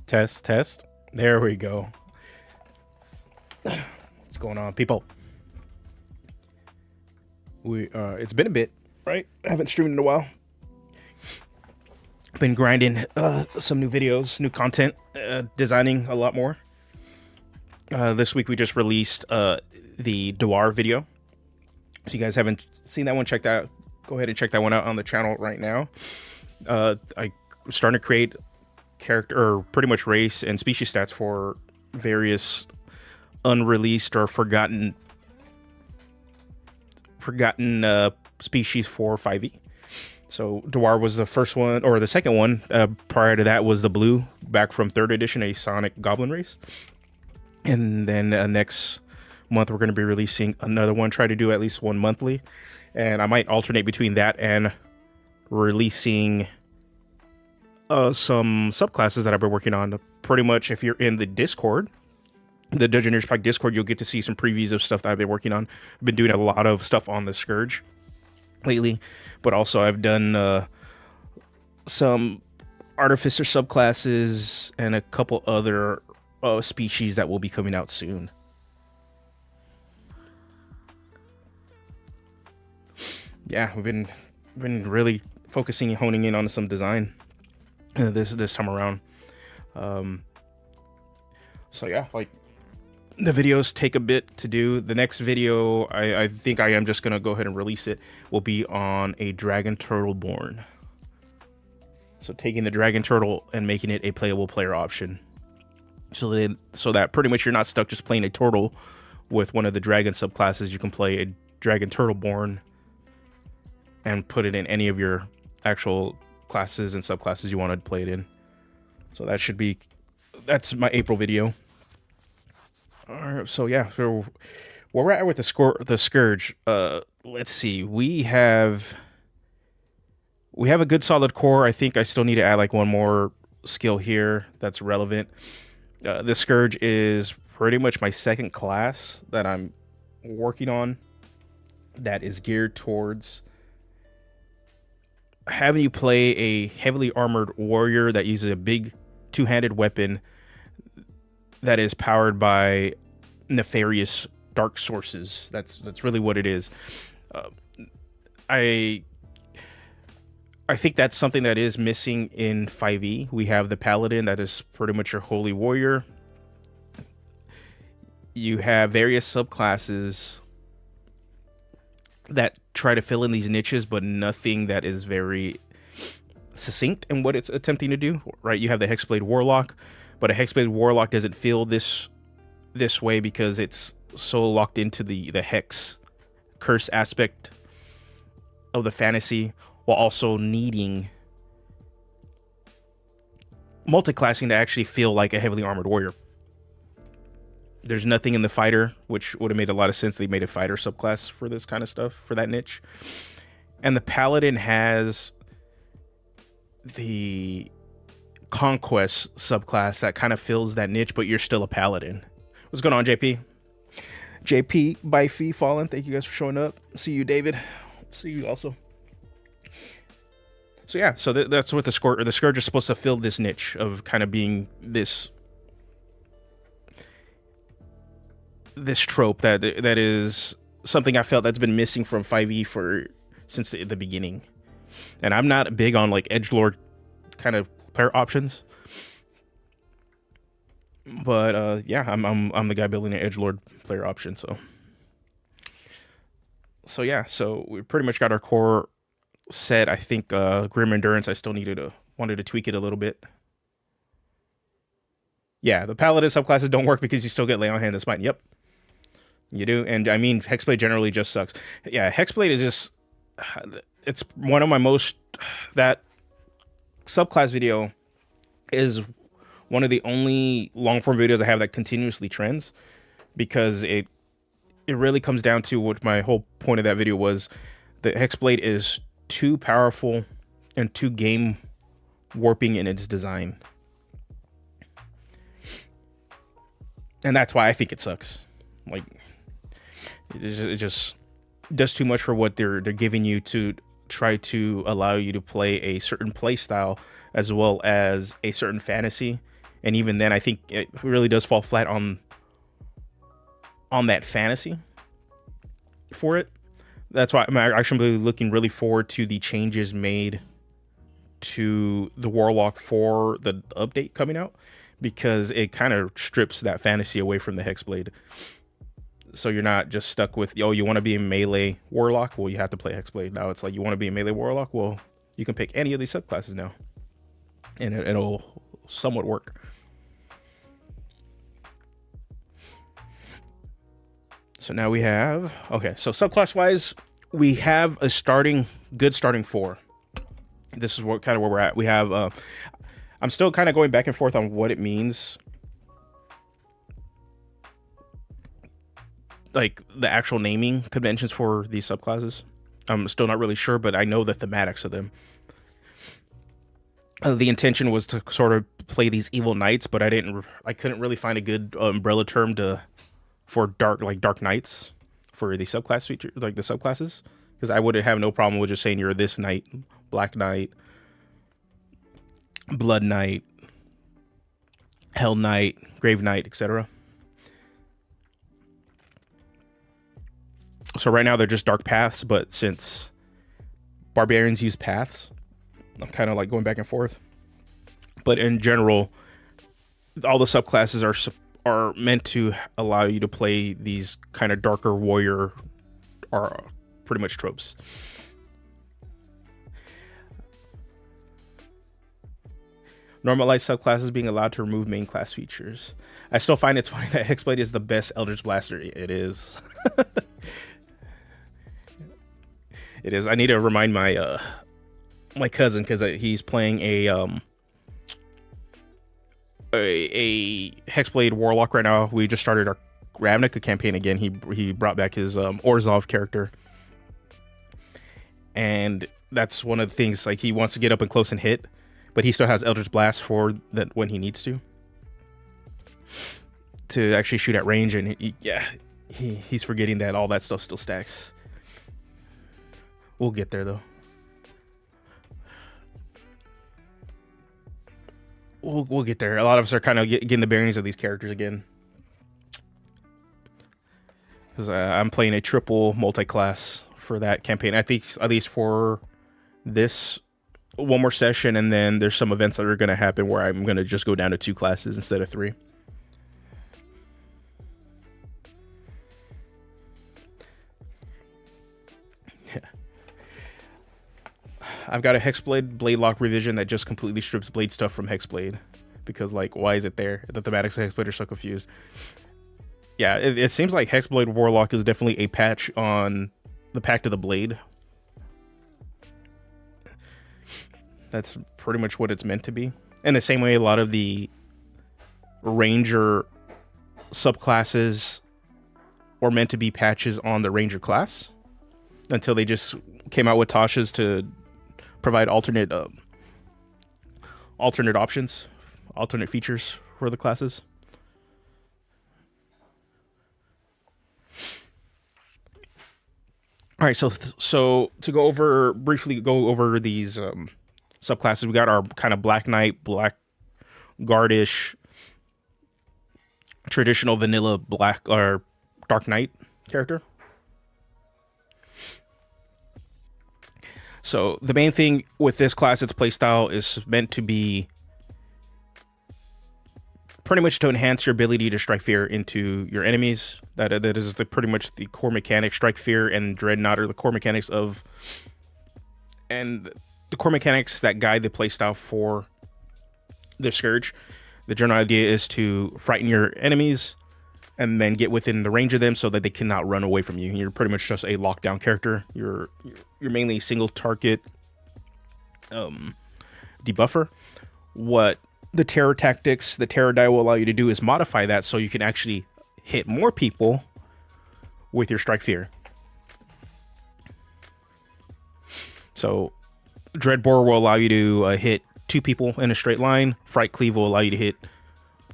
Test, test. There we go. What's going on, people? It's been a bit, right? I haven't streamed in a while. Been grinding some new videos, new content, designing a lot more. This week we just released the Dwar video. So you guys haven't seen that one, check that. Go ahead and check that one out on the channel right now. I starting to create character, or pretty much race and species stats for various unreleased or forgotten species for 5e. So Dwar was the first one, or the second one. Prior to that was the blue, back from 3rd edition, a Sonic Goblin race. And then next month we're going to be releasing another one. Try to do at least one monthly, and I might alternate between that and releasing some subclasses that I've been working on. Pretty much, if you're in the Discord, the Dungeoneers Pack Discord, you'll get to see some previews of stuff that I've been working on. I've been doing a lot of stuff on the Scourge lately, but also I've done some Artificer subclasses and a couple other species that will be coming out soon. Yeah, we've been really focusing, honing in on some design this time around. So yeah, like, the videos take a bit to do. The next video, I think I am just gonna go ahead and release it, will be on a Dragon Turtle Born. So taking the Dragon Turtle and making it a playable player option. So that pretty much you're not stuck just playing a turtle with one of the dragon subclasses. You can play a Dragon Turtle Born and put it in any of your actual classes and subclasses you want to play it in. So that's my April video. Alright, so yeah, so where we're at with the Scourge, let's see, we have a good solid core. I think I still need to add like one more skill here that's relevant. The Scourge is pretty much my second class that I'm working on that is geared towards having you play a heavily armored warrior that uses a big two-handed weapon that is powered by nefarious dark sources. That's really what it is. I think that's something that is missing in 5e. We have the Paladin, that is pretty much your holy warrior. You have various subclasses that try to fill in these niches, but nothing that is very succinct in what it's attempting to do, right? You have the Hexblade Warlock, but a Hexblade Warlock doesn't feel this way because it's so locked into the Hex curse aspect of the fantasy, while also needing multiclassing to actually feel like a heavily armored warrior. There's nothing in the fighter, which would have made a lot of sense. They made a fighter subclass for this kind of stuff, for that niche. And the Paladin has the Conquest subclass that kind of fills that niche, but you're still a Paladin. What's going on, JP? JP by Fee Fallen, thank you guys for showing up. See you, David. See you also. So yeah, so that's what the Scourge is supposed to fill, this niche of kind of being this trope that is something I felt that's been missing from 5e since the beginning. And I'm not big on like edgelord kind of player options, but yeah, I'm the guy building an edgelord player option. So yeah, so we pretty much got our core set. I think Grim Endurance, I still wanted to tweak it a little bit. Yeah, the Paladin subclasses don't work because you still get Lay on Hand and Smite. Yep, you do. And I mean, Hexblade generally just sucks. Yeah, Hexblade is just, it's one of my most, that subclass video is one of the only long form videos I have that continuously trends, because it really comes down to what my whole point of that video was. The Hexblade is too powerful and too game warping in its design, and that's why I think it sucks. Like, it just does too much for what they're giving you to try to allow you to play a certain play style as well as a certain fantasy and even then, I think it really does fall flat on that fantasy for it. That's why I'm actually looking really forward to the changes made to the Warlock for the update coming out, because it kind of strips that fantasy away from the Hexblade. So you're not just stuck with, oh, you want to be a melee Warlock? Well, you have to play Hexblade. Now it's like, you want to be a melee Warlock? Well, you can pick any of these subclasses now, and it'll somewhat work. So now we have, okay, so subclass wise, we have a good starting 4. This is kind of where we're at. We have, I'm still kind of going back and forth on what it means, like the actual naming conventions for these subclasses. I'm still not really sure, but I know the thematics of them. The intention was to sort of play these evil knights, but I couldn't really find a good umbrella term for dark knights for the subclass feature, like the subclasses, because I would have no problem with just saying you're this knight, Black Knight, Blood Knight, Hell Knight, Grave Knight, etc. So right now they're just dark paths, but since barbarians use paths, I'm kind of like going back and forth. But in general, all the subclasses are meant to allow you to play these kind of darker warrior, or pretty much tropes. Normalized subclasses being allowed to remove main class features. I still find it's funny that Hexblade is the best Eldritch Blaster. It is. It is. I need to remind my my cousin, because he's playing a Hexblade Warlock right now. We just started our Ravnica campaign again. He brought back his Orzhov character, and that's one of the things, like, he wants to get up and close and hit, but he still has Eldritch Blast for that when he needs to actually shoot at range, and he's forgetting that all that stuff still stacks. We'll get there though. We'll get there. A lot of us are kind of getting the bearings of these characters again, because I'm playing a triple multi-class for that campaign. I think at least for this one more session, and then there's some events that are going to happen where I'm going to just go down to 2 classes instead of 3. I've got a Hexblade Blade Lock revision that just completely strips blade stuff from Hexblade, because, like, why is it there? The thematics of Hexblade are so confused. Yeah, it seems like Hexblade Warlock is definitely a patch on the Pact of the Blade. That's pretty much what it's meant to be. In the same way, a lot of the Ranger subclasses were meant to be patches on the Ranger class, until they just came out with Tasha's to provide alternate options, alternate features for the classes. All right, so to briefly go over these subclasses, we got our kind of Black Knight, Black Guardish, traditional vanilla Black or Dark Knight character. So the main thing with this class, its playstyle is meant to be pretty much to enhance your ability to strike fear into your enemies. That is pretty much the core mechanic. Strike fear and Dreadnought are the core mechanics that guide the playstyle for the Scourge. The general idea is to frighten your enemies and then get within the range of them so that they cannot run away from you. You're pretty much just a lockdown character. You're mainly single target debuffer. What the terror tactics, the terror die will allow you to do is modify that so you can actually hit more people with your strike fear. So Dreadbore will allow you to hit 2 people in a straight line. Fright Cleave will allow you to hit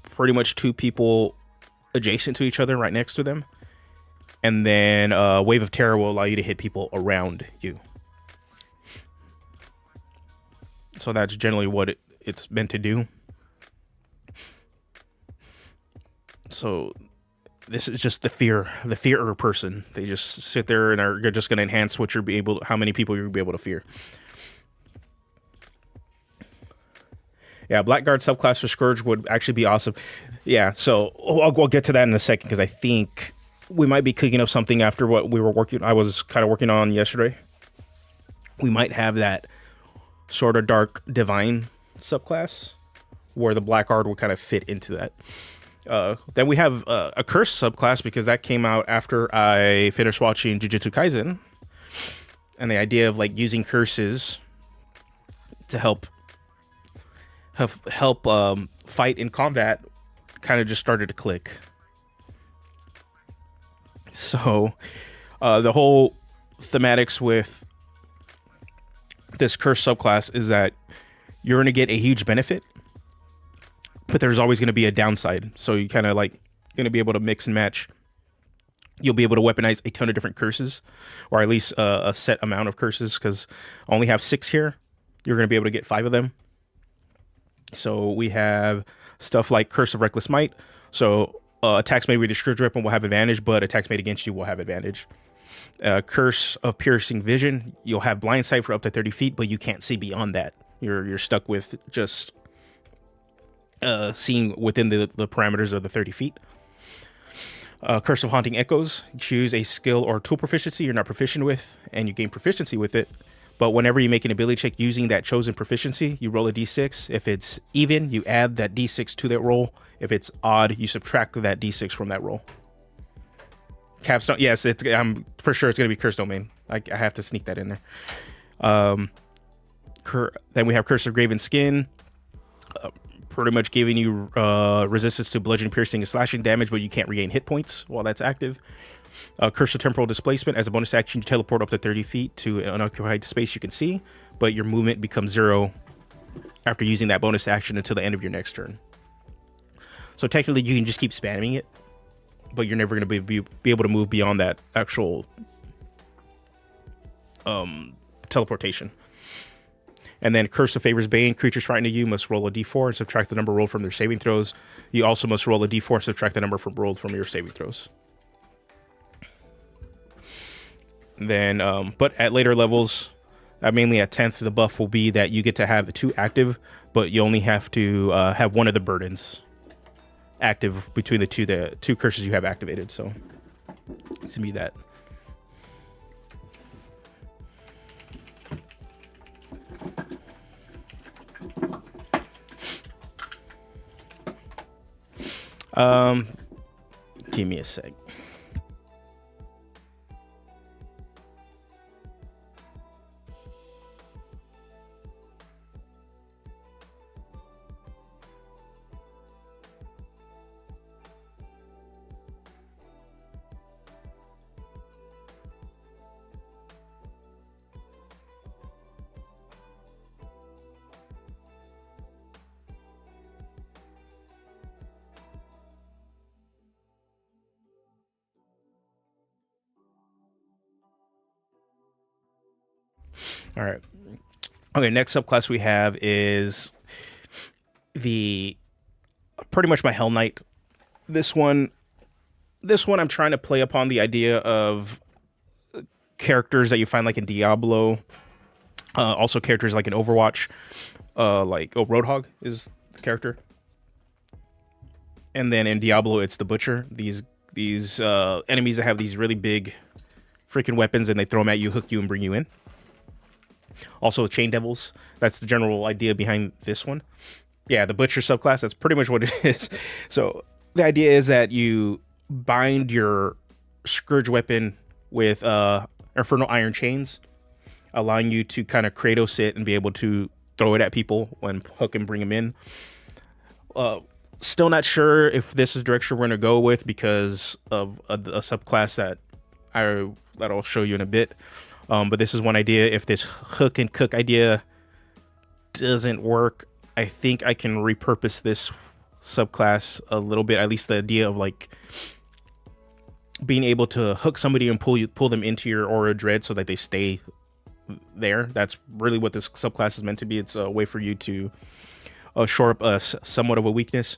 pretty much 2 people adjacent to each other, right next to them. And then Wave of Terror will allow you to hit people around you. So that's generally what it's meant to do. So this is just the fearer person. They just sit there and are just going to enhance what you're how many people you'll be able to fear. Yeah, Blackguard subclass for Scourge would actually be awesome. Yeah, so I'll get to that in a second because I think we might be cooking up something after what I was kind of working on yesterday. We might have that sort of dark divine subclass where the Blackguard would kind of fit into that. Then we have a curse subclass because that came out after I finished watching Jujutsu Kaisen, and the idea of like using curses to help fight in combat kind of just started to click. So the whole thematics with this curse subclass is that you're going to get a huge benefit, but there's always going to be a downside. So you kind of like going to be able to mix and match. You'll be able to weaponize a ton of different curses, or at least a set amount of curses, because I only have 6 here. You're going to be able to get 5 of them. So we have stuff like Curse of Reckless Might. So attacks made with your Scourge weapon will have advantage, but attacks made against you will have advantage. Curse of Piercing Vision. You'll have blind sight for up to 30 feet, but you can't see beyond that. You're stuck with just seeing within the parameters of the 30 feet. Curse of Haunting Echoes. Choose a skill or tool proficiency you're not proficient with, and you gain proficiency with it. But whenever you make an ability check using that chosen proficiency, you roll a d6. If it's even, you add that d6 to that roll. If it's odd, you subtract that d6 from that roll. Capstone, yes, I'm for sure it's going to be Curse Domain. I have to sneak that in there. Then we have Curse of Graven Skin. Pretty much giving you resistance to bludgeoning, piercing, and slashing damage, but you can't regain hit points while that's active. Curse of Temporal Displacement. As a bonus action, you teleport up to 30 feet to an unoccupied space you can see, but your movement becomes 0 after using that bonus action until the end of your next turn. So technically, you can just keep spamming it, but you're never going to be able to move beyond that actual teleportation. And then Curse of Favors Bane. Creatures frightened of you must roll a d4 and subtract the number rolled from their saving throws. You also must roll a d4 and subtract the number rolled from your saving throws. Then, but at later levels, mainly at 10th, the buff will be that you get to have 2 active, but you only have to have one of the burdens active between the two curses you have activated. So it's gonna be that. Give me a sec. All right. Okay, next subclass we have is pretty much my Hell Knight. This one I'm trying to play upon the idea of characters that you find like in Diablo, also characters like in Overwatch, like Roadhog is the character, and then in Diablo it's the Butcher. These enemies that have these really big freaking weapons, and they throw them at you, hook you, and bring you in. Also, Chain Devils. That's the general idea behind this one. Yeah, the Butcher subclass, that's pretty much what it is. So the idea is that you bind your Scourge weapon with Infernal Iron Chains, allowing you to kind of Kratos it and be able to throw it at people and hook and bring them in. Still not sure if this is the direction we're going to go with because of a subclass that I'll show you in a bit. But this is one idea. If this hook and cook idea doesn't work, I think I can repurpose this subclass a little bit. At least the idea of like being able to hook somebody and pull them into your Aura of Dread so that they stay there. That's really what this subclass is meant to be. It's a way for you to shore up somewhat of a weakness,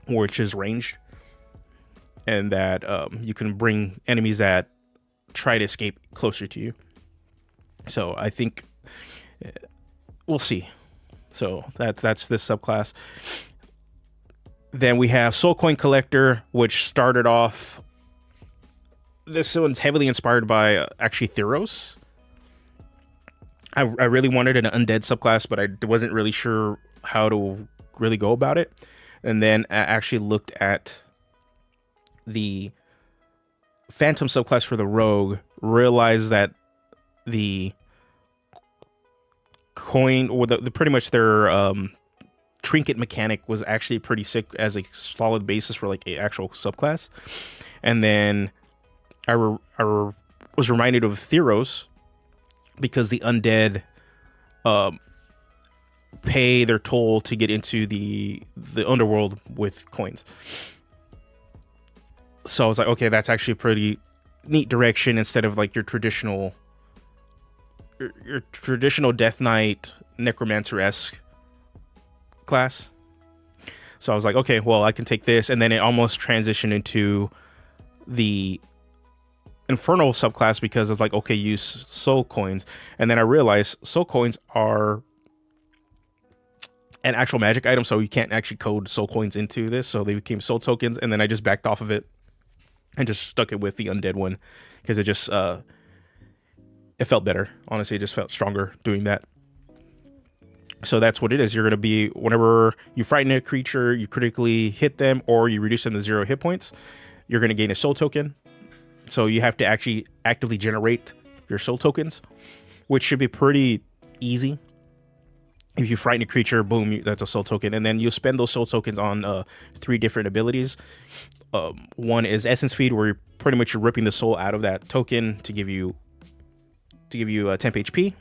which is ranged. and that you can bring enemies that try to escape closer to you. So I think we'll see. So that's this subclass. Then we have Soul Coin Collector, which started off. This one's heavily inspired by actually Theros. I really wanted an undead subclass, but I wasn't really sure how to really go about it. And then I actually looked at the Phantom subclass for the Rogue, realized that the coin, or the pretty much their trinket mechanic was actually pretty sick as a solid basis for like a actual subclass. And then I was reminded of Theros, because the undead pay their toll to get into the underworld with coins. So I was like, okay, that's actually a pretty neat direction instead of like your traditional Death Knight Necromancer-esque class. So I was like, okay, well, I can take this, and then it almost transitioned into the Infernal subclass because of like, okay, use soul coins. And then I realized soul coins are an actual magic item, so you can't actually code soul coins into this, so they became soul tokens. And then I just backed off of it and just stuck it with the undead one, because it just it felt better. Honestly, it just felt stronger doing that. So that's what it is. You're going to be, whenever you frighten a creature, you critically hit them or you reduce them to 0 hit points, you're going to gain a soul token. So you have to actually actively generate your soul tokens, which should be pretty easy. If you frighten a creature, boom, that's a soul token. And then you'll spend those soul tokens on 3 different abilities. One is Essence Feed, where you're ripping the soul out of that token to give you temp HP.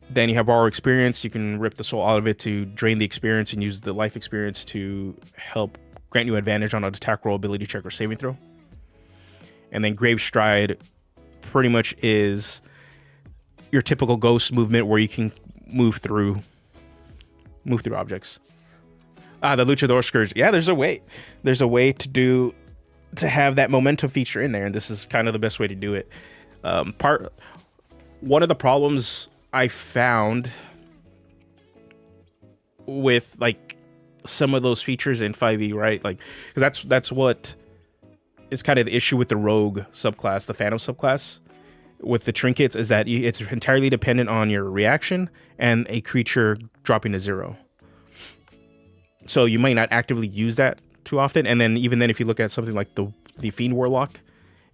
Then you have Borrow Experience. You can rip the soul out of it to drain the experience and use the life experience to help grant you advantage on an attack roll, ability check, or saving throw. And then Grave Stride pretty much is your typical ghost movement, where you can move through objects. The Luchador Scourge. Yeah, there's a way to have that momentum feature in there, and this is kind of the best way to do it. One of the problems I found with like some of those features in 5e, right? Like, because that's what is kind of the issue with the Rogue subclass, the Phantom subclass, with the trinkets, is that it's entirely dependent on your reaction and a creature dropping to 0. So you might not actively use that too often. And then even then, if you look at something like the Fiend Warlock,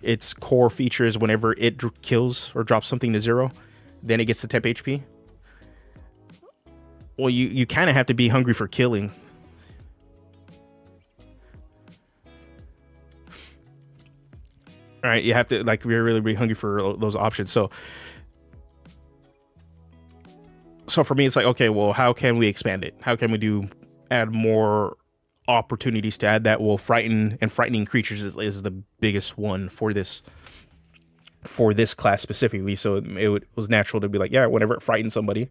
its core features, whenever it kills or drops something to 0, then it gets the temp HP. Well, you kind of have to be hungry for killing. All right, you have to like really be hungry for those options. So for me, it's like, okay, well, how can we expand it? How can we add more opportunities to add that? Well, frightening creatures is the biggest one for this class specifically. So it was natural to be like, yeah, whenever it frightens somebody,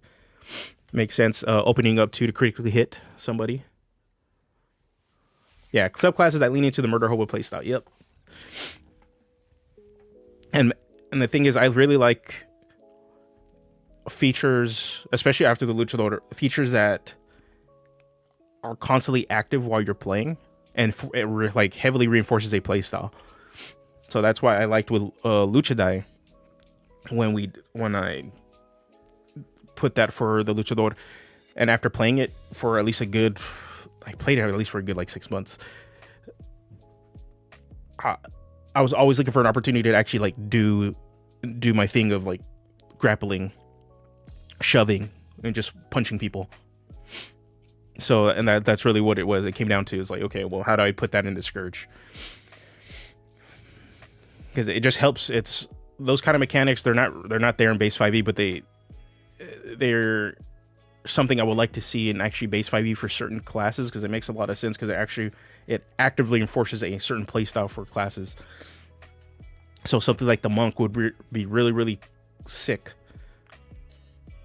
makes sense. Opening up to critically hit somebody. Yeah, subclasses that lean into the murder hobo playstyle. Yep. And the thing is, I really like features, especially after the Luchador, features that are constantly active while you're playing, and it like heavily reinforces a playstyle. So that's why I liked with Luchadai when I put that for the Luchador, and after playing it for at least I played it at least for a good like 6 months. I was always looking for an opportunity to actually like do my thing of like grappling, shoving, and just punching people. So, and that's really what it was. It came down to is like, okay, well, how do I put that into Scourge? Because it just helps. It's those kind of mechanics. They're not there in base 5e, but they're something I would like to see in actually base 5e for certain classes, because it makes a lot of sense, because it actively enforces a certain playstyle for classes. So something like the monk would be really, really sick,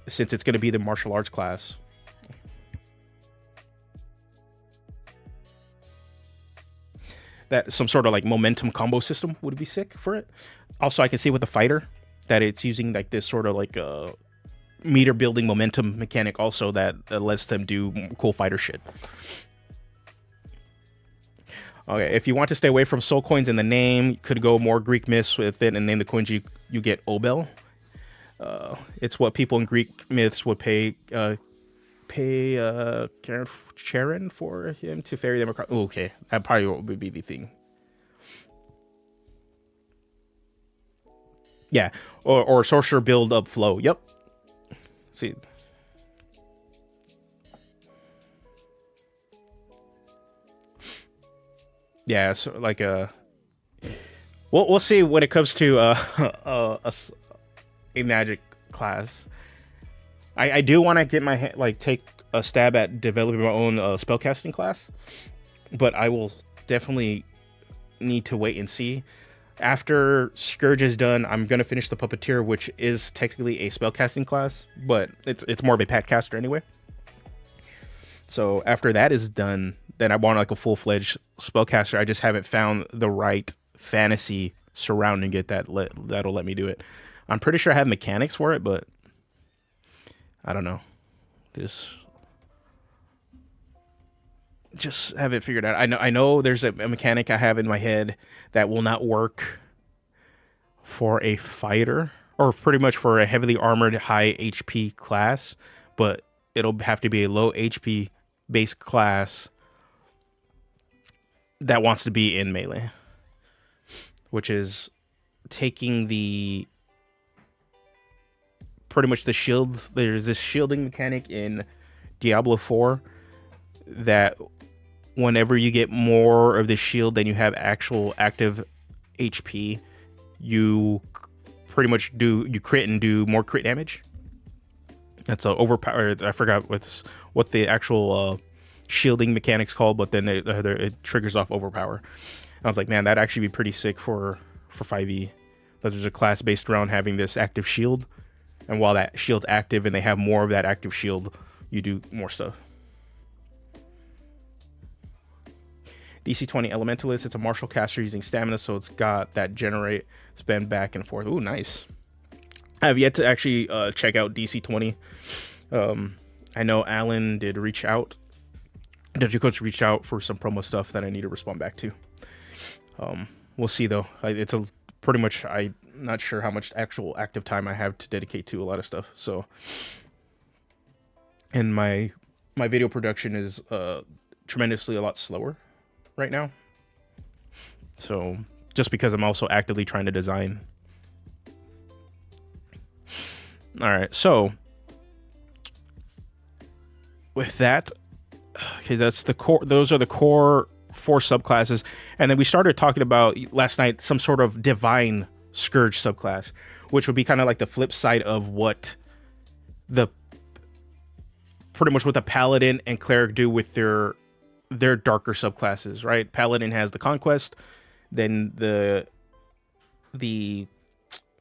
since it's going to be the martial arts class. that some sort of like momentum combo system would be sick for it. Also, I can see with the fighter that it's using like this sort of like meter building momentum mechanic also that lets them do cool fighter shit. Okay, if you want to stay away from soul coins in the name, you could go more Greek myths with it and name the coins you get Obel. It's what people in Greek myths would pay Charon for him to ferry them across. Oh, okay, that probably would be the thing. Yeah, or sorcerer build up flow. Yep. See. Yeah, so like we'll see when it comes to a magic class. I do want to get my take a stab at developing my own spellcasting class, but I will definitely need to wait and see. After Scourge is done, I'm gonna finish the Puppeteer, which is technically a spellcasting class, but it's more of a patcaster anyway. So after that is done, then I want like a full-fledged spellcaster. I just haven't found the right fantasy surrounding it that'll let me do it. I'm pretty sure I have mechanics for it, but I don't know. Just haven't figured out. I know there's a mechanic I have in my head that will not work for a fighter, or pretty much for a heavily armored high HP class, but it'll have to be a low HP based class that wants to be in melee, which is taking the pretty much the shield. There's this shielding mechanic in Diablo 4 that whenever you get more of the shield than you have actual active HP, you pretty much you crit and do more crit damage. That's overpowered. I forgot what the actual shielding mechanic's called, but then it triggers off overpower. And I was like, man, that'd actually be pretty sick for 5e. That there's a class based around having this active shield, and while that shield's active and they have more of that active shield, you do more stuff. DC 20 Elementalist. It's a martial caster using stamina, so it's got that generate, spend back and forth. Ooh, nice. I have yet to actually check out DC 20. I know Alan did reach out. Dungeon Coach reached out for some promo stuff that I need to respond back to. We'll see though. It's a pretty much. I'm not sure how much actual active time I have to dedicate to a lot of stuff. So, and my video production is tremendously a lot slower right now. So just because I'm also actively trying to design. All right, so with that, okay, that's the core. Those are the core 4 subclasses, and then we started talking about last night some sort of divine Scourge subclass, which would be kind of like the flip side of what pretty much what the paladin and cleric do with their darker subclasses, right? Paladin has the conquest, then the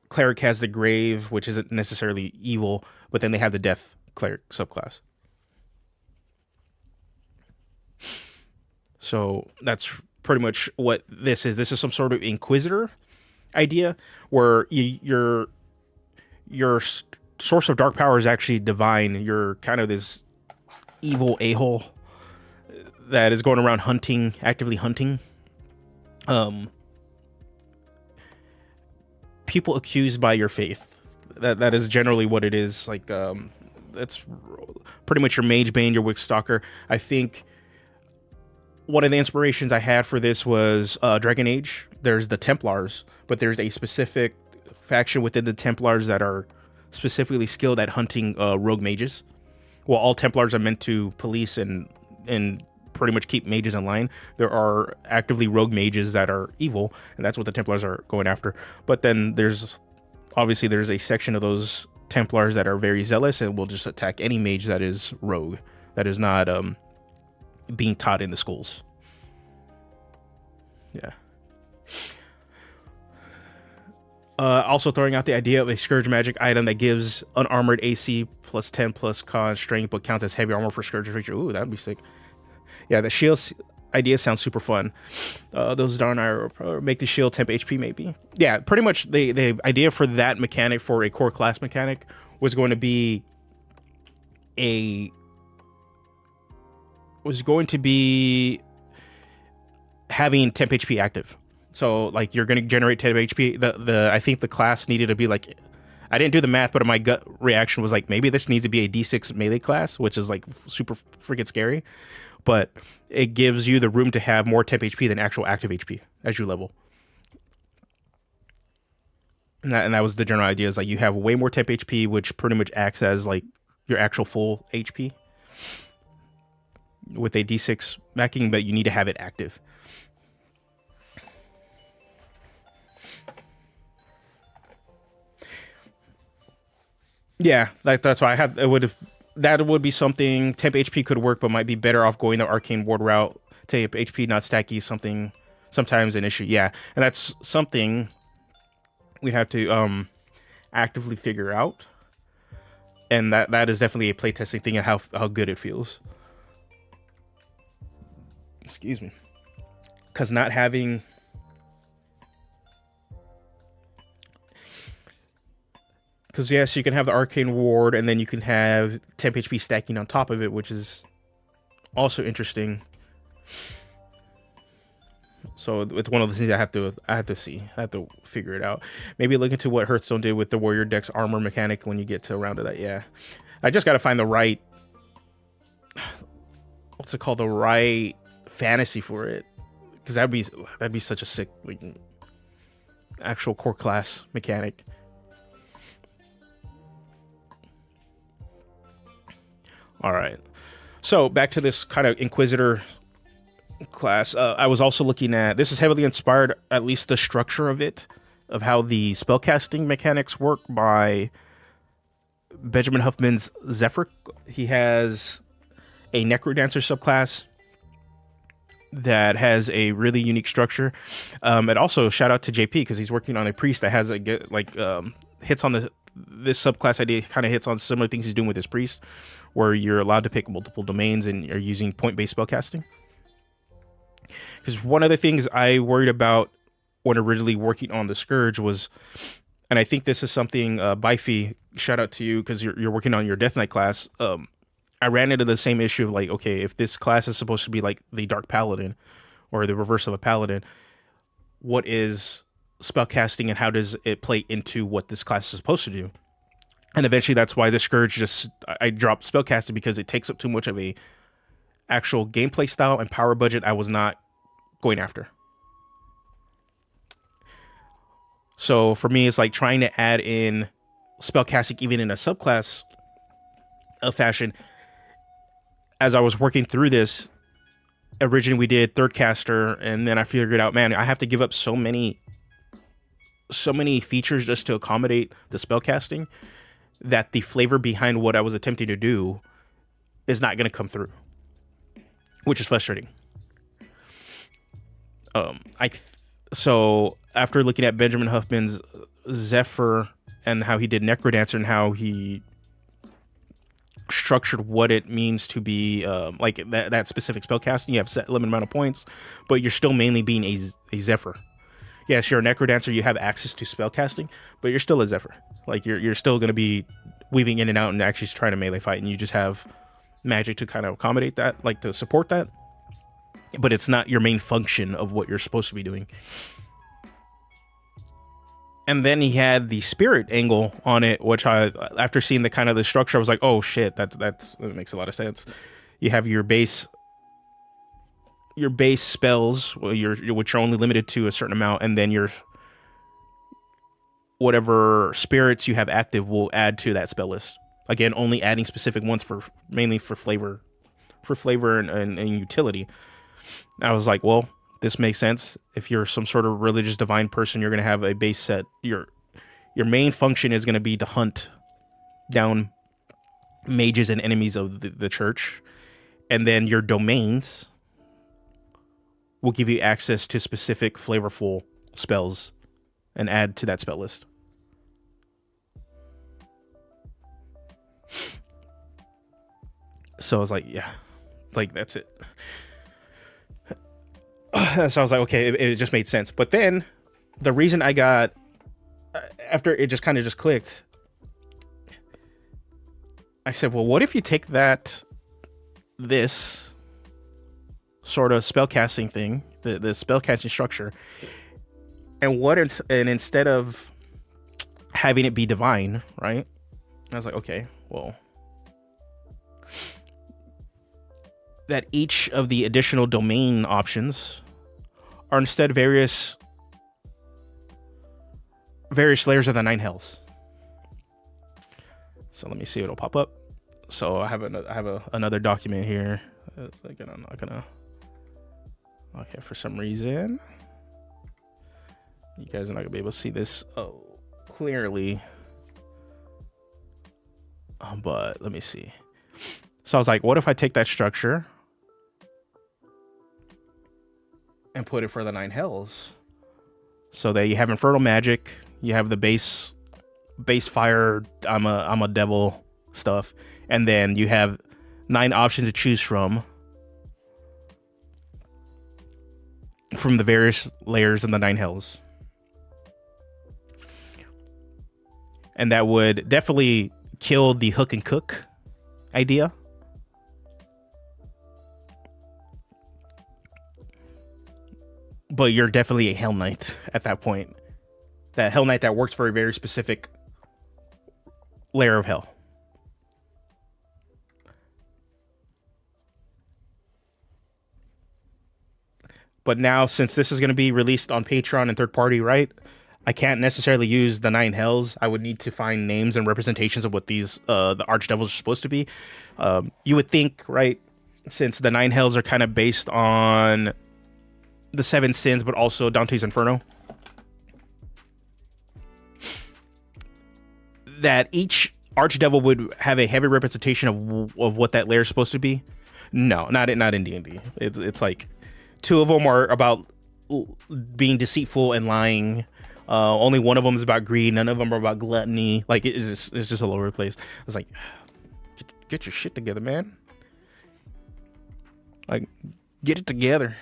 cleric has the grave, which isn't necessarily evil, but then they have the death cleric subclass. So that's pretty much what this is. This is some sort of inquisitor idea where your source of dark power is actually divine. You're kind of this evil a-hole that is going around hunting, actively hunting people accused by your faith. That is generally what it is. Like that's pretty much your Mage Bane, your Witch Stalker. I think one of the inspirations I had for this was Dragon Age. There's the Templars, but there's a specific faction within the Templars that are specifically skilled at hunting rogue mages. Well, all Templars are meant to police and pretty much keep mages in line. There are actively rogue mages that are evil, and that's what the Templars are going after. But then there's a section of those Templars that are very zealous and will just attack any mage that is rogue, that is not being taught in the schools. Yeah. Also throwing out the idea of a Scourge magic item that gives unarmored AC plus 10 plus con strength, but counts as heavy armor for Scourge creature. Ooh, that'd be sick. Yeah, the shields. idea sounds super fun. Those darn are make the shield temp HP maybe. Yeah, pretty much the idea for that mechanic, for a core class mechanic, was going to be having temp HP active. So like you're going to generate temp HP. I think the class needed to be like, I didn't do the math, but my gut reaction was like, maybe this needs to be a D6 melee class, which is like super freaking scary. But it gives you the room to have more temp HP than actual active HP as you level. And that was the general idea, is like you have way more temp HP, which pretty much acts as like your actual full HP with a D6 backing, but you need to have it active. Yeah, that's why that would be something. Temp HP could work, but might be better off going the arcane ward route. Temp HP not stacky, sometimes an issue. Yeah, and that's something we'd have to actively figure out. And that is definitely a playtesting thing, and how good it feels. Excuse me. Because not having... Because, yes, you can have the Arcane Ward, and then you can have temp HP stacking on top of it, which is also interesting. So it's one of the things I have to see. I have to figure it out. Maybe look into what Hearthstone did with the Warrior Deck's armor mechanic when you get to a round of that. Yeah. I just got to find the right... What's it called? The right fantasy for it. Because that'd be such a sick, like, actual core class mechanic. All right, so back to this kind of Inquisitor class. I was also looking at, this is heavily inspired, at least the structure of it, of how the spellcasting mechanics work, by Benjamin Huffman's Zephyr. He has a Necrodancer subclass that has a really unique structure. And also shout out to JP, because he's working on a priest that has hits on this subclass idea, kind of hits on similar things he's doing with his priest, where you're allowed to pick multiple domains and you're using point-based spellcasting. Because one of the things I worried about when originally working on the Scourge was, and I think this is something, Bifi, shout out to you, because you're working on your Death Knight class. I ran into the same issue of like, okay, if this class is supposed to be like the Dark Paladin, or the reverse of a Paladin, what is spellcasting and how does it play into what this class is supposed to do? And eventually that's why the Scourge I dropped spellcasting, because it takes up too much of a actual gameplay style and power budget I was not going after. So for me, it's like trying to add in spellcasting even in a subclass of fashion. As I was working through this, originally we did third caster, and then I figured out, man, I have to give up so many features just to accommodate the spellcasting, that the flavor behind what I was attempting to do is not going to come through, which is frustrating. So after looking at Benjamin Huffman's Zephyr and how he did Necrodancer and how he structured what it means to be like that specific spellcasting, you have set limited amount of points, but you're still mainly being a Zephyr. Yes, you're a Necrodancer, you have access to spellcasting, but you're still a Zephyr. Like, you're still going to be weaving in and out and actually trying to melee fight, and you just have magic to kind of accommodate that, like to support that. But it's not your main function of what you're supposed to be doing. And then he had the spirit angle on it, which after seeing the kind of the structure, I was like, oh shit, that makes a lot of sense. You have your base spells, which are only limited to a certain amount, and then your whatever spirits you have active will add to that spell list. Again, only adding specific ones mainly for flavor and utility. I was like, well, this makes sense. If you're some sort of religious divine person, you're going to have a base set. Your main function is going to be to hunt down mages and enemies of the church, and then your domains will give you access to specific flavorful spells and add to that spell list. So I was like, yeah, like that's it. So I was like, okay, it just made sense. But then the reason I got, after it just kind of just clicked, I said, well, what if you take this sort of spellcasting thing, the spellcasting structure, and instead of having it be divine, right? I was like, okay, well, that each of the additional domain options are instead various layers of the 9 hells. So let me see what'll pop up. So I have another document here. It's like, I'm not gonna. Okay, for some reason, you guys are not gonna be able to see this clearly. But let me see. So I was like, what if I take that structure and put it for the 9 hells? So that you have infernal magic, you have the base fire, I'm a devil stuff, and then you have 9 options to choose from the various layers in the 9 hells. And that would definitely kill the hook and cook idea. But you're definitely a Hell Knight at that point. That Hell Knight that works for a very specific layer of hell. But now, since this is going to be released on Patreon and third party, right? I can't necessarily use the 9 hells. I would need to find names and representations of what these the archdevils are supposed to be. You would think, right? Since the 9 hells are kind of based on the 7 sins, but also Dante's Inferno, that each archdevil would have a heavy representation of what that layer is supposed to be. No, not in D&D. It's like 2 of them are about being deceitful and lying. Only one of them is about greed. None of them are about gluttony. Like, it's just all over the place. I was like, get your shit together, man. Like, get it together.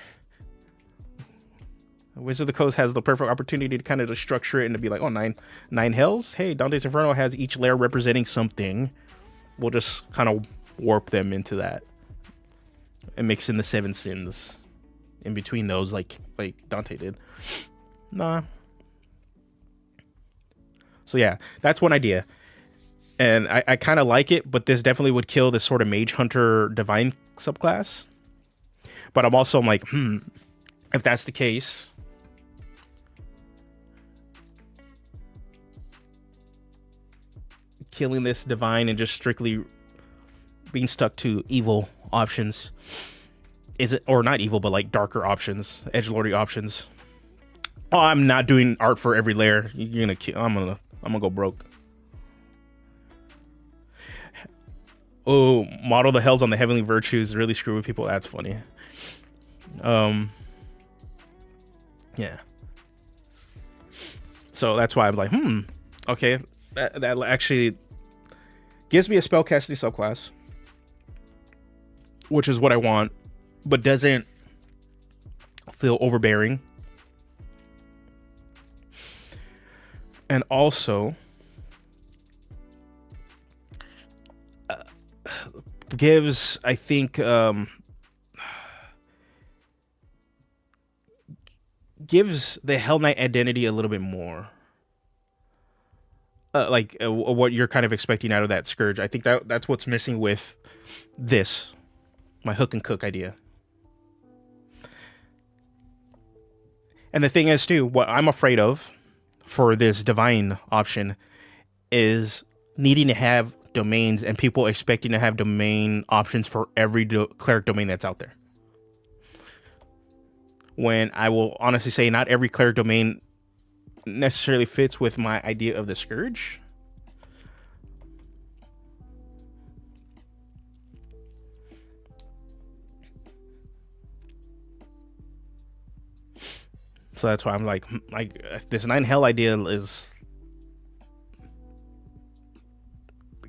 Wizard of the Coast has the perfect opportunity to kind of just structure it and to be like, oh, 9 hells? Hey, Dante's Inferno has each layer representing something. We'll just kind of warp them into that and mix in the 7 sins in between those, like Dante did. Nah. So yeah, that's one idea. And I kind of like it, but this definitely would kill this sort of Mage Hunter Divine subclass. But I'm like, if that's the case, killing this Divine and just strictly being stuck to evil options, is it, or not evil, but like darker options, edgelordy options. Oh, I'm not doing art for every layer. You're gonna kill. I'm gonna go broke. Oh, model the hells on the heavenly virtues, really screw with people. That's funny. Yeah. So that's why I was like, okay, that actually gives me a spellcasting subclass, which is what I want, but doesn't feel overbearing. And also gives, I think, gives the Hell Knight identity a little bit more. What you're kind of expecting out of that Scourge. I think that's what's missing with this, my hook and cook idea. And the thing is, too, what I'm afraid of for this divine option is needing to have domains and people expecting to have domain options for every cleric domain that's out there. When I will honestly say not every cleric domain necessarily fits with my idea of the Scourge. So that's why I'm like this 9 hell idea is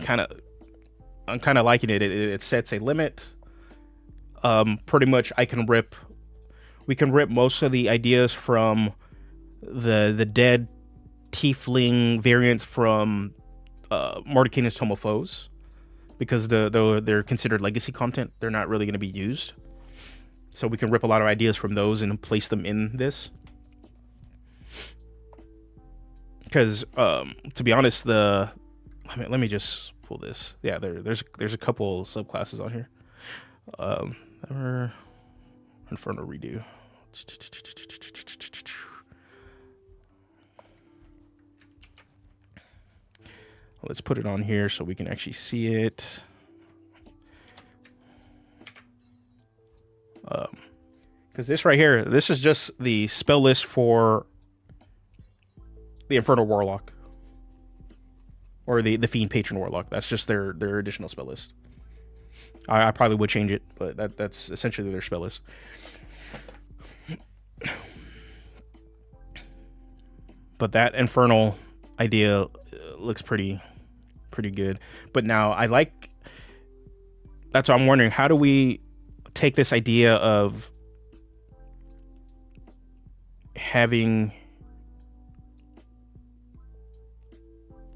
I'm kind of liking it. It sets a limit. Pretty much I can rip We can rip most of the ideas from the dead tiefling variants from Mordecai's Tome of Foes, because they're considered legacy content. They're not really going to be used. So we can rip a lot of ideas from those and place them in this. Because to be honest, let me just pull this. Yeah, there's a couple subclasses on here. Inferno redo. Let's put it on here so we can actually see it. Because this right here, this is just the spell list for the Infernal Warlock. Or the Fiend Patron Warlock. That's just their additional spell list. I probably would change it, but that's essentially their spell list. But that Infernal idea looks pretty good. But now that's what I'm wondering, how do we take this idea of having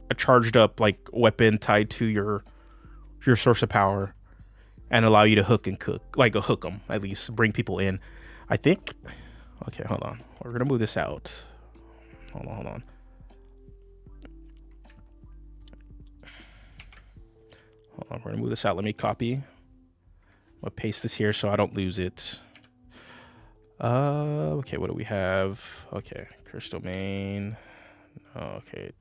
a charged up like weapon tied to your source of power and allow you to hook and cook, like a hook them, at least bring people in. I think, okay, hold on. We're going to move this out. Hold on. We're going to move this out. Let me copy. I'm going to paste this here so I don't lose it. Okay, what do we have? Okay, curse domain. Okay,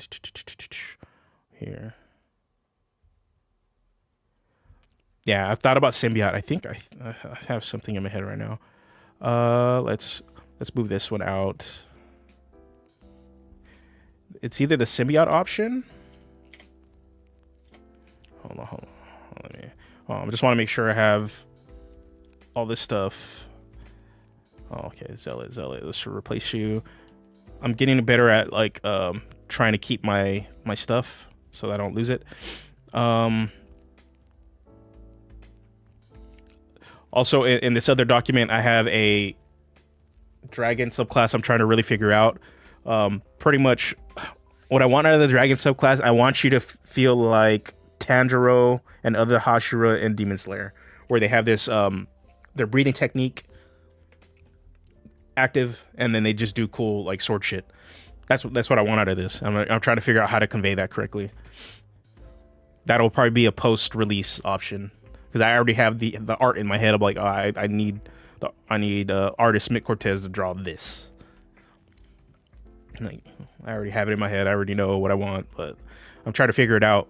here. Yeah, I've thought about symbiote. I think I have something in my head right now. Let's move this one out. It's either the symbiote option. Hold on. I just want to make sure I have all this stuff. Oh, okay, zealot. Let's replace you. I'm getting better at like trying to keep my stuff so that I don't lose it. Also, in this other document, I have a dragon subclass I'm trying to really figure out. Pretty much what I want out of the dragon subclass, I want you to feel like Tanjiro and other Hashira and Demon Slayer, where they have this their breathing technique active, and then they just do cool like sword shit. That's what I want out of this. I'm trying to figure out how to convey that correctly. That'll probably be a post-release option, because I already have the art in my head. I'm like, oh, I need artist Mick Cortez to draw this. Like, I already have it in my head. I already know what I want, but I'm trying to figure it out,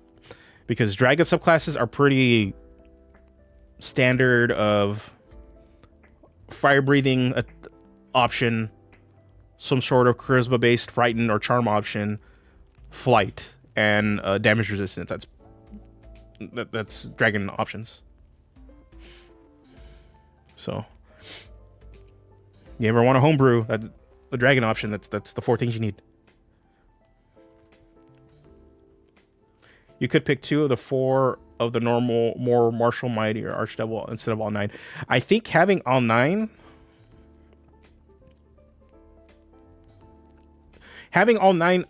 because dragon subclasses are pretty standard of fire breathing option, some sort of charisma based frighten or charm option, flight, and damage resistance. That's dragon options. So you ever want a homebrew, the dragon option, that's the 4 things you need. You could pick 2 of the 4 of the normal, more martial mighty or archdevil instead of all 9. I think having all 9,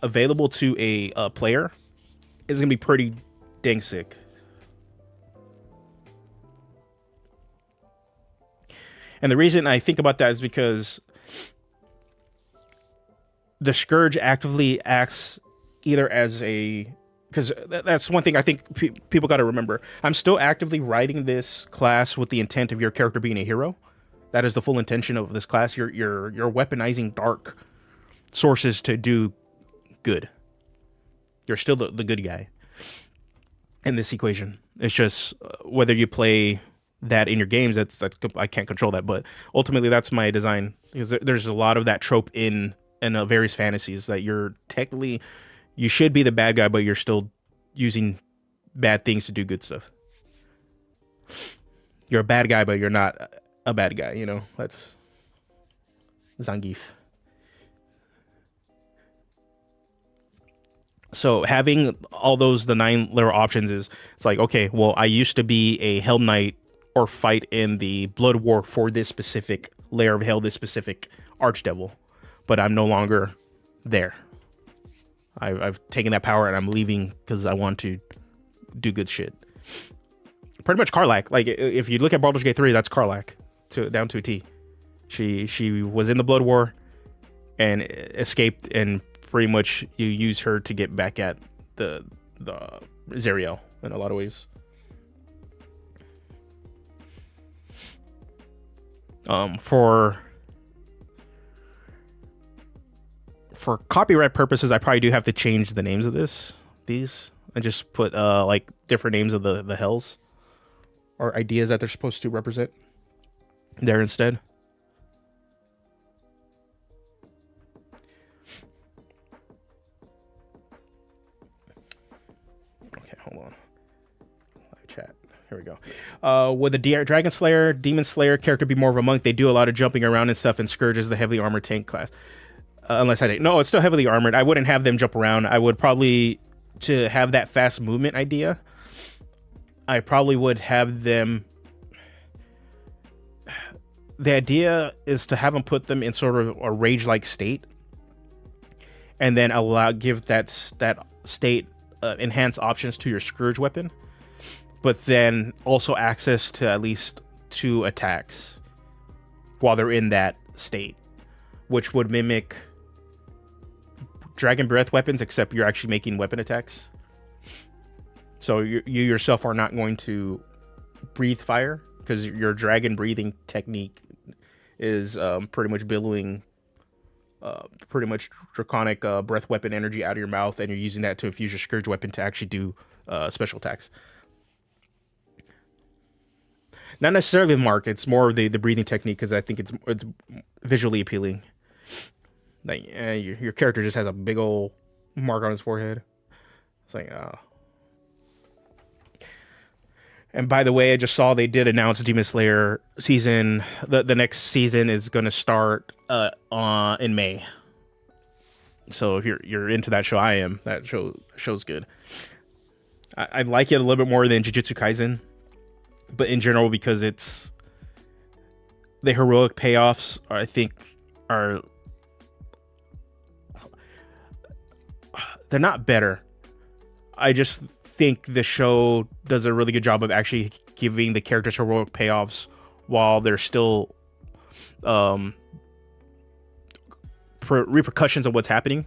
available to a player is gonna be pretty dang sick. And the reason I think about that is because the Scourge actively acts either as a... Because that's one thing I think people got to remember. I'm still actively writing this class with the intent of your character being a hero. That is the full intention of this class. You're weaponizing dark sources to do good. You're still the good guy in this equation. It's just whether you play that in your games, that's I can't control that, but ultimately that's my design, because there's a lot of that trope in various fantasies that you're technically, you should be the bad guy, but you're still using bad things to do good stuff. You're a bad guy, but you're not a bad guy, you know? That's Zangief. So having all the 9 little options it's like, okay, well, I used to be a Hell Knight or fight in the Blood War for this specific layer of hell this specific archdevil, but I'm no longer there. I've taken that power and I'm leaving because I want to do good shit. Pretty much Karlach. Like, if you look at Baldur's Gate 3, that's Karlach down to a T. She was in the Blood War and escaped, and pretty much you use her to get back at the Zariel in a lot of ways. For copyright purposes, I probably do have to change the names of these, and just put like different names of the hells or ideas that they're supposed to represent there instead. Okay, hold on. Live chat. Here we go. Would the Dragon Slayer, Demon Slayer character be more of a monk? They do a lot of jumping around and stuff, and Scourge is the heavily armored tank class. Unless I didn't. No, it's still heavily armored. I wouldn't have them jump around. I would probably, to have that fast movement idea, I probably would have them. The idea is to have them put them in sort of a rage-like state, and then give that state enhanced options to your Scourge weapon, but then also access to at least 2 attacks while they're in that state, which would mimic Dragon Breath weapons, except you're actually making weapon attacks. So you yourself are not going to breathe fire, because your dragon breathing technique is pretty much billowing pretty much draconic breath weapon energy out of your mouth, and you're using that to infuse your Scourge weapon to actually do special attacks. Not necessarily the mark, it's more of the breathing technique, because I think it's visually appealing. Like, your character just has a big old mark on his forehead. It's like, And by the way, I just saw they did announce Demon Slayer season. The next season is going to start in May. So if you're into that show, I am. That show's good. I like it a little bit more than Jujutsu Kaisen, but in general, because it's the heroic payoffs, I think, are they're not better. I just think the show does a really good job of actually giving the characters heroic payoffs while there's still repercussions of what's happening.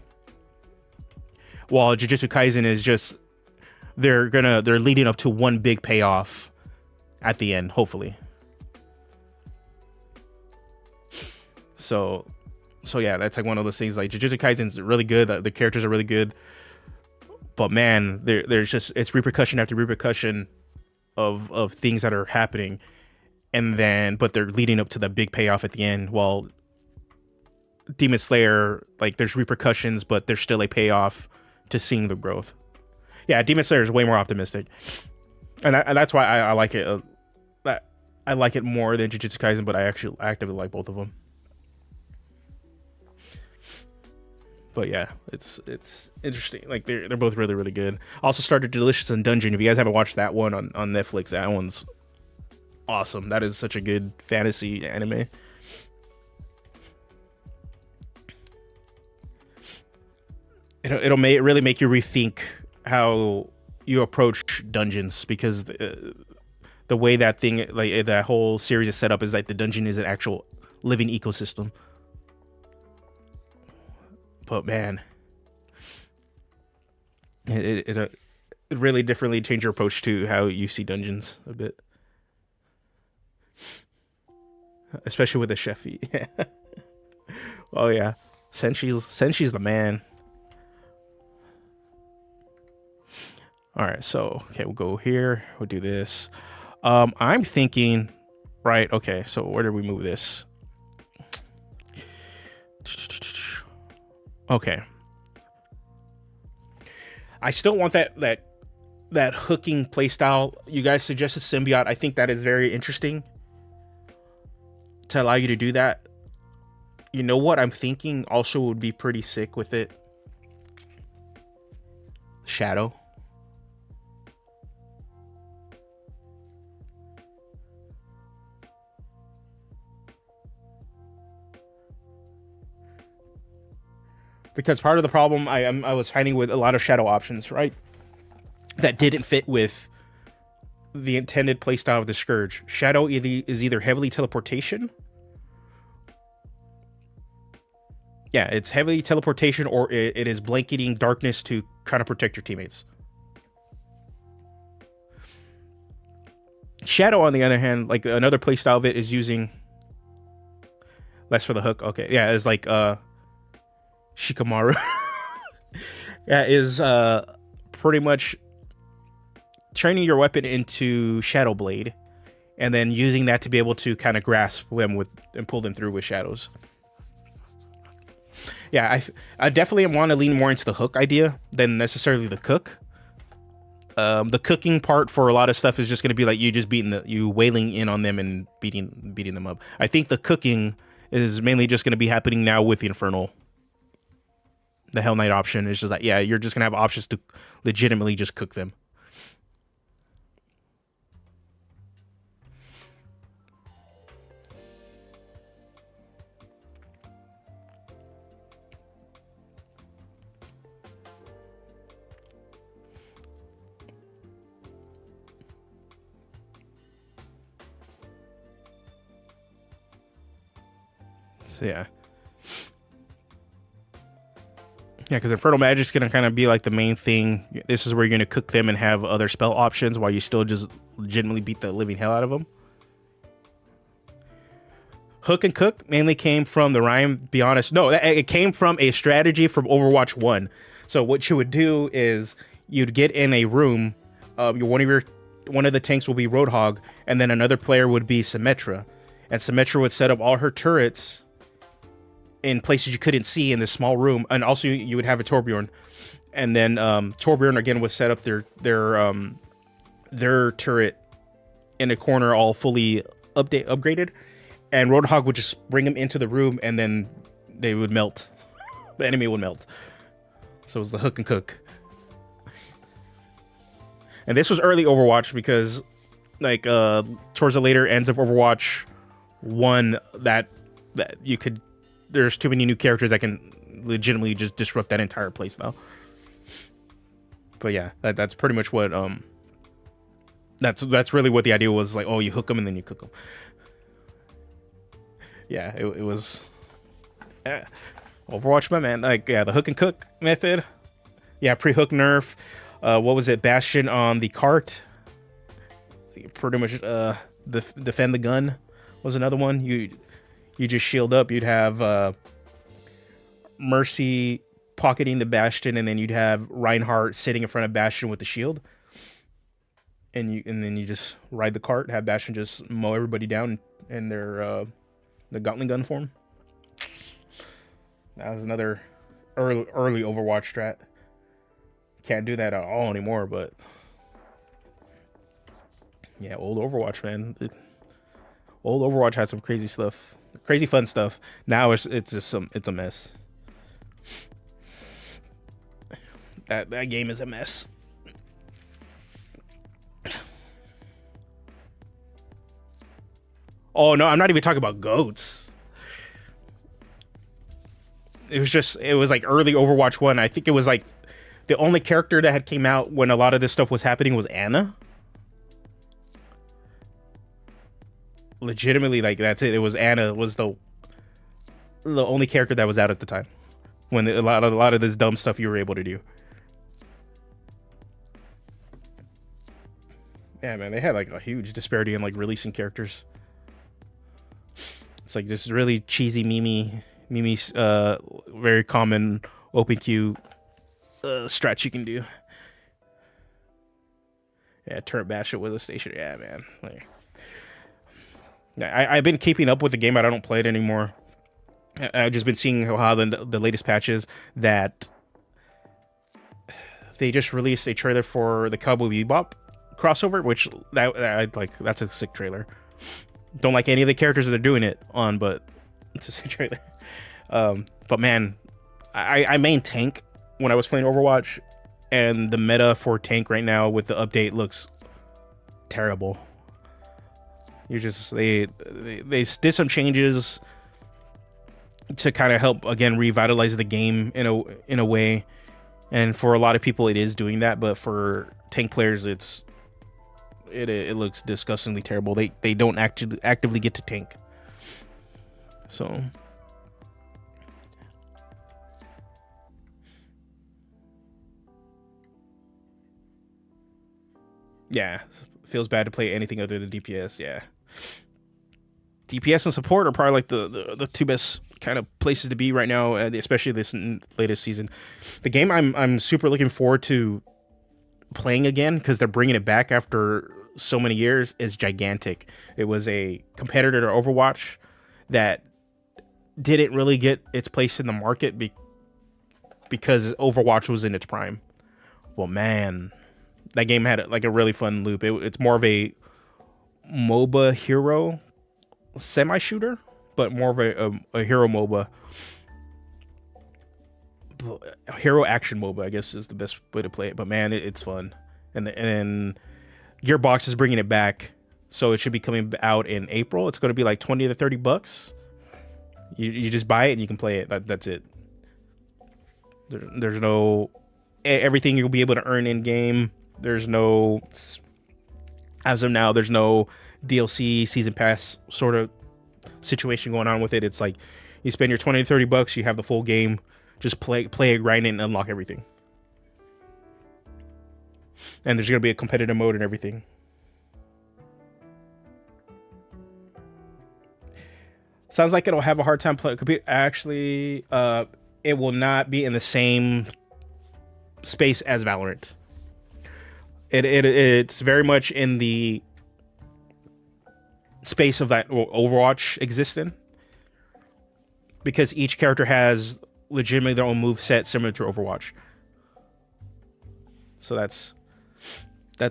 While Jujutsu Kaisen is just they're leading up to one big payoff at the end, hopefully. So yeah, that's like one of those things. Like, Jujutsu Kaisen's really good. The characters are really good. But man, there's just, it's repercussion after repercussion of things that are happening, but they're leading up to the big payoff at the end. While Demon Slayer, like, there's repercussions, but there's still a payoff to seeing the growth. Yeah, Demon Slayer is way more optimistic, and that's why I like it. I like it more than Jujutsu Kaisen, but I actually actively like both of them. But yeah, it's interesting. Like, they're both really, really good. Also started Delicious in Dungeon. If you guys haven't watched that one on Netflix, that one's awesome. That is such a good fantasy anime. It'll really make you rethink how you approach dungeons, because the way that thing, like, that whole series is set up is like the dungeon is an actual living ecosystem. But man, it really differently changed your approach to how you see dungeons a bit, especially with the Shefi. Oh yeah, Senshi's the man. All right, so okay, we'll go here. We'll do this. I'm thinking, right? Okay, so where did we move this? Okay. I still want that hooking playstyle. You guys suggested Symbiote. I think that is very interesting to allow you to do that. You know what I'm thinking also would be pretty sick with it? Shadow. because part of the problem I was finding with a lot of shadow options, right, that didn't fit with the intended playstyle of the Scourge. Shadow is either heavily teleportation. Yeah, it's heavily teleportation, or it is blanketing darkness to kind of protect your teammates. Shadow, on the other hand, like another playstyle of it is using less for the hook. Okay, yeah, it's like Shikamaru. Yeah, is pretty much training your weapon into Shadow Blade, and then using that to be able to kind of grasp them with and pull them through with shadows. Yeah, I definitely want to lean more into the hook idea than necessarily the cook. The cooking part for a lot of stuff is just going to be like you just you wailing in on them and beating them up. I think the cooking is mainly just going to be happening now with the Infernal. The Hell Knight option is just like, yeah, you're just going to have options to legitimately just cook them. So yeah, because Infernal Magic's gonna kind of be like the main thing. This is where you're gonna cook them and have other spell options while you still just legitimately beat the living hell out of them. Hook and cook mainly came from the rhyme. Be honest, no, it came from a strategy from Overwatch 1. So what you would do is you'd get in a room. One of the tanks will be Roadhog, and then another player would be Symmetra, and Symmetra would set up all her turrets in places you couldn't see in this small room, and also you would have a Torbjorn, and then Torbjorn again would set up their turret in a corner, all fully upgraded, and Roadhog would just bring them into the room, and then they would melt. The enemy would melt. So it was the hook and cook. And this was early Overwatch because, like, towards the later ends of Overwatch 1, that you could. There's too many new characters that can legitimately just disrupt that entire place now. But yeah, that's pretty much what that's really what the idea was. Like, oh, you hook them and then you cook them. Yeah, it was Overwatch, my man. Like, yeah, the hook and cook method. Yeah, pre-hook nerf. What was it? Bastion on the cart. Pretty much defend the gun was another one. You just shield up. You'd have Mercy pocketing the Bastion, and then you'd have Reinhardt sitting in front of Bastion with the shield. And then you just ride the cart, have Bastion just mow everybody down in their the Gatling gun form. That was another early Overwatch strat. Can't do that at all anymore, but yeah, old Overwatch, man. Old Overwatch had some crazy stuff. Crazy fun stuff. Now it's just it's a mess. That game is a mess. Oh no, I'm not even talking about goats. It was like early Overwatch 1. I think it was like the only character that had came out when a lot of this stuff was happening was Anna. Legitimately, like, that's it. It was Anna was the only character that was out at the time when a lot of this dumb stuff you were able to do. Yeah, man, they had like a huge disparity in like releasing characters. It's like this really cheesy Mimi, very common open queue strat you can do. Yeah, turret bash it with a station. Yeah, man. Like, I've been keeping up with the game, but I don't play it anymore. I've just been seeing how the latest patches that they just released a trailer for the Cowboy Bebop crossover, which I like. That's a sick trailer. Don't like any of the characters that they're doing it on, but it's a sick trailer. But man, I main tank when I was playing Overwatch, and the meta for tank right now with the update looks terrible. They did some changes to kind of help again revitalize the game in a way. And for a lot of people, it is doing that. But for tank players, it looks disgustingly terrible. They don't actively get to tank. So yeah, feels bad to play anything other than DPS. Yeah, DPS and support are probably like the two best kind of places to be right now, especially this latest season. The game I'm super looking forward to playing again, because they're bringing it back after so many years, is Gigantic. It was a competitor to Overwatch that didn't really get its place in the market because Overwatch was in its prime. Well, man, that game had like a really fun loop. It's more of a MOBA hero semi-shooter, but more of a hero MOBA. Hero action MOBA, I guess, is the best way to play it. But man, it's fun. And Gearbox is bringing it back, so it should be coming out in April. It's going to be like $20 to $30. You just buy it and you can play it. That's it. There's no everything you'll be able to earn in game. There's no, as of now, there's no DLC season pass sort of situation going on with it. It's like you spend your $20 to $30, you have the full game. Just play it, grind it, and unlock everything. And there's gonna be a competitive mode and everything. Sounds like it'll have a hard time playing computer. Actually, it will not be in the same space as Valorant. It's very much in the space of that Overwatch exists in, because each character has legitimately their own move set similar to Overwatch. So that's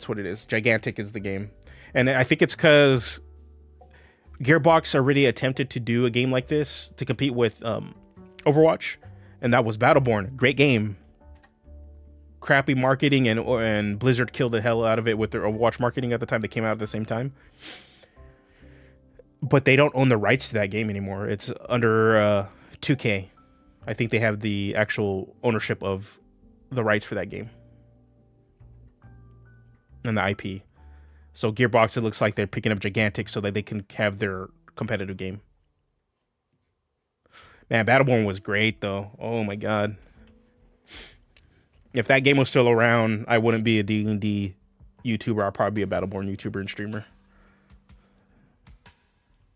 what it is. Gigantic is the game, and I think it's because Gearbox already attempted to do a game like this to compete with Overwatch, and that was Battleborn. Great game. Crappy marketing, and Blizzard killed the hell out of it with their Overwatch marketing at the time. They came out at the same time, but they don't own the rights to that game anymore. It's under 2K. I think they have the actual ownership of the rights for that game and the IP. So Gearbox, it looks like they're picking up Gigantic so that they can have their competitive game. Man, Battleborn was great though. Oh my god. If that game was still around, I wouldn't be a D&D YouTuber. I'd probably be a Battleborn YouTuber and streamer.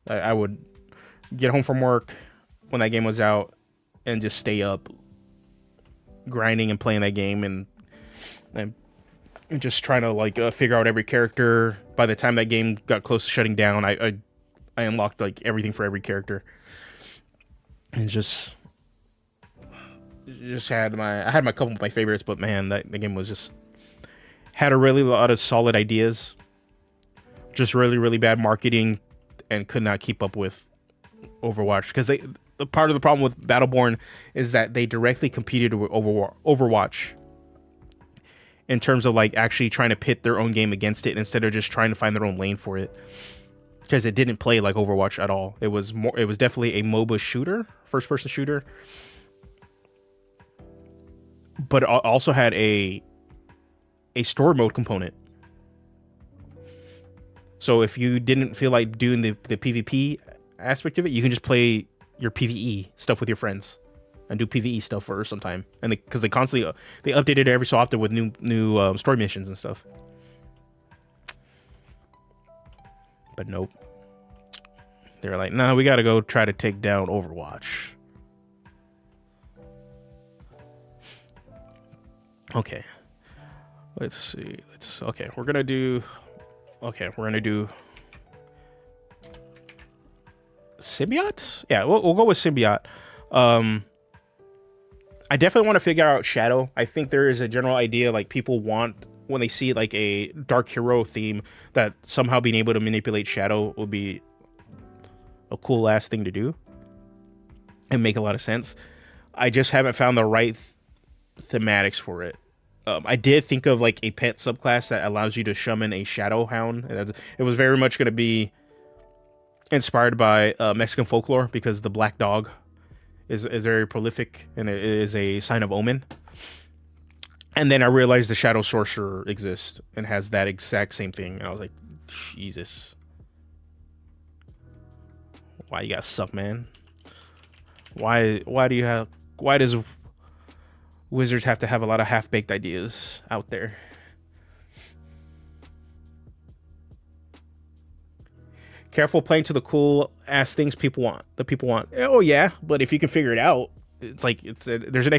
I would get home from work when that game was out and just stay up grinding and playing that game and just trying to like figure out every character. By the time that game got close to shutting down, I unlocked like everything for every character, and just had I had my couple of my favorites. But man, the game was just had a really lot of solid ideas, just really bad marketing, and could not keep up with Overwatch, because part of the problem with Battleborn is that they directly competed with Overwatch in terms of like actually trying to pit their own game against it instead of just trying to find their own lane for it, because it didn't play like Overwatch at all. It was definitely a MOBA shooter, first person shooter, but it also had a story mode component. So if you didn't feel like doing the PvP aspect of it, you can just play your PvE stuff with your friends and do PvE stuff for some time. And because they constantly they updated it every so often with new story missions and stuff. But nope, they were like, nah, we gotta go try to take down Overwatch. Okay, let's see. We're gonna do Symbiote? Yeah, we'll go with Symbiote. I definitely want to figure out Shadow. I think there is a general idea like people want when they see like a dark hero theme that somehow being able to manipulate Shadow will be a cool ass thing to do and make a lot of sense. I just haven't found the right thematics for it. I did think of like a pet subclass that allows you to summon a Shadow Hound. It was very much going to be inspired by Mexican folklore, because the black dog is very prolific, and it is a sign of omen. And then I realized the Shadow Sorcerer exists and has that exact same thing, and I was like, Jesus, why you gotta suck, man? Why does Wizards have to have a lot of half-baked ideas out there? Careful playing to the cool ass things people want. Oh yeah, but if you can figure it out, it's like there's an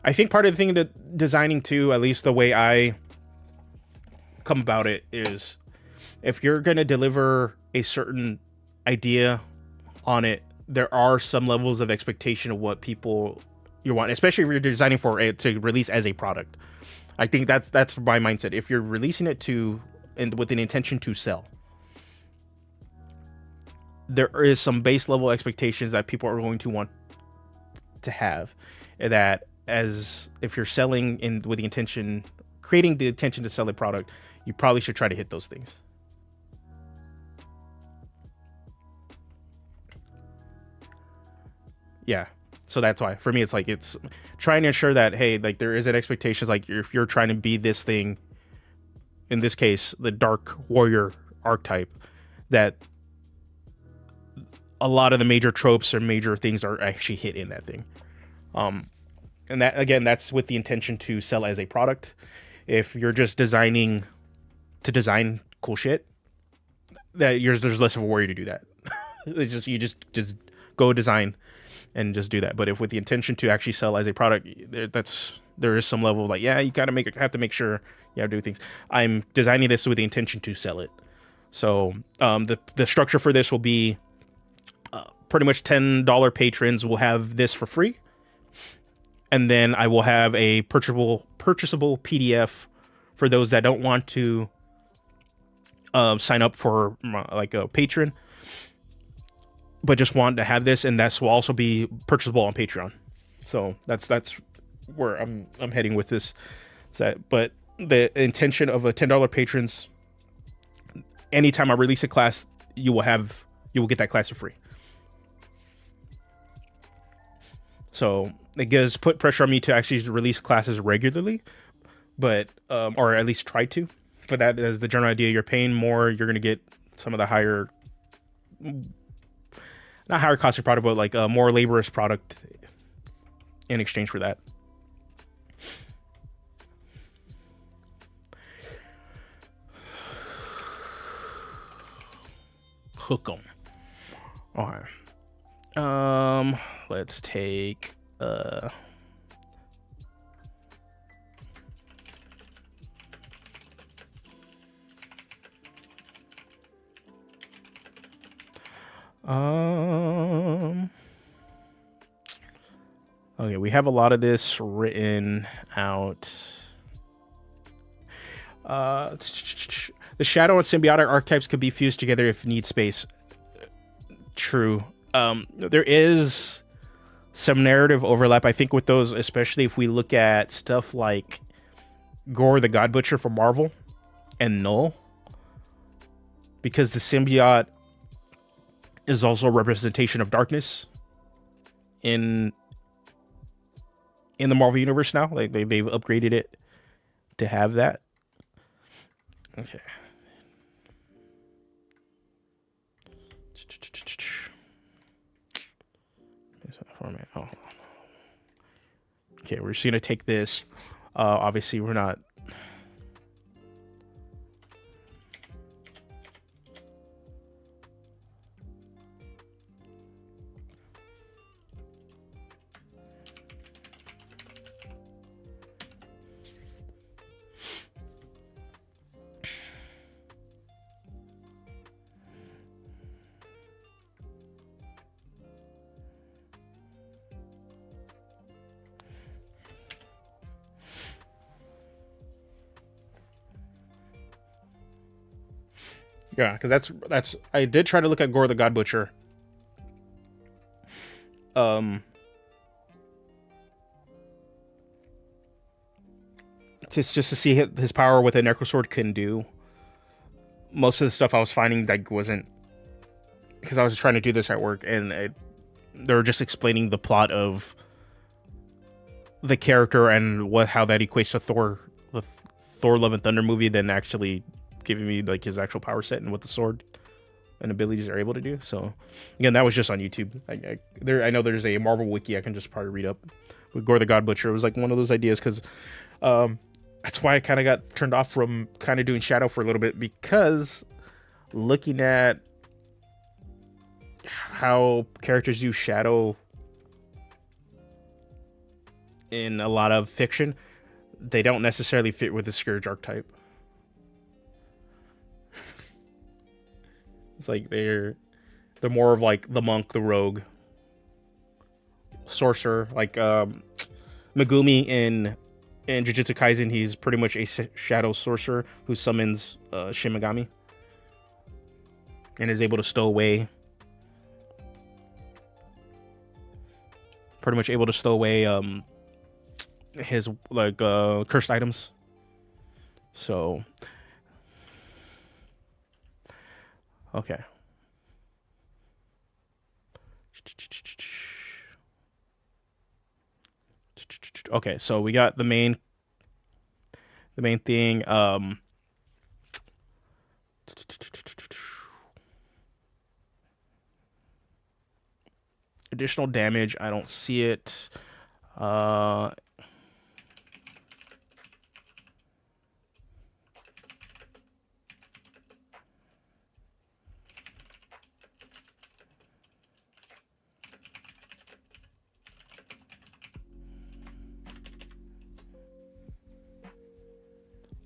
I think part of the thing that designing too, at least the way I come about it, is if you're gonna deliver a certain idea on it, there are some levels of expectation of what people you want, especially if you're designing for it to release as a product. I think that's my mindset. If you're releasing it with an intention to sell, there is some base level expectations that people are going to want to have, that as if you're selling with the intention, creating the intention to sell a product, you probably should try to hit those things. Yeah. So that's why for me, it's like, it's trying to ensure that, hey, like there is an expectation, like if you're trying to be this thing, in this case, the Dark Warrior archetype, that a lot of the major tropes or major things are actually hit in that thing. And that, again, that's with the intention to sell as a product. If you're just designing to design cool shit, there's less of a worry to do that. It's just, you just go design and just do that. But if with the intention to actually sell as a product, there is some level of like, yeah, you gotta have to make sure you have to do things. I'm designing this with the intention to sell it. So the structure for this will be pretty much $10 patrons will have this for free, and then I will have a purchasable PDF for those that don't want to sign up for like a patron, but just want to have this, and this will also be purchasable on Patreon. So that's where I'm heading with this set. But the intention of a $10 patrons, anytime I release a class, you will get that class for free. So it does put pressure on me to actually release classes regularly, but or at least try to. For that, as the general idea, you're paying more, you're going to get some of the higher, not higher cost of product, but like a more laborious product in exchange for that. Hook 'em. All right. Let's take okay, we have a lot of this written out. The shadow and symbiotic archetypes could be fused together if need space. True. There is some narrative overlap, I think, with those, especially if we look at stuff like Gore the God Butcher for Marvel and Null, because the symbiote is also a representation of darkness in the Marvel universe now. Like they've upgraded it to have that. Okay. Format. Oh. Okay, we're just gonna take this. Obviously, we're not. Yeah, because that's I did try to look at Gore the God Butcher. Just to see his power with a Necrosword can do. Most of the stuff I was finding like wasn't, because I was trying to do this at work, and they're just explaining the plot of the character and how that equates to the Thor Love and Thunder movie, than actually giving me like his actual power set and what the sword and abilities are able to do. So again, that was just on YouTube. I know there's a Marvel wiki I can just probably read up with Gore the God Butcher. It was like one of those ideas, because that's why I kind of got turned off from kind of doing Shadow for a little bit, because looking at how characters use Shadow in a lot of fiction, they don't necessarily fit with the Scourge archetype. It's like they're more of like the monk, the rogue, sorcerer. Like Megumi in Jujutsu Kaisen, he's pretty much a shadow sorcerer who summons Shin Megami and is able to stow away. Pretty much able to stow away his like cursed items. So okay. Okay, so we got the main thing. Additional damage, I don't see it.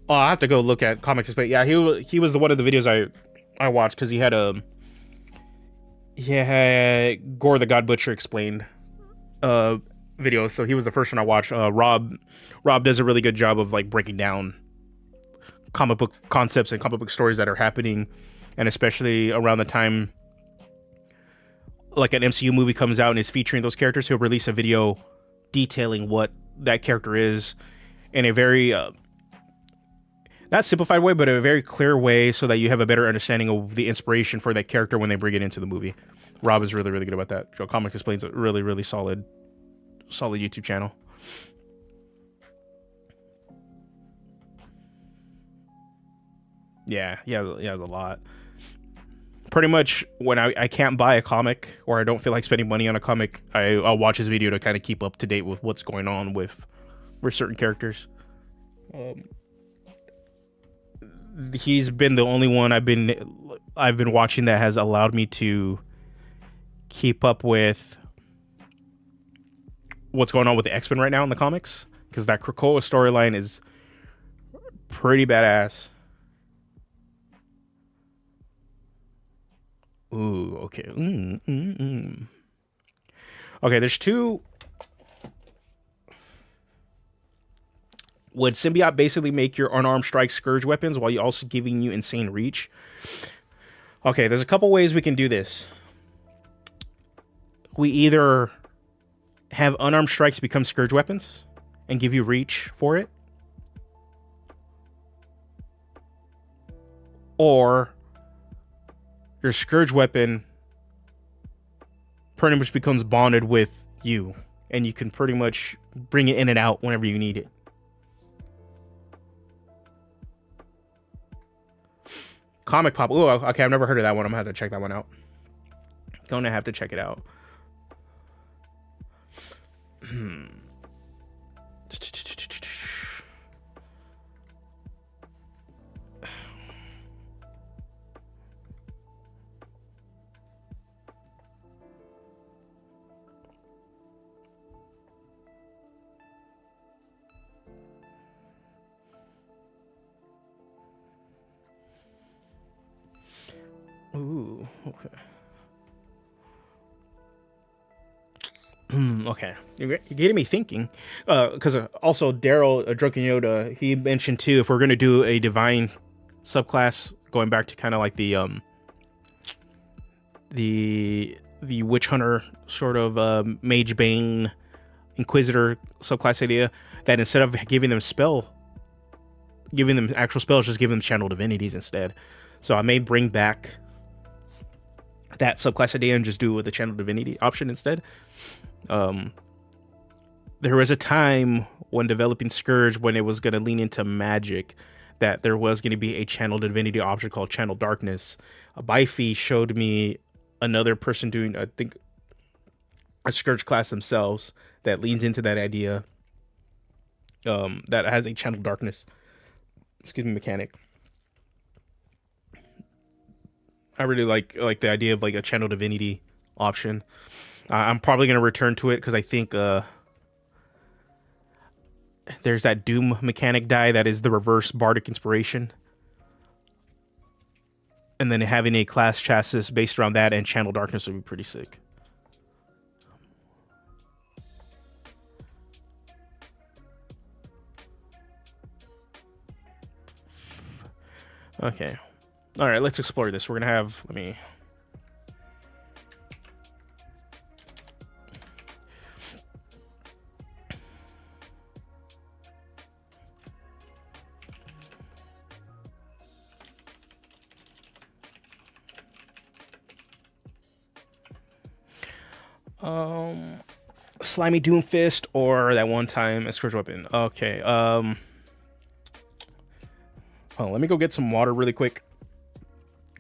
Oh, I have to go look at Comics Explained. Yeah, he was the one of the videos I watched, because he had Gore the God Butcher Explained video. So he was the first one I watched. Rob does a really good job of like breaking down comic book concepts and comic book stories that are happening, and especially around the time like an MCU movie comes out and is featuring those characters, he'll release a video detailing what that character is in a very not simplified way, but a very clear way, so that you have a better understanding of the inspiration for that character when they bring it into the movie. Rob is really, really good about that. Joe Comics Explains a really, really solid YouTube channel. Yeah, he has a lot. Pretty much when I can't buy a comic, or I don't feel like spending money on a comic, I'll watch his video to kind of keep up to date with what's going on with certain characters. He's been the only one I've been watching that has allowed me to keep up with what's going on with the X-Men right now in the comics, because that Krakoa storyline is pretty badass. Ooh, okay. Okay, there's two. Would Symbiote basically make your unarmed strike Scourge weapons while also giving you insane reach? Okay, there's a couple ways we can do this. We either have unarmed strikes become Scourge weapons and give you reach for it, or your Scourge weapon pretty much becomes bonded with you, and you can pretty much bring it in and out whenever you need it. Comic Pop. Oh, okay. I've never heard of that one. I'm gonna have to check that one out. Gonna have to check it out. Ooh, okay. Okay, you're getting me thinking. Because also Daryl, Drunken Yoda, he mentioned too, if we're gonna do a divine subclass, going back to kind of like the witch hunter sort of mage bane inquisitor subclass idea, that instead of giving them actual spells, just give them channel divinities instead. So I may bring back that subclass idea and just do it with the Channel Divinity option instead. There was a time when developing Scourge, when it was going to lean into magic, that there was going to be a Channel Divinity option called Channel Darkness. Bifi showed me another person doing, I think, a Scourge class themselves that leans into that idea, that has a Channel Darkness, mechanic. I really like the idea of like a Channel Divinity option. I'm probably going to return to it because I think there's that Doom mechanic die that is the reverse Bardic Inspiration. And then having a class chassis based around that and Channel Darkness would be pretty sick. Okay. All right, let's explore this. We're going to have, let me... Slimy Doomfist or that one time a Scourge weapon. Okay. Oh, let me go get some water really quick.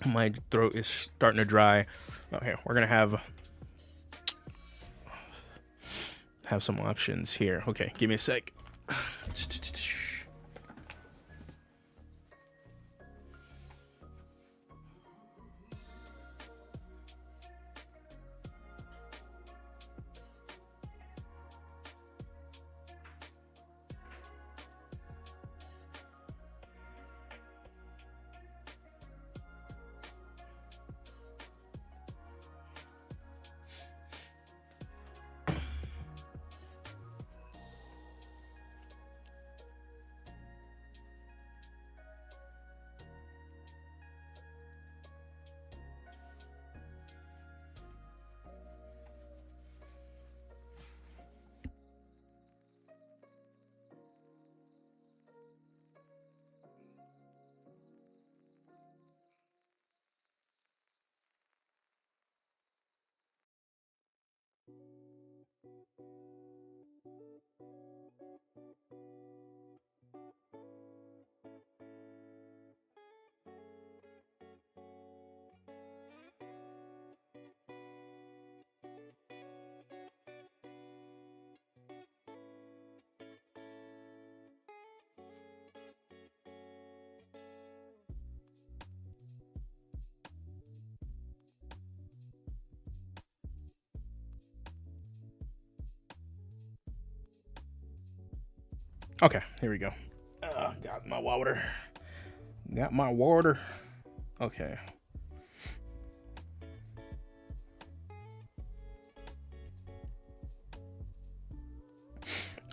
My throat is starting to dry. Okay, we're gonna have some options here. Okay, give me a sec. Okay, here we go. Got my water. Got my water. Okay.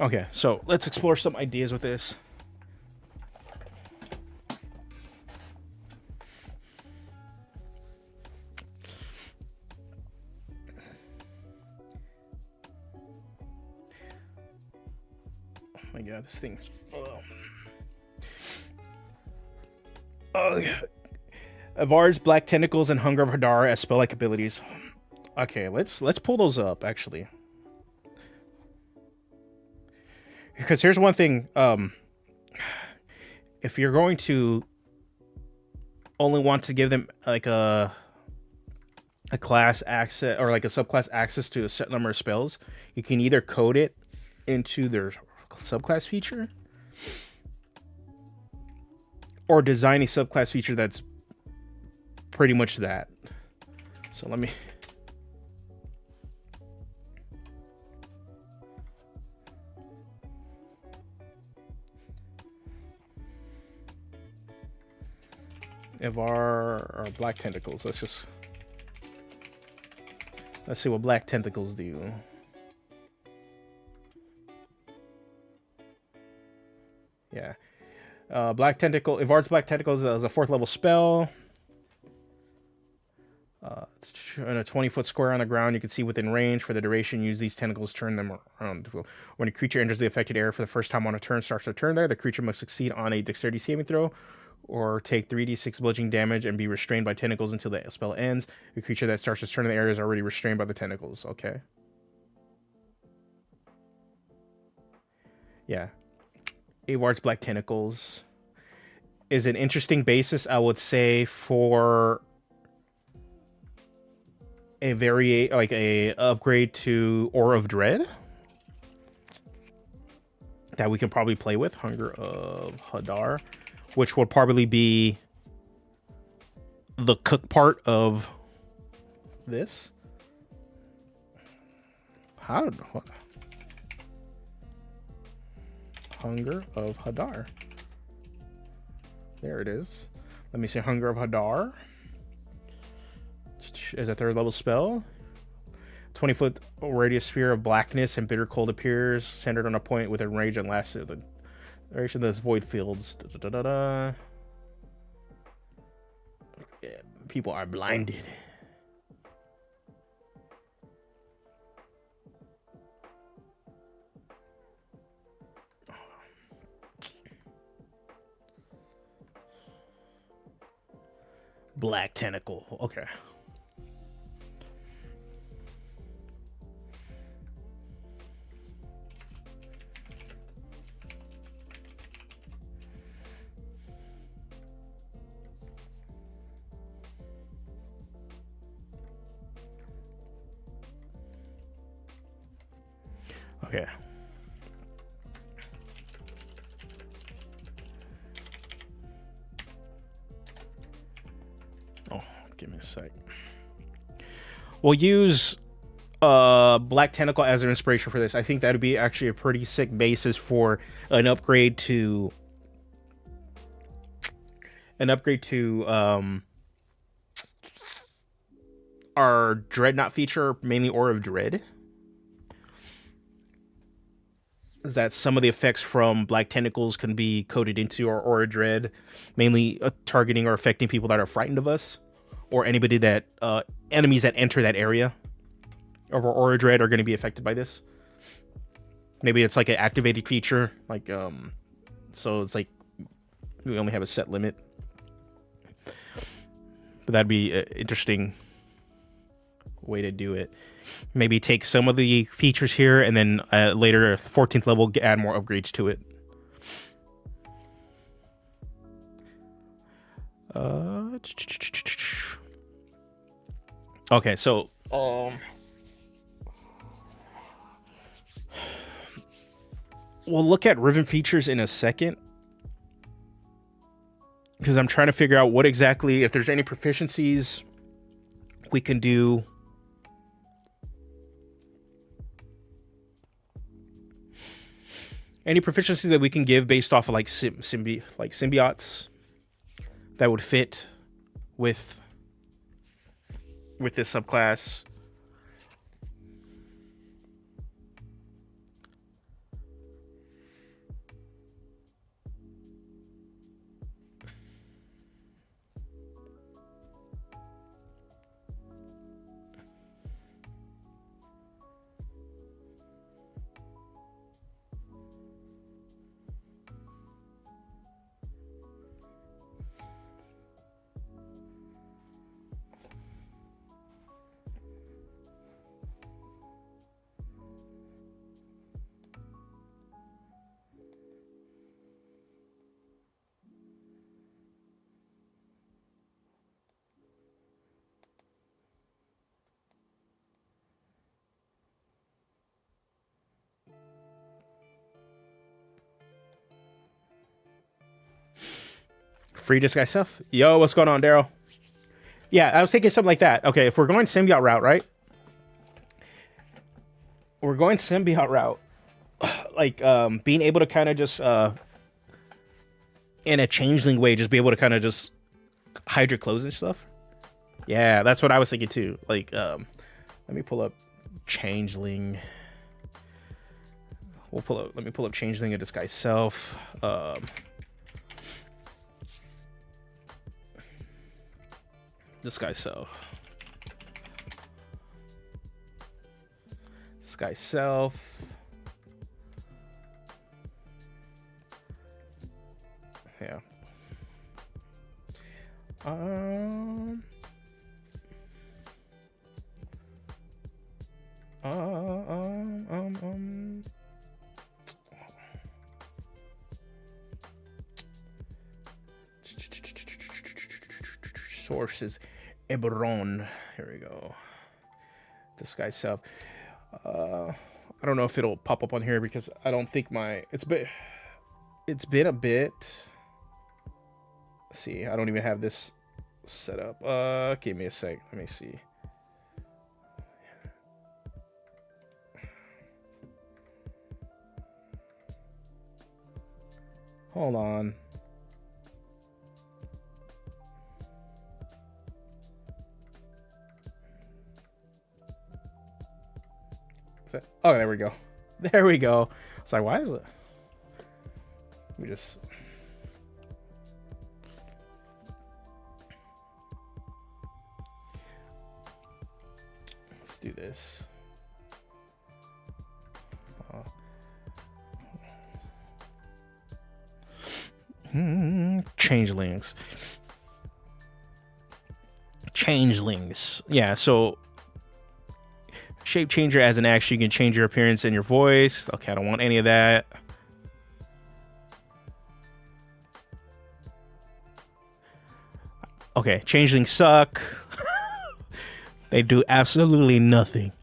Okay, so let's explore some ideas with this. Oh my god, this thing's... Avard's Black Tentacles and Hunger of Hadar as spell-like abilities. Okay, let's pull those up, actually. Because here's one thing, if you're going to only want to give them like a class access or like a subclass access to a set number of spells, you can either code it into their subclass feature or design a subclass feature that's pretty much that. So let me... Evar or Black Tentacles. Let's see what Black Tentacles do. Yeah. Black Tentacle. Evard's Black Tentacles is a 4th level spell. In a 20-foot square on the ground, you can see within range. For the duration, use these tentacles, turn them around. When a creature enters the affected area for the first time on a turn, starts their turn there, the creature must succeed on a dexterity saving throw. or take 3d6 bludgeoning damage and be restrained by tentacles until the spell ends. A creature that starts its turn in the area is already restrained by the tentacles. Okay. Yeah. Avard's Black Tentacles is an interesting basis, I would say, for a a upgrade to Aura of Dread that we can probably play with. Hunger of Hadar, which would probably be the cook part of this. What? Hunger of Hadar. There it is. Let me say Hunger of Hadar. Is a 3rd level spell. 20-foot radius sphere of blackness and bitter cold appears, centered on a point with a range and lasts the duration of those void fields. Yeah, people are blinded. Black Tentacle. Okay. Okay. Oh, give me a sec. We'll use Black Tentacle as an inspiration for this. I think that would be actually a pretty sick basis for an upgrade to our Dreadnought feature, mainly Aura of Dread. Is that some of the effects from Black Tentacles can be coded into our Aura Dread, mainly targeting or affecting people that are frightened of us, or anybody that enemies that enter that area of our Aura Dread are going to be affected by this. Maybe it's like an activated feature, like so it's like we only have a set limit. But that'd be an interesting way to do it. Maybe take some of the features here and then later 14th level add more upgrades to it. Okay, so we'll look at Riven features in a second, because I'm trying to figure out what exactly, if there's any proficiencies we can do. Any proficiencies that we can give based off of like symbiotes that would fit with this subclass. Free disguise self. Yo, what's going on, Daryl? Yeah, I was thinking something like that. Okay, if we're going symbiote route, right? We're going symbiote route. Like, being able to kind of just, in a changeling way, just be able to kind of just hide your clothes and stuff. Yeah, that's what I was thinking too. Like, let me pull up changeling. Let me pull up changeling and disguise self. Disguise self. Disguise self. Yeah. forces. Eberron. Here we go. Disguise self. I don't know if it'll pop up on here because I don't think it's been a bit. Let's see, I don't even have this set up. Give me a sec. Let me see. Hold on. Oh, there we go. There we go. It's like, why is it? Let me just. Let's do this. Changelings. Yeah, so shape changer as an action, you can change your appearance and your voice. Okay, I don't want any of that. Okay, changelings suck. They do absolutely nothing.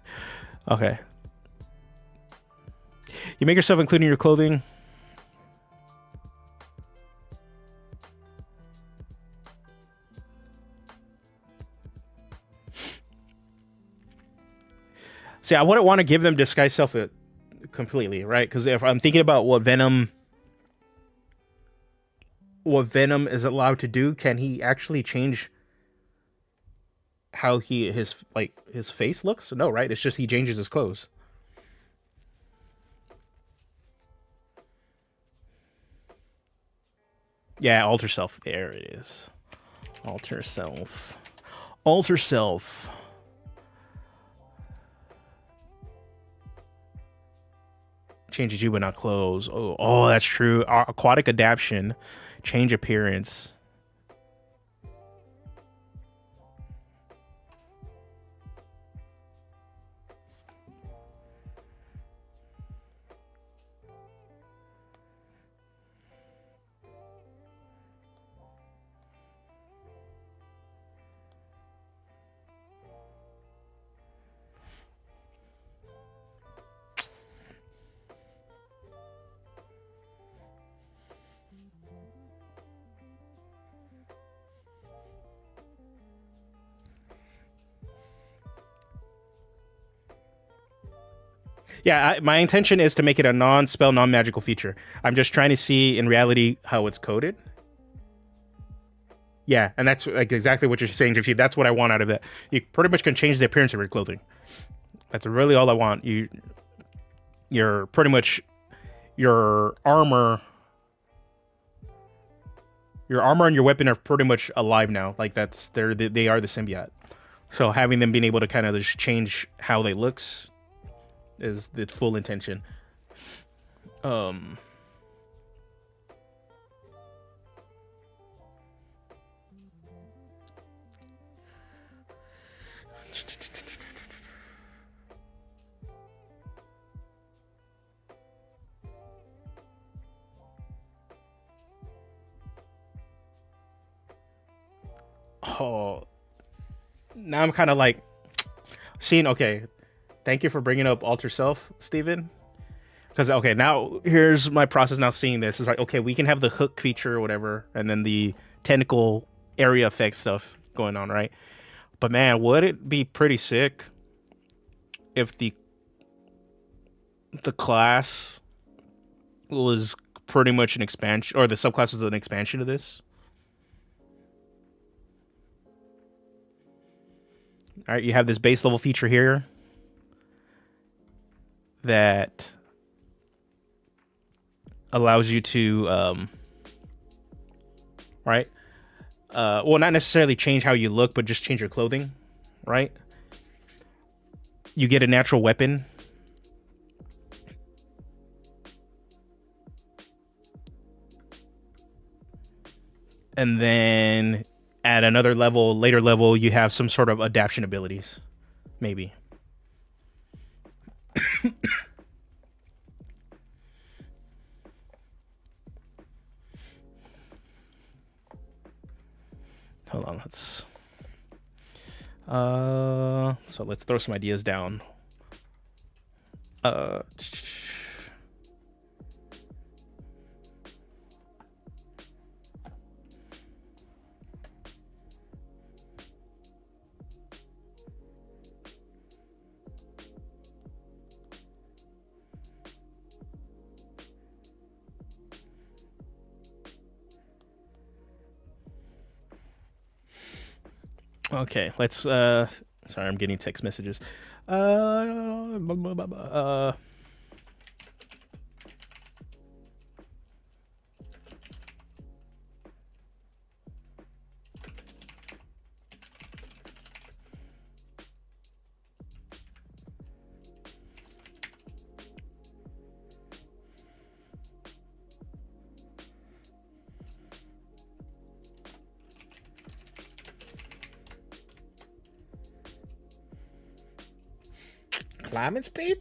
Okay. You make yourself including your clothing. See, I wouldn't want to give them disguise self completely, right? Because if I'm thinking about what Venom is allowed to do, can he actually change how his face looks? No, right? It's just he changes his clothes. Yeah, alter self. There it is. Alter self. Alter self. Changes you but not clothes. Oh, that's true. Aquatic adaptation. Change appearance. Yeah, my intention is to make it a non-spell, non-magical feature. I'm just trying to see in reality how it's coded. Yeah, and that's like exactly what you're saying, Gypsy. That's what I want out of it. You pretty much can change the appearance of your clothing. That's really all I want. You're pretty much your armor and your weapon are pretty much alive now. Like they are the symbiote. So having them being able to kind of just change how they looks is the full intention. Oh, now I'm kind of like seeing. Okay, thank you for bringing up alter self, Steven. Because okay, now here's my process. Now seeing this is like, okay, we can have the hook feature or whatever, and then the tentacle area effect stuff going on, right? But man, would it be pretty sick if the class was pretty much an expansion, or the subclass was an expansion of this? All right, you have this base level feature here that allows you to, right? Well, not necessarily change how you look, but just change your clothing, right? You get a natural weapon. And then at another level, later level, you have some sort of adaptation abilities. Maybe. Hold on, let's... So let's throw some ideas down. Okay, let's sorry, I'm getting text messages. Climate speed?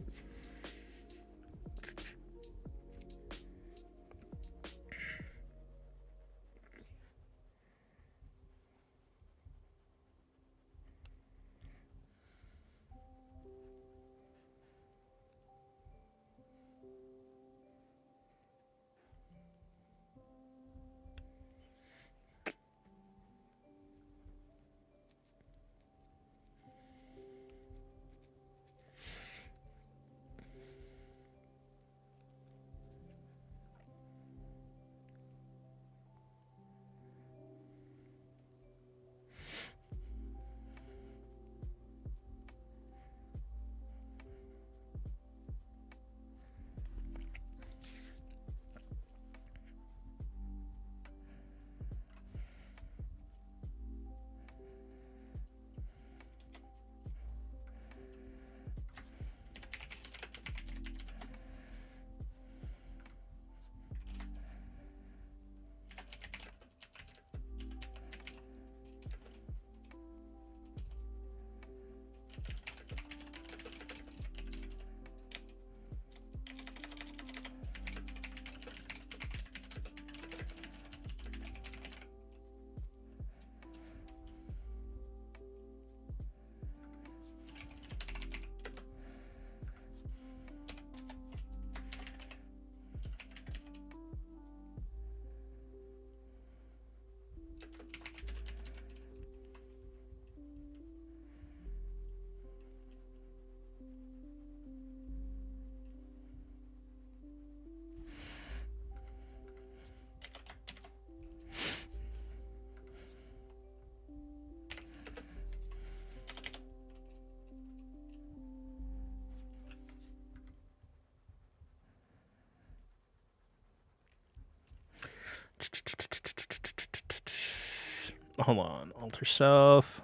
Hold on, alter self.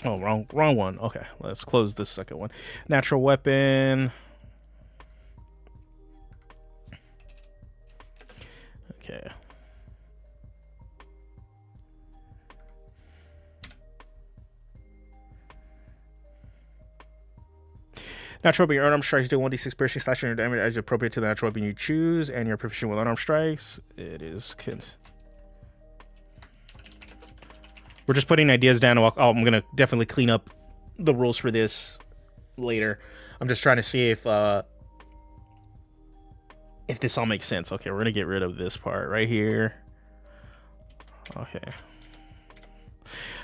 Oh, wrong one. Okay, let's close this second one. Natural weapon. Okay. Natural weapon, your unarmed strikes do 1d6 piercing slashing your damage as appropriate to the natural weapon you choose, and you're proficient with unarmed strikes. It is. We're just putting ideas down. Oh, I'm gonna definitely clean up the rules for this later. I'm just trying to see if this all makes sense. Okay, we're gonna get rid of this part right here. Okay.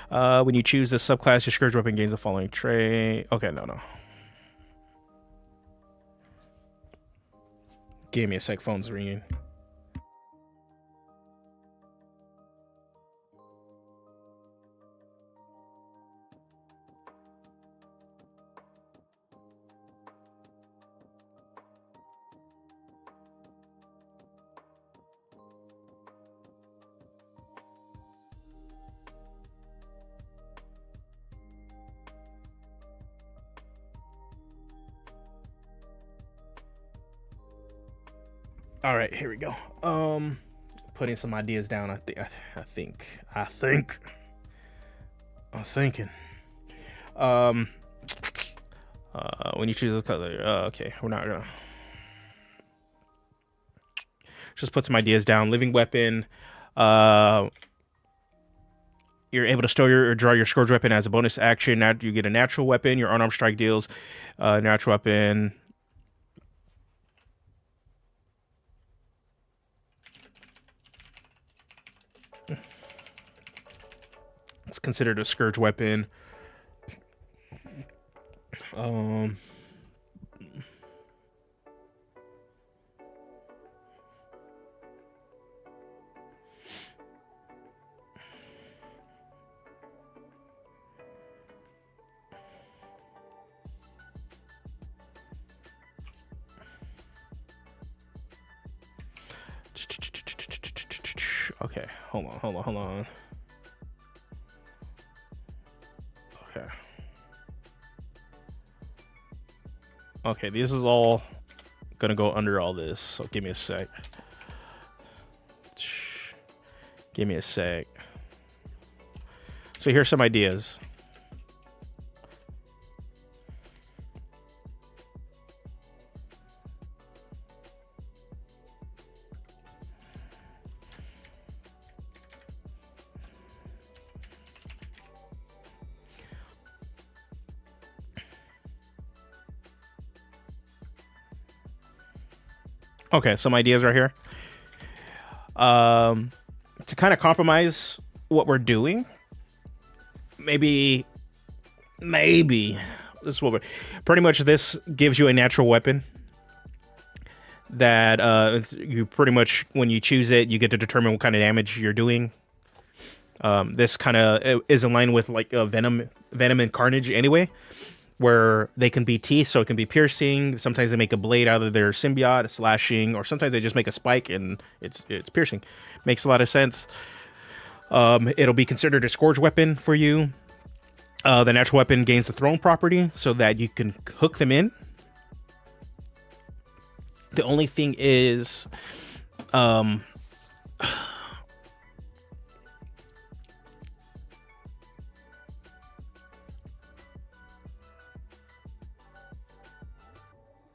When you choose this subclass, your Scourge weapon gains the following trait. Okay, no. Give me a sec, phone's ringing. All right, here we go. putting some ideas down. I'm thinking. When you choose the color, okay, we're not gonna. Just put some ideas down. Living weapon. You're able to store or draw your Scourge weapon as a bonus action. Now you get a natural weapon. Your unarmed strike deals natural weapon. It's considered a Scourge weapon. Okay, hold on. Okay. Okay, this is all gonna go under all this, so give me a sec. Give me a sec. So here's some ideas. Okay, some ideas right here. To kind of compromise what we're doing, maybe this is what we're pretty much. This gives you a natural weapon that you pretty much, when you choose it, you get to determine what kind of damage you're doing. This kind of is in line with like Venom and Carnage anyway, where they can be teeth, so it can be piercing. Sometimes they make a blade out of their symbiote, slashing, or sometimes they just make a spike and it's piercing. Makes a lot of sense. It'll be considered a Scourge weapon for you. The natural weapon gains the thrown property so that you can hook them in. The only thing is, I'm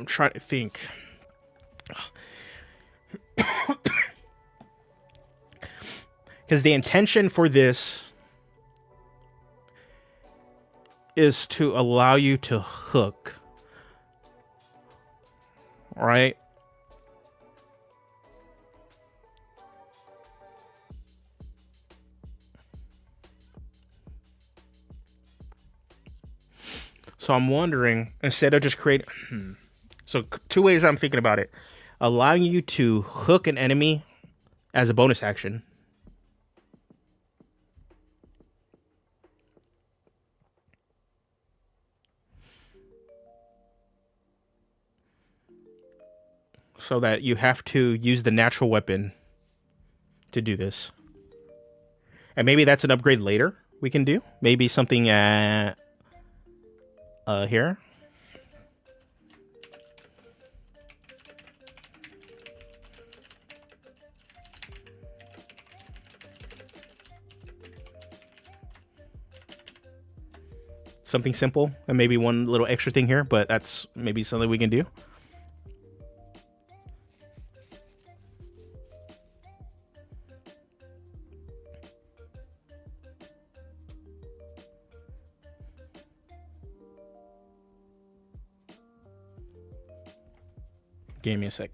trying to think. Because the intention for this is to allow you to hook. Right? So I'm wondering, instead of just creating... So two ways I'm thinking about it. Allowing you to hook an enemy as a bonus action. So that you have to use the natural weapon to do this. And maybe that's an upgrade later we can do. Maybe something at here. Something simple, and maybe one little extra thing here, but that's maybe something we can do. Give me a sec.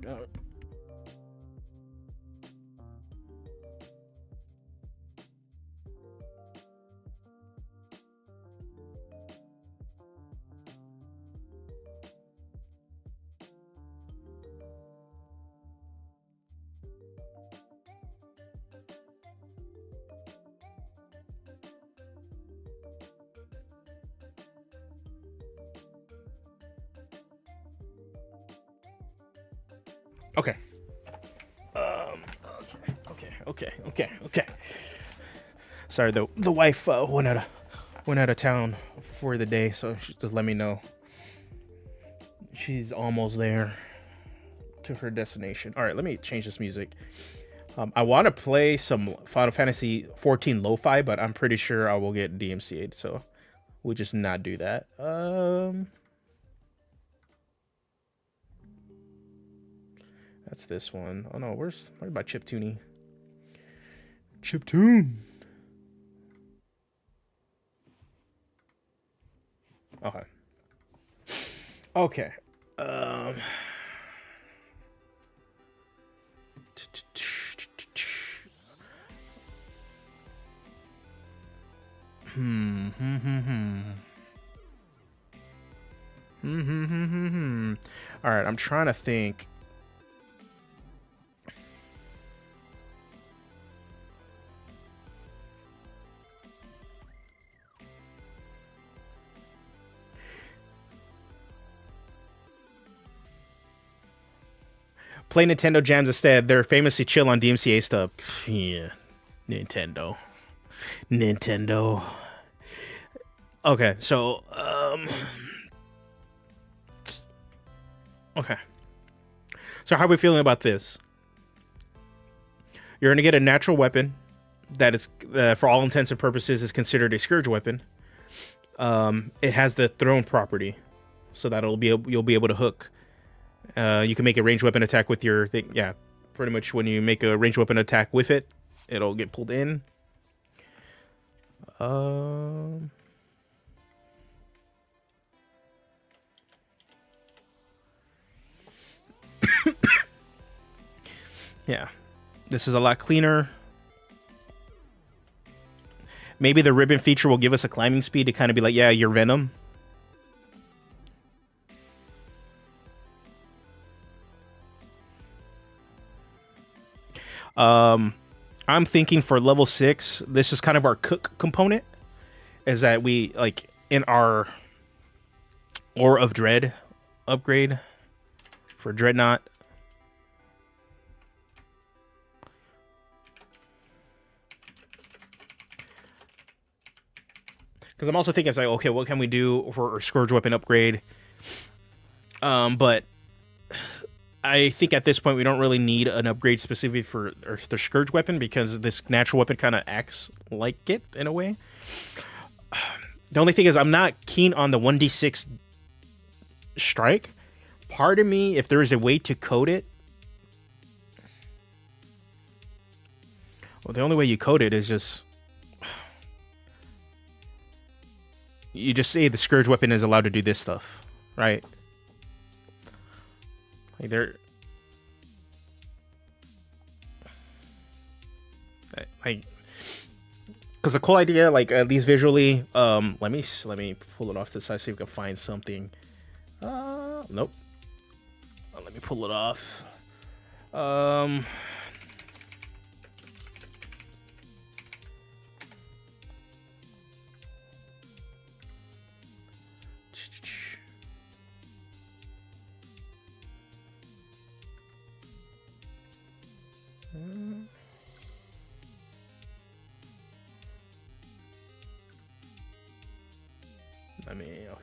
Okay. Okay. Sorry, the wife went out of town for the day, so she just let me know she's almost there to her destination. All right, let me change this music. I want to play some Final Fantasy 14 lo-fi, but I'm pretty sure I will get DMCA'd, so we'll just not do that. That's this one. Oh no, where's my chiptune? Chiptune. Okay. Okay. All right, I'm trying to think. Play Nintendo jams instead. They're famously chill on DMCA stuff. Yeah, Nintendo. Okay, so okay. So how are we feeling about this? You're gonna get a natural weapon that is, for all intents and purposes, is considered a Scourge weapon. It has the thrown property, so that you'll be able to hook. You can make a ranged weapon attack with your thing. Yeah, pretty much when you make a ranged weapon attack with it, it'll get pulled in. Yeah, this is a lot cleaner. Maybe the ribbon feature will give us a climbing speed to kind of be like, yeah, you're Venom. I'm thinking for level 6, this is kind of our cook component, is that we, like, in our Aura of Dread upgrade for Dreadnought, because I'm also thinking, it's like, okay, what can we do for our Scourge weapon upgrade? But I think at this point we don't really need an upgrade specifically for the Scourge weapon, because this natural weapon kind of acts like it in a way. The only thing is I'm not keen on the 1d6 strike. Part of me, if there is a way to code it, well, the only way you code it is just, you just say the Scourge weapon is allowed to do this stuff, right? Like they're like, because the cool idea, like at least visually, let me pull it off to the side, see if we can find something. Nope. Let me pull it off.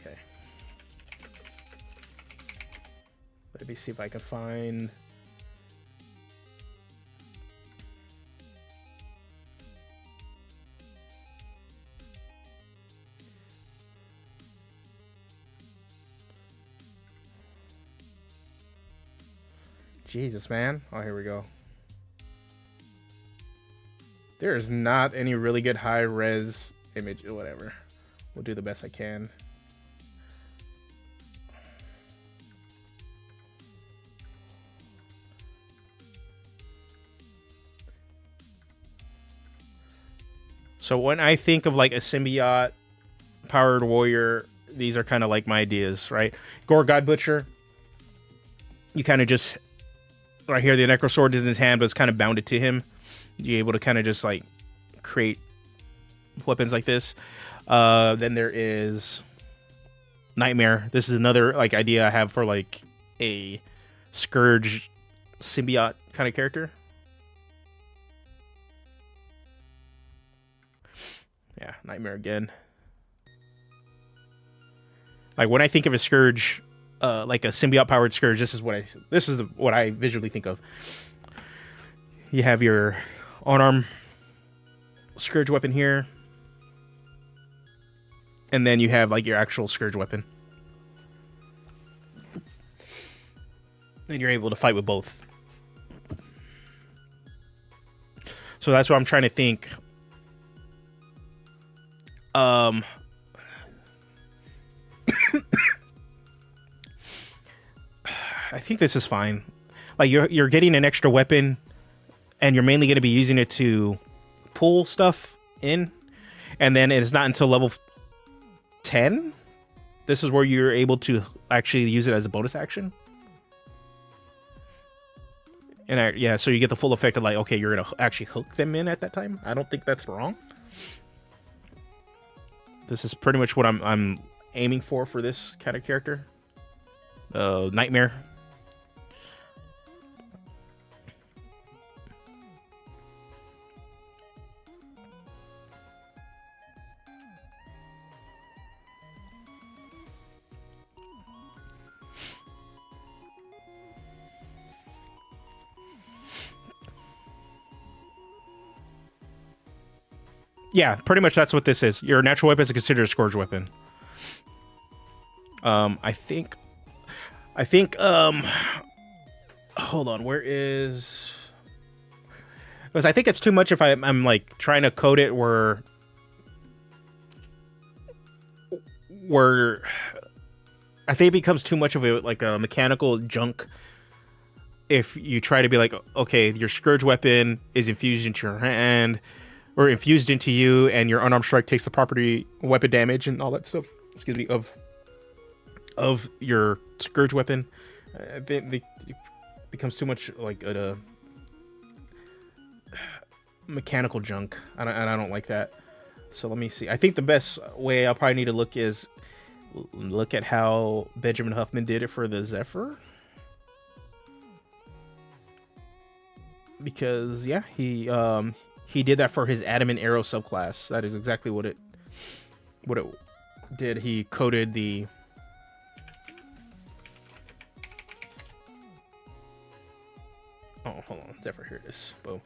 Okay. Let me see if I can find. Jesus, man. Oh, here we go. There is not any really good high res image or whatever. We'll do the best I can. So when I think of like a symbiote powered warrior, these are kind of like my ideas, right? Gore God Butcher. You kind of just, right here, the Necro Sword is in his hand, but it's kind of bounded to him. You're able to kind of just like create weapons like this. Then there is Nightmare. This is another like idea I have for like a Scourge symbiote kind of character. Yeah, Nightmare again. Like when I think of a Scourge, like a symbiote powered Scourge, this is what I visually think of. You have your on-arm Scourge weapon here. And then you have like your actual Scourge weapon. And you're able to fight with both. So that's what I'm trying to think. I think this is fine. Like you're getting an extra weapon, and you're mainly going to be using it to pull stuff in, and then it is not until level 10. This is where you're able to actually use it as a bonus action. And yeah, so you get the full effect of like, okay, you're gonna actually hook them in at that time. I don't think that's wrong. This is pretty much what I'm aiming for this kind of character. Nightmare. Yeah, pretty much that's what this is. Your natural weapon is considered a Scourge weapon. I think, hold on, where is... Because I think it's too much if I'm like trying to code it where I think it becomes too much of a mechanical junk if you try to be like, okay, your Scourge weapon is infused into your hand, or infused into you, and your unarmed strike takes the property weapon damage and all that stuff. Excuse me, of your Scourge weapon. It becomes too much like a mechanical junk. I don't like that. So let me see. I think the best way I'll probably need to look at how Benjamin Huffman did it for the Zephyr. Because yeah, he did that for his Adamant Arrow subclass. That is exactly what it did. He coded the hold on, Zephyr, here it is. Boom.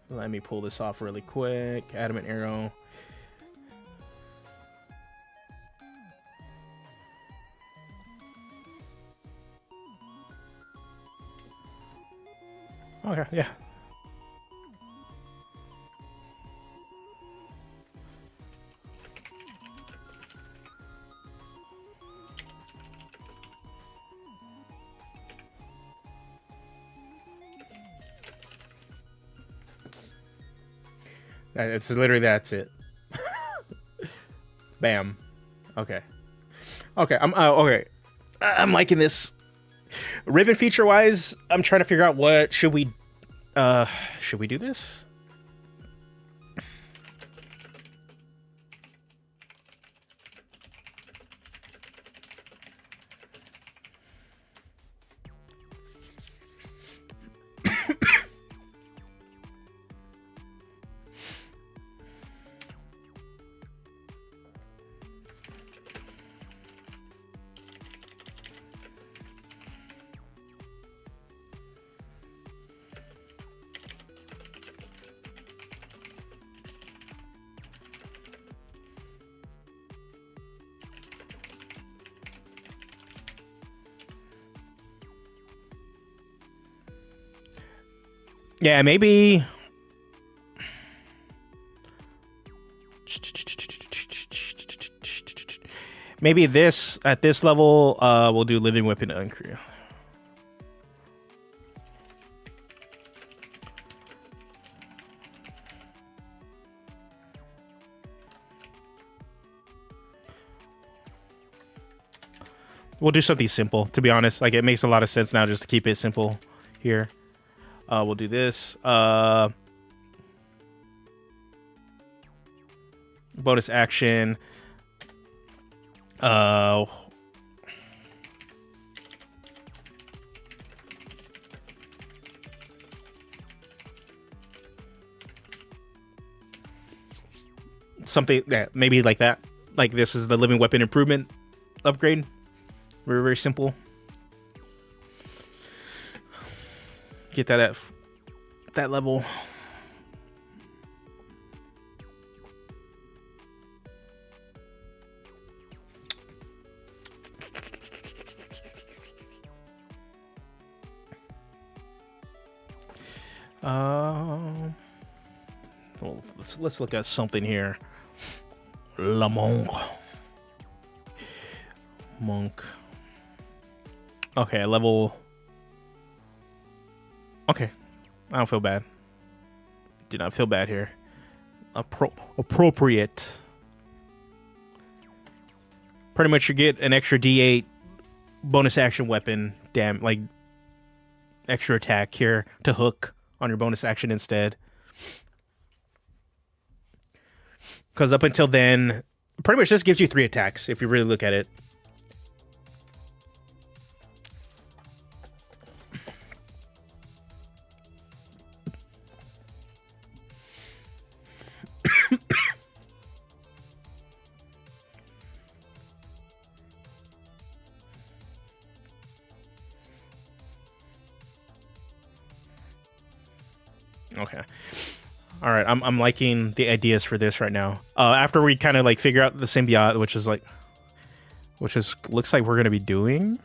Let me pull this off really quick. Adamant Arrow. Okay, yeah. It's literally that's it. Bam. Okay. Okay. Okay. I'm liking this. Ribbon feature wise, I'm trying to figure out what should we do this? Yeah, maybe. Maybe this at this level, we'll do Living Weapon Uncrew. We'll do something simple, to be honest. Like, it makes a lot of sense now just to keep it simple here. We'll do this. Bonus action. Something that maybe like that. Like this is the living weapon improvement upgrade. Very, very simple. get that at that level. Well, let's look at something here. La Monk. Okay, level. Okay, I don't feel bad. Did not feel bad here. Appropriate. Pretty much, you get an extra D8 bonus action weapon. Damn, like extra attack here to hook on your bonus action instead. Because up until then, pretty much just gives you 3 attacks if you really look at it. Okay. All right, I'm liking the ideas for this right now. After we kind of like figure out the symbiote, which looks like we're gonna be doing.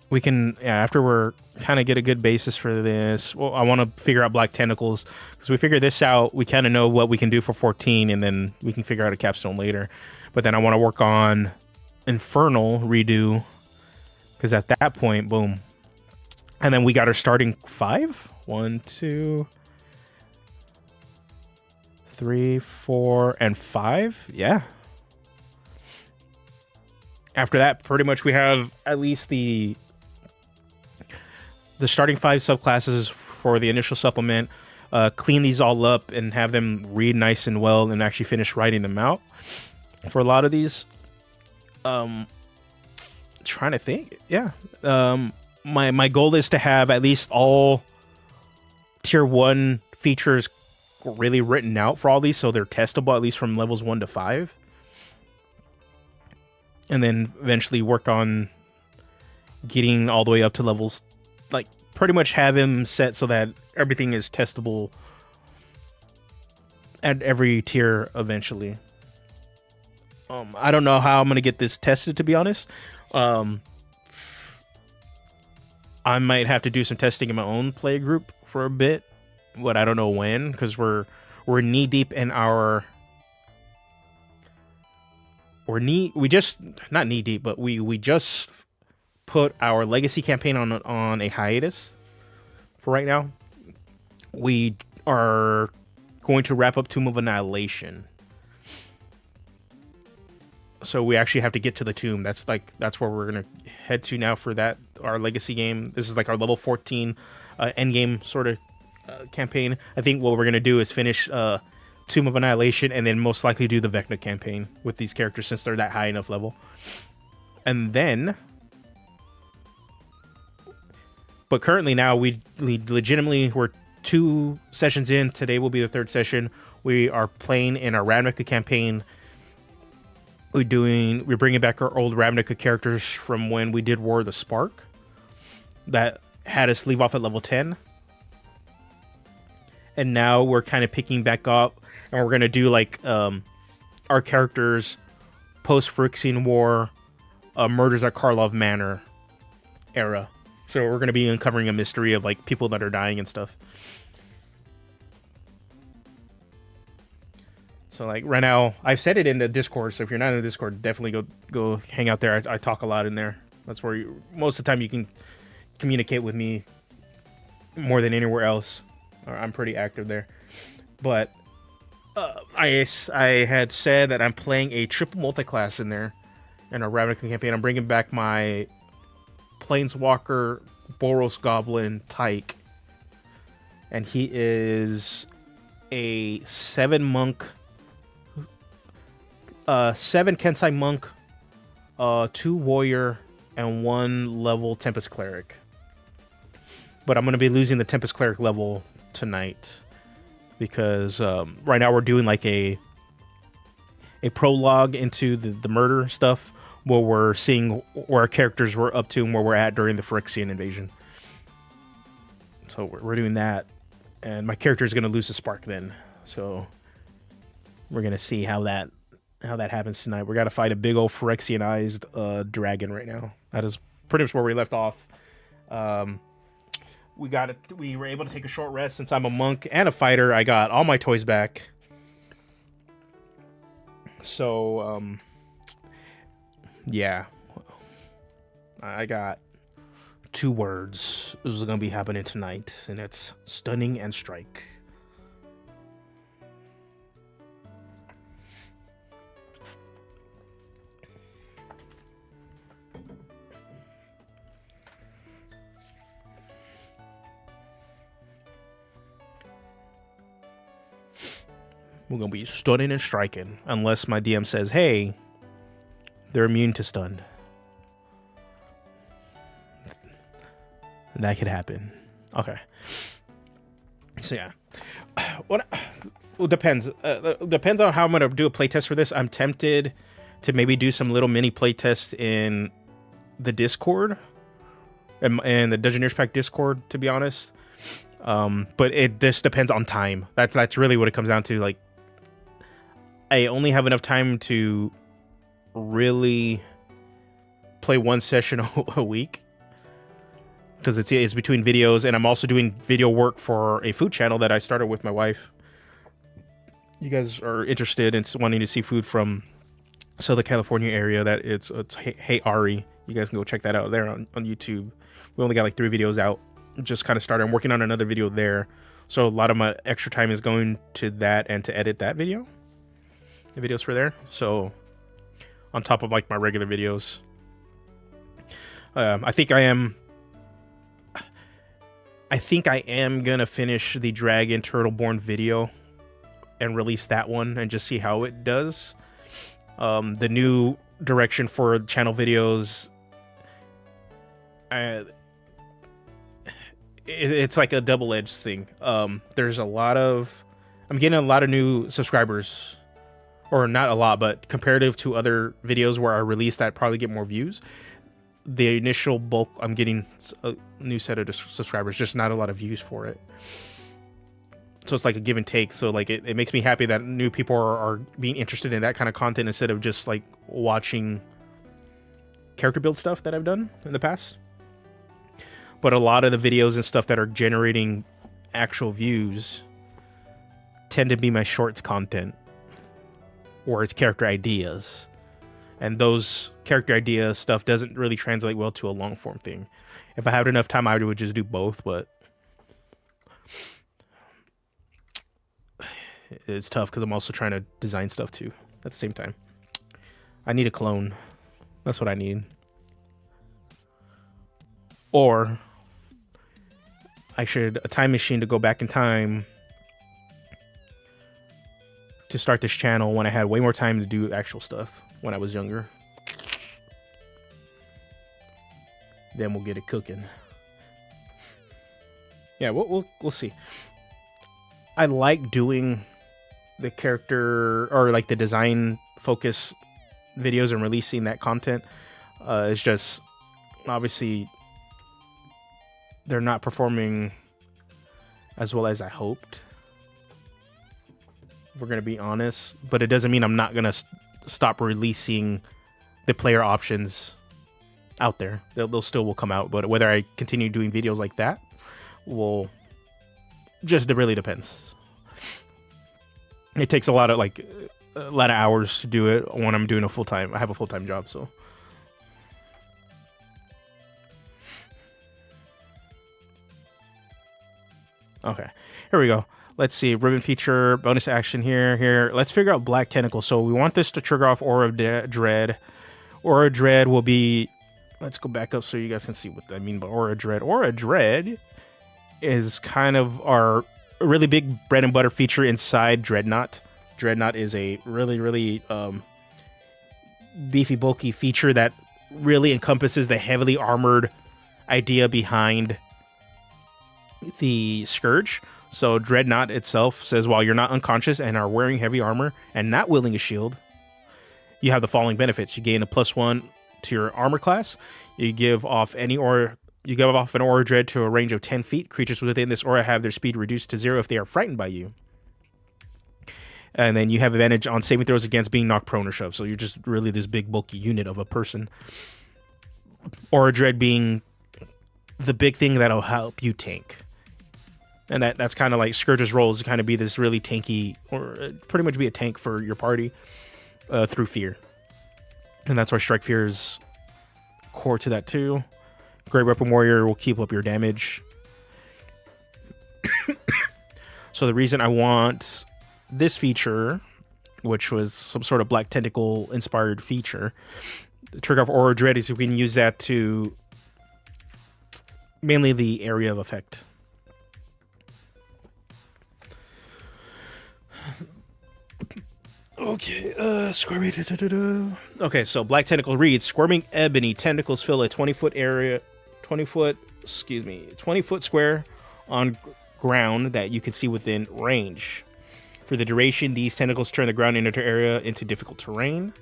We can, yeah, after we're kind of get a good basis for this. Well, I want to figure out Black Tentacles, because we figure this out, we kind of know what we can do for 14, and then we can figure out a capstone later. But then I want to work on Infernal redo, because at that point, boom. And then we got our starting 5. 1, 2, 3, 4, and 5. Yeah. After that, pretty much we have at least the starting 5 subclasses for the initial supplement. Clean these all up and have them read nice and well, and actually finish writing them out for a lot of these. Trying to think. Yeah. My goal is to have at least all tier 1 features really written out for all these, so they're testable at least from levels 1 to 5. And then eventually work on getting all the way up to levels, like pretty much have him set so that everything is testable at every tier eventually. I don't know how I'm going to get this tested, to be honest. I might have to do some testing in my own play group for a bit, but I don't know when, because we're knee deep in our... we just not knee deep, but we just put our legacy campaign on a hiatus for right now. We are going to wrap up Tomb of Annihilation, so we actually have to get to the tomb. That's where we're gonna head to now for that, our legacy game. This is like our level 14 end game sort of campaign. I think what we're gonna do is finish Tomb of Annihilation, and then most likely do the Vecna campaign with these characters, since they're that high enough level. And then, but currently now we legitimately, we're 2 sessions in. Today will be the 3rd session. We are playing in our Ravnica campaign. We're bringing back our old Ravnica characters from when we did War of the Spark, that had us leave off at level 10. And now we're kind of picking back up, and we're going to do like our characters post-Phyrexian War, Murders at Karlov Manor era. So we're going to be uncovering a mystery of like people that are dying and stuff. So like right now, I've said it in the Discord, so if you're not in the Discord, definitely go hang out there. I talk a lot in there. That's where most of the time you can communicate with me more than anywhere else. I'm pretty active there. But I had said that I'm playing a triple multi-class in there in a Ravnica campaign. I'm bringing back my Planeswalker Boros Goblin Tyke, and he is a 7 Kensai monk, 2 warrior, and 1 level Tempest Cleric. But I'm going to be losing the Tempest Cleric level tonight. because right now we're doing like a prologue into the murder stuff, where we're seeing where our characters were up to and where we're at during the Phyrexian invasion. So we're doing that, and my character is going to lose the spark then. So we're going to see how that happens tonight. We got to fight a big old Phyrexianized dragon right now. That is pretty much where we left off. We were able to take a short rest. Since I'm a monk and a fighter, I got all my toys back. So, yeah. I got 2 words. This is going to be happening tonight, and it's stunning and strike. We're going to be stunning and striking, unless my DM says, hey, they're immune to stun. That could happen. Okay. So, yeah. Well, depends. Depends on how I'm going to do a playtest for this. I'm tempted to maybe do some little mini playtest in the Discord and the Dungeoneers Pack Discord, to be honest. But it just depends on time. That's really what it comes down to. Like, I only have enough time to really play 1 session a week, because it's between videos, and I'm also doing video work for a food channel that I started with my wife. You guys are interested in wanting to see food from Southern California area, that it's Hey Ari. You guys can go check that out there on YouTube. We only got like 3 videos out. Just kind of started. I'm working on another video there, so a lot of my extra time is going to that and to edit that video. The videos for there. So on top of like my regular videos, I think I am gonna finish the Dragon Turtleborn video and release that one and just see how it does. The new direction for channel videos, it's like a double-edged thing. There's I'm getting a lot of new subscribers, or not a lot, but comparative to other videos where I release that probably get more views. The initial bulk, I'm getting a new set of subscribers, just not a lot of views for it. So it's like a give and take. So like it makes me happy that new people are being interested in that kind of content instead of just like watching character build stuff that I've done in the past. But a lot of the videos and stuff that are generating actual views tend to be my shorts content, or it's character ideas. And those character idea stuff doesn't really translate well to a long form thing. If I had enough time, I would just do both, but it's tough because I'm also trying to design stuff too at the same time. I need a clone. That's what I need. Or I should a time machine to go back in time to start this channel when I had way more time to do actual stuff when I was younger. Then we'll get it cooking. Yeah, we'll see. I like doing the character or like the design focus videos and releasing that content. It's just obviously they're not performing as well as I hoped. We're going to be honest, but it doesn't mean I'm not going to stop releasing the player options out there. They'll still will come out, but whether I continue doing videos like that will just, it really depends. It takes a lot of hours to do it when I'm doing I have a full-time job, so. Okay, here we go. Let's see, ribbon feature, bonus action here. Let's figure out Black Tentacle. So we want this to trigger off Aura of Dread. Aura Dread will be, let's go back up so you guys can see what I mean by Aura Dread. Aura Dread is kind of our really big bread and butter feature inside Dreadnought. Dreadnought is a really, really beefy, bulky feature that really encompasses the heavily armored idea behind the Scourge. So Dreadnought itself says, while you're not unconscious and are wearing heavy armor and not wielding a shield, you have the following benefits. You gain a +1 to your armor class. You give off an aura dread to a range of 10 feet. Creatures within this aura have their speed reduced to 0 if they are frightened by you. And then you have advantage on saving throws against being knocked prone or shoved. So you're just really this big bulky unit of a person. Aura dread being the big thing that'll help you tank. And that's kind of like Scourge's role, is to kind of be this really tanky, or pretty much be a tank for your party through fear. And that's why Strike Fear is core to that too. Great Weapon Warrior will keep up your damage. So the reason I want this feature, which was some sort of Black Tentacle inspired feature, the trigger of Aura Dread, is we can use that to mainly the area of effect. Okay, Okay, so Black Tentacle reads, Squirming Ebony tentacles fill a 20 foot square on ground that you can see within range. For the duration, these tentacles turn the ground area into difficult terrain.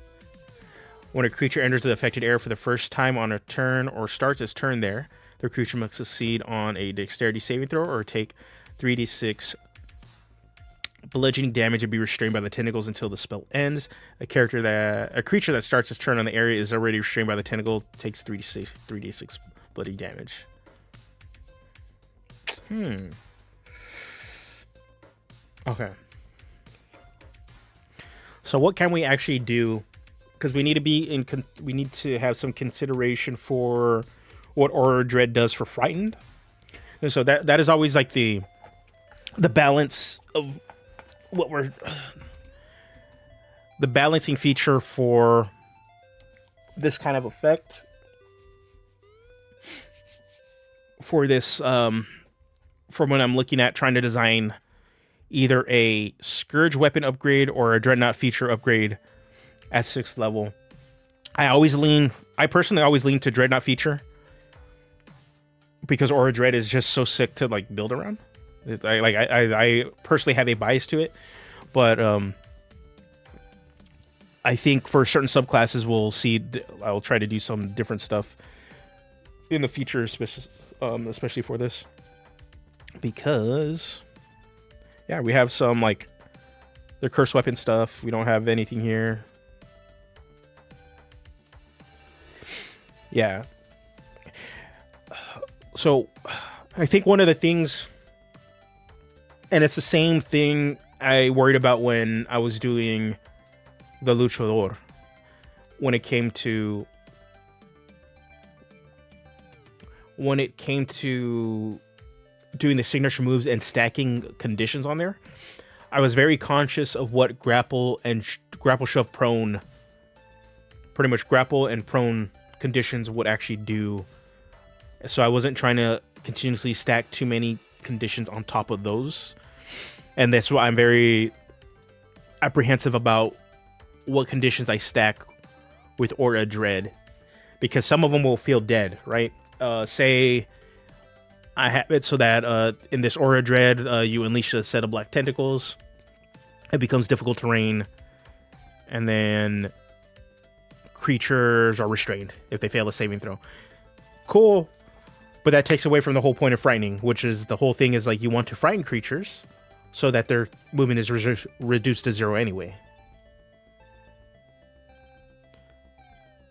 When a creature enters the affected area for the first time on a turn or starts its turn there, the creature must succeed on a dexterity saving throw or take 3d6 bludgeoning damage and be restrained by the tentacles until the spell ends. A creature that starts its turn on the area is already restrained by the tentacle takes 3d6 bloody damage. Okay. So what can we actually do? Because we need to have some consideration for what Aura Dread does for Frightened. And so that is always like the balance of the balancing feature for this kind of effect. For this, from when I'm looking at trying to design either a Scourge weapon upgrade or a Dreadnought feature upgrade at 6th level, I personally always lean to Dreadnought feature because Aura Dread is just so sick to like build around. I personally have a bias to it, but I think for certain subclasses I'll try to do some different stuff in the future, especially for this, because we have some like the cursed weapon stuff. We don't have anything here. So I think one of the things, and it's the same thing I worried about when I was doing the Luchador, when it came to doing the signature moves and stacking conditions on there. I was very conscious of what grapple and grapple shove prone, pretty much grapple and prone conditions would actually do. So I wasn't trying to continuously stack too many conditions on top of those. And that's why I'm very apprehensive about what conditions I stack with Aura Dread, because some of them will feel dead, right? Say I have it so that in this Aura Dread, you unleash a set of black tentacles. It becomes difficult terrain, and then creatures are restrained if they fail a saving throw. Cool, but that takes away from the whole point of frightening, which is the whole thing is like you want to frighten creatures so that their movement is reduced to 0 anyway.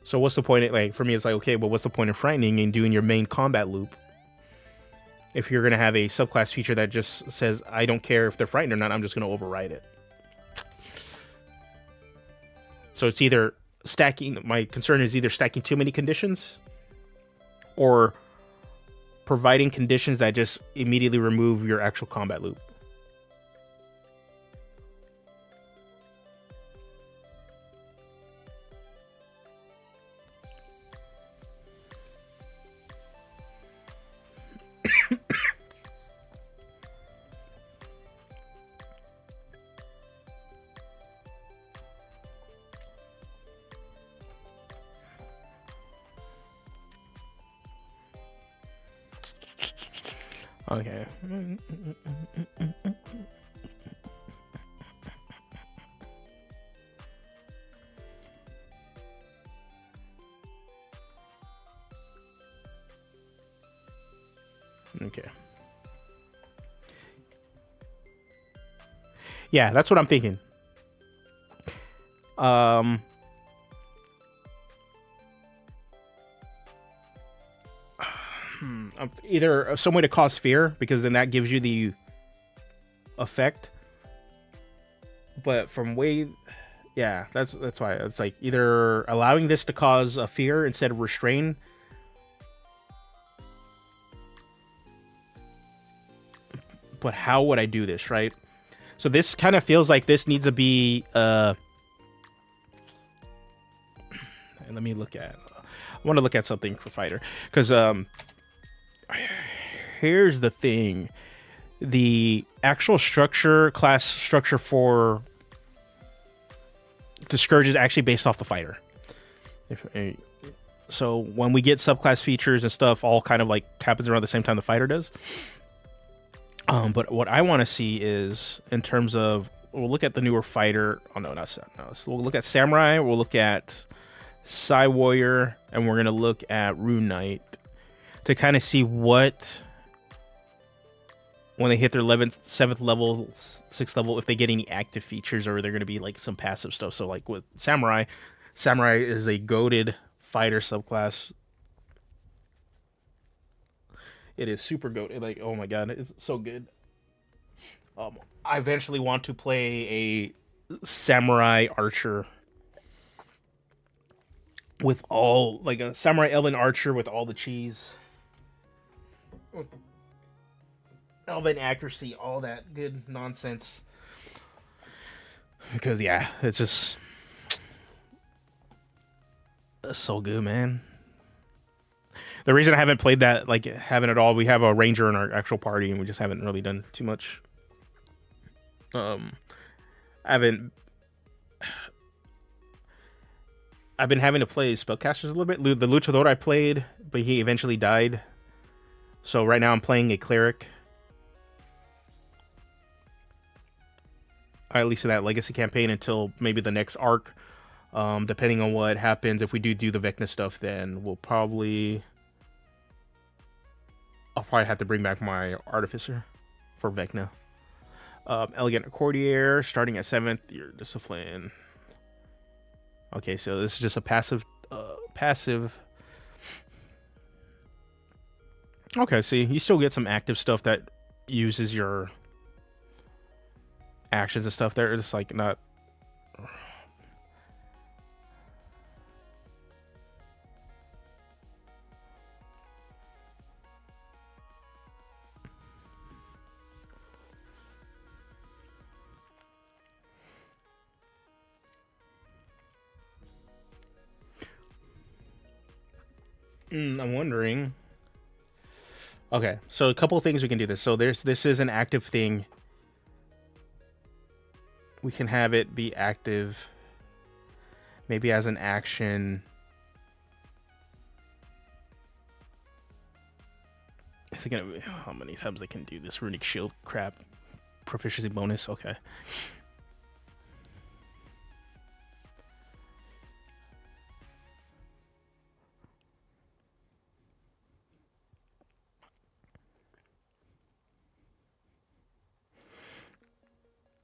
So what's the point? Like for me, it's like, okay, but what's the point of frightening and doing your main combat loop if you're gonna have a subclass feature that just says I don't care if they're frightened or not, I'm just gonna override it. So it's either stacking. My concern is either stacking too many conditions or providing conditions that just immediately remove your actual combat loop. Okay. Okay. Yeah, that's what I'm thinking. Either some way to cause fear, because then that gives you the effect. But from way, yeah, that's why it's like either allowing this to cause a fear instead of restrain. But how would I do this, right? So this kind of feels like this needs to be let me look at, I want to look at something for fighter, because here's the thing. The actual structure, class structure for the Scourge is actually based off the fighter. So when we get subclass features and stuff, all kind of like happens around the same time the fighter does. But what I want to see is in terms of, we'll look at the newer fighter. Oh no, not no. So we'll look at Samurai. We'll look at Psy Warrior, and we're gonna look at Rune Knight to kind of see what, when they hit their 11th, 7th level, 6th level, if they get any active features or they're going to be like some passive stuff. So like with Samurai is a goated fighter subclass. It is super goated. Like, oh my god, it's so good. I eventually want to play a Samurai Archer with all, like a Samurai Elven Archer with all the cheese. Elven accuracy, all that good nonsense. Because yeah, it's just so good, man. The reason I haven't played that, like, haven't at all, we have a ranger in our actual party, and we just haven't really done too much. I've been having to play spellcasters a little bit. The luchador I played, but he eventually died. So right now I'm playing a cleric. At least in that legacy campaign until maybe the next arc. Depending on what happens, if we do the Vecna stuff, then I'll probably have to bring back my Artificer for Vecna. Elegant Courtier, starting at 7th, your discipline. Okay, so this is just a passive. Okay, see, you still get some active stuff that uses your actions and stuff there. It's like not. I'm wondering. Okay, so a couple of things we can do this. So this is an active thing. We can have it be active, maybe as an action. Is it gonna be how many times they can do this runic shield crap? Proficiency bonus. Okay.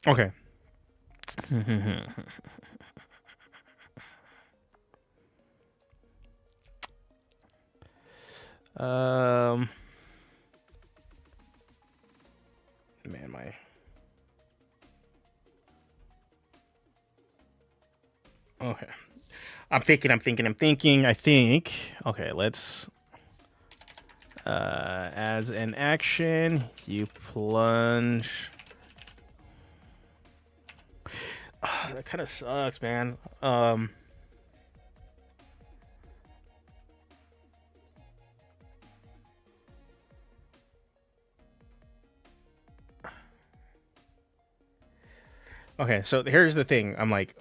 Okay. Man, my. Okay. I'm thinking. I think. Okay, let's. As an action, you plunge. That kind of sucks, man. Okay, so here's the thing. I'm like,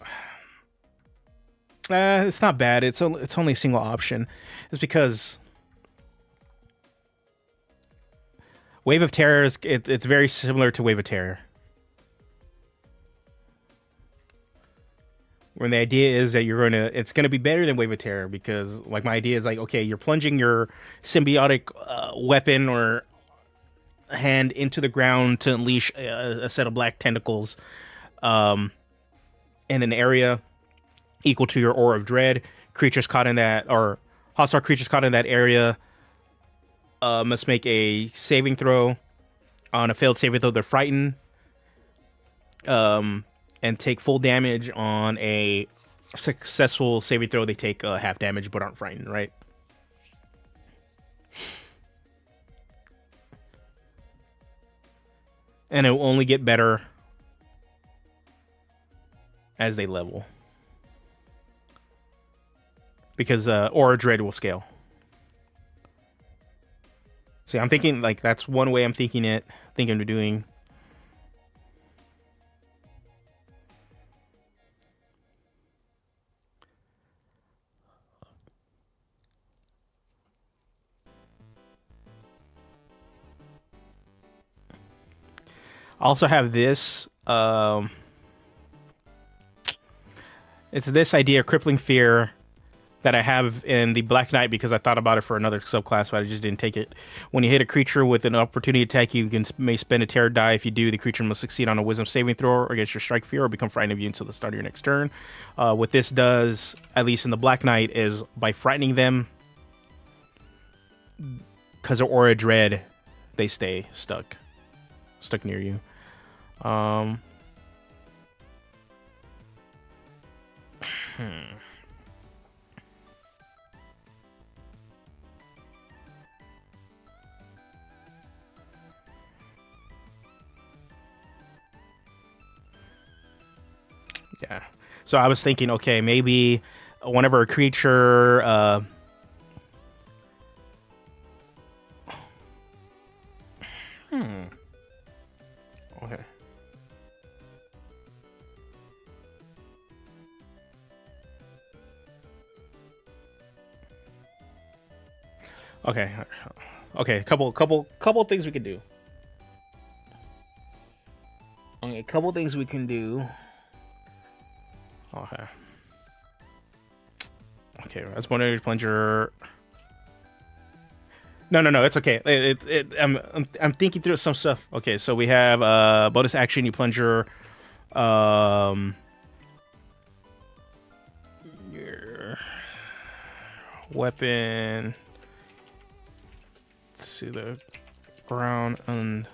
it's not bad. It's only a single option. It's because Wave of Terror is it's very similar to Wave of Terror. When the idea is that it's gonna be better than Wave of Terror because like my idea is like, okay, you're plunging your symbiotic weapon or hand into the ground to unleash a set of black tentacles in an area equal to your aura of dread. Creatures caught in that, or hostile creatures caught in that area must make a saving throw. On a failed saving throw, they're frightened and take full damage. On a successful saving throw, they take half damage but aren't frightened, right? And it will only get better as they level. Because Aura Dread will scale. See, I'm thinking, like, that's one way I'm thinking of doing. I also have this. It's this idea, Crippling Fear, that I have in the Black Knight because I thought about it for another subclass, but I just didn't take it. When you hit a creature with an opportunity attack, you may spend a terror die. If you do, the creature must succeed on a Wisdom saving throw against your Strike Fear or become frightened of you until the start of your next turn. What this does, at least in the Black Knight, is by frightening them, because of Aura Dread, they stay stuck near you. Yeah. So I was thinking, okay, maybe whenever a creature okay. Okay. Okay, couple things we could do. Okay, a couple things we can do. Okay. Okay, Raspberry Plunger. No, it's okay. I'm thinking through some stuff. Okay, so we have bonus action. You plunger your weapon to the ground and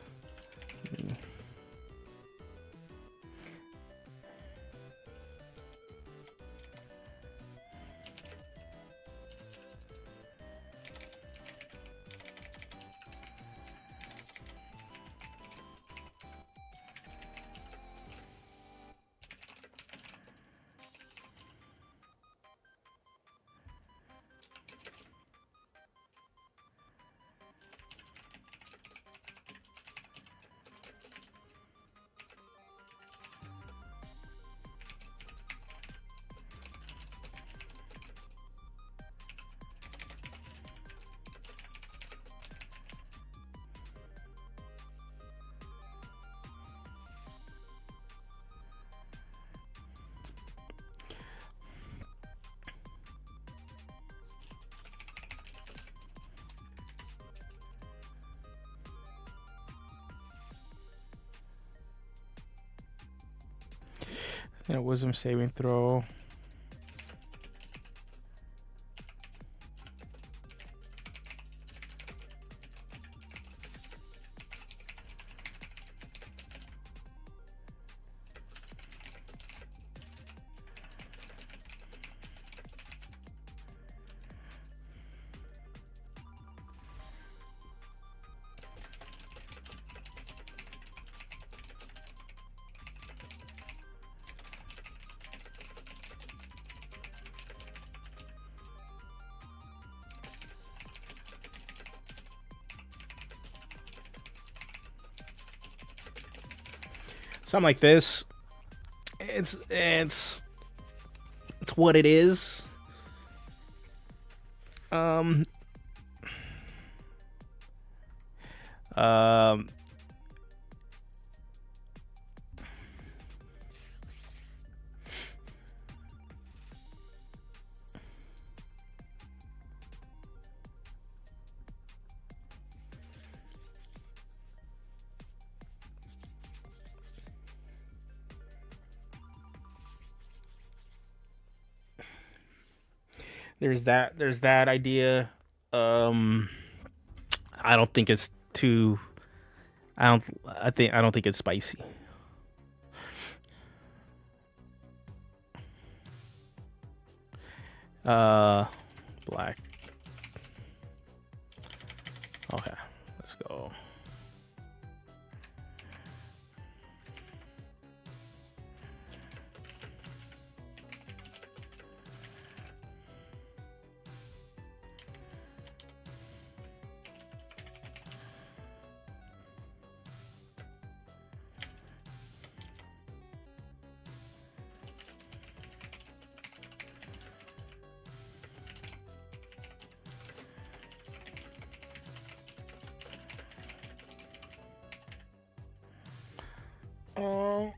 a wisdom saving throw. Something like this. It's what it is. Um, there's that idea. I don't think it's too. I don't think it's spicy. Black. Okay, let's go. Oh.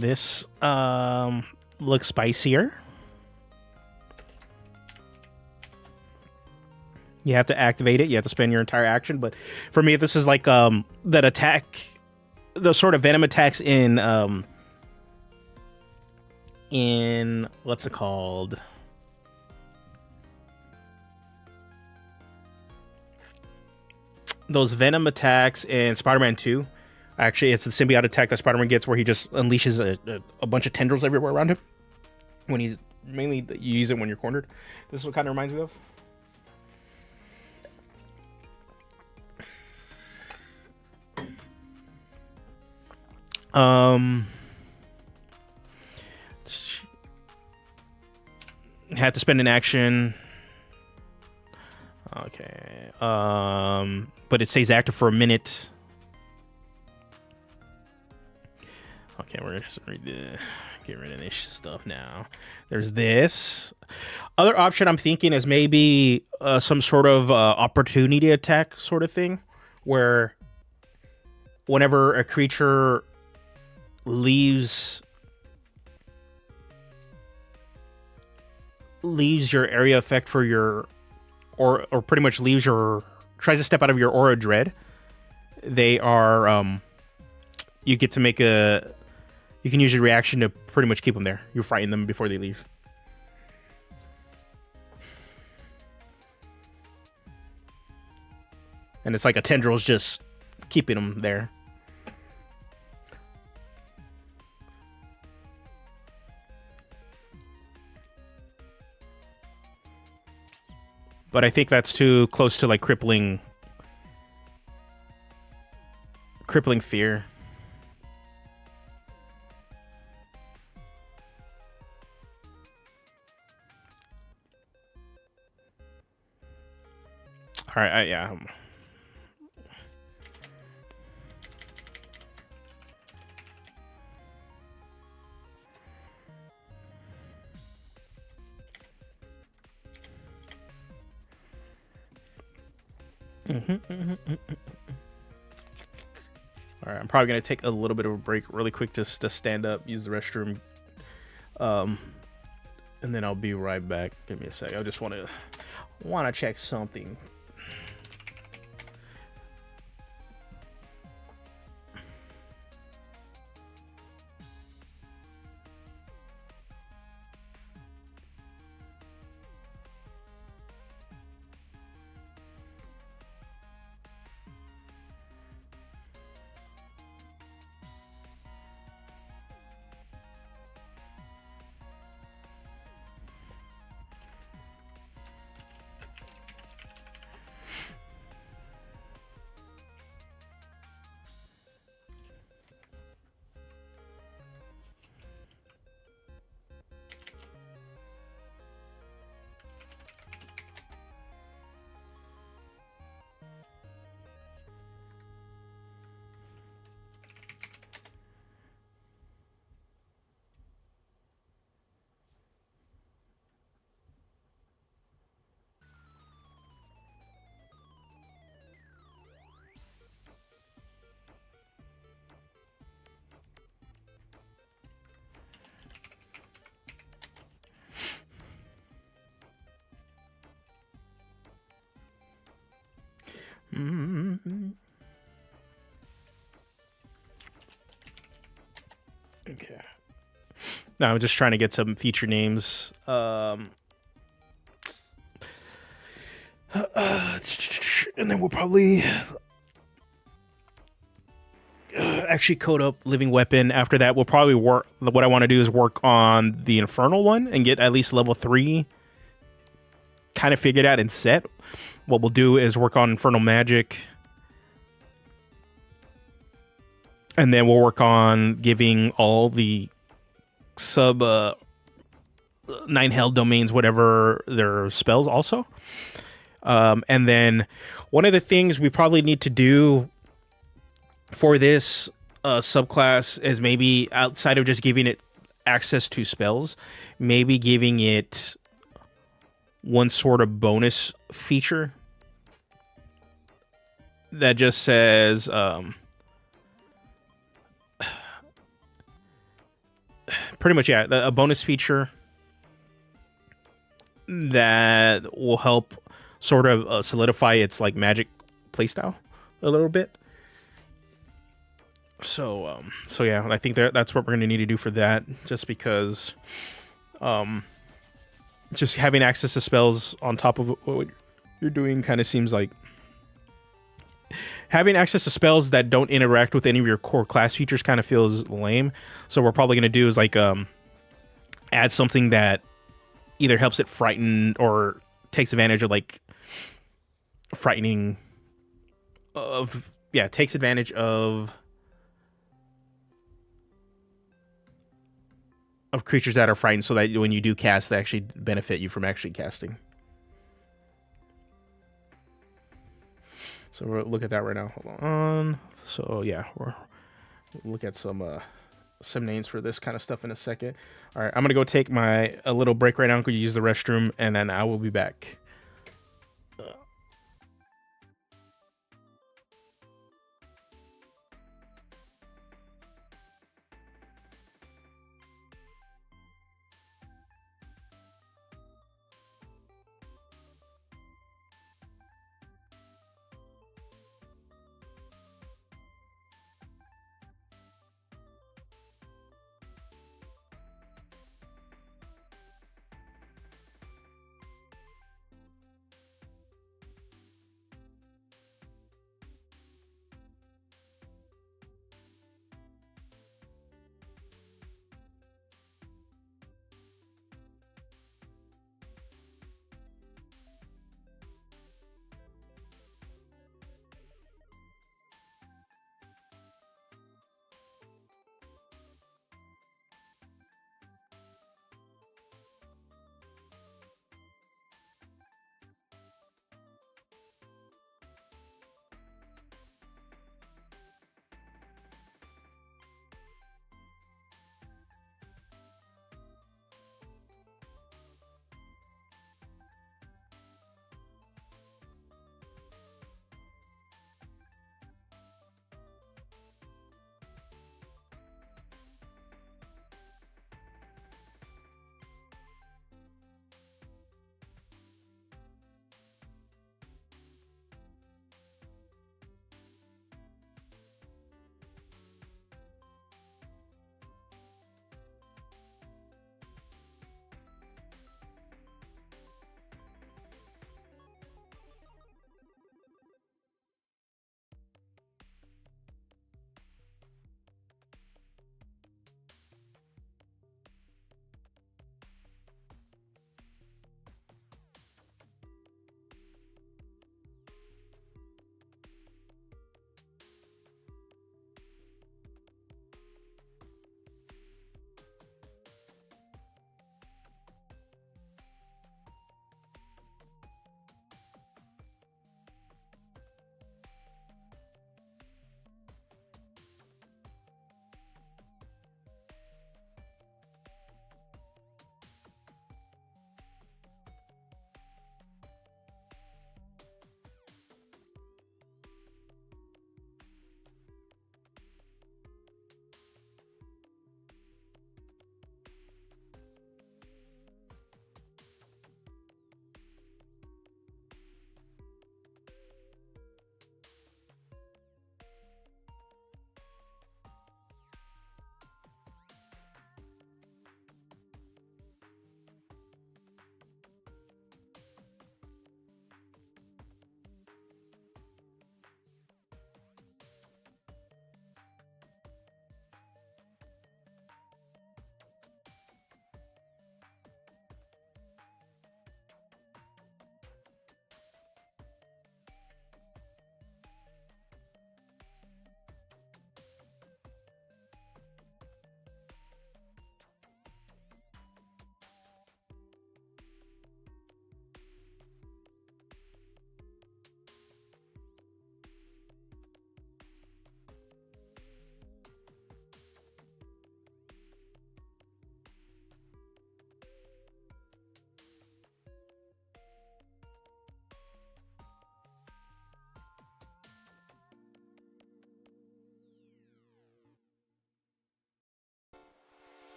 This looks spicier. You have to activate it. You have to spend your entire action. But for me, this is like that attack, the sort of venom attacks in what's it called? Those venom attacks in Spider-Man 2. Actually, it's the symbiote attack that Spider-Man gets where he just unleashes a bunch of tendrils everywhere around him. When he's mainly, you use it when you're cornered. This is what kind of reminds me of. Had to spend an action. Okay. But it stays active for a minute. Okay, we're gonna get rid of this stuff now. There's this. Other option I'm thinking is maybe some sort of opportunity attack sort of thing, where whenever a creature leaves your area effect for your, or pretty much tries to step out of your aura dread, they are you get to make You can use your reaction to pretty much keep them there. You frighten them before they leave. And it's like a tendril's just keeping them there. But I think that's too close to like crippling fear. All right, yeah. All right, I'm probably gonna take a little bit of a break, really quick, just to stand up, use the restroom, and then I'll be right back. Give me a sec. I just want to check something. Okay. Now I'm just trying to get some feature names. And then we'll probably actually code up Living Weapon. After that, we'll probably work. What I want to do is work on the Infernal one and get at least level 3 kind of figured out and set. What we'll do is work on Infernal Magic. And then we'll work on giving all the sub 9 hell domains, whatever their spells also. And then one of the things we probably need to do for this subclass is maybe, outside of just giving it access to spells, maybe giving it one sort of bonus feature that just says pretty much, yeah, a bonus feature that will help sort of solidify its like magic playstyle a little bit. So yeah, I think that's what we're going to need to do for that, just because just having access to spells on top of what you're doing kind of seems like having access to spells that don't interact with any of your core class features kind of feels lame. So what we're probably going to do is like add something that either helps it frighten or takes advantage of like frightening of, yeah, takes advantage of creatures that are frightened, so that when you do cast, they actually benefit you from actually casting. So we'll look at that right now. Hold on. So yeah, we'll look at some names for this kind of stuff in a second. All right, I'm gonna go take a little break right now. I'm gonna use the restroom, and then I will be back.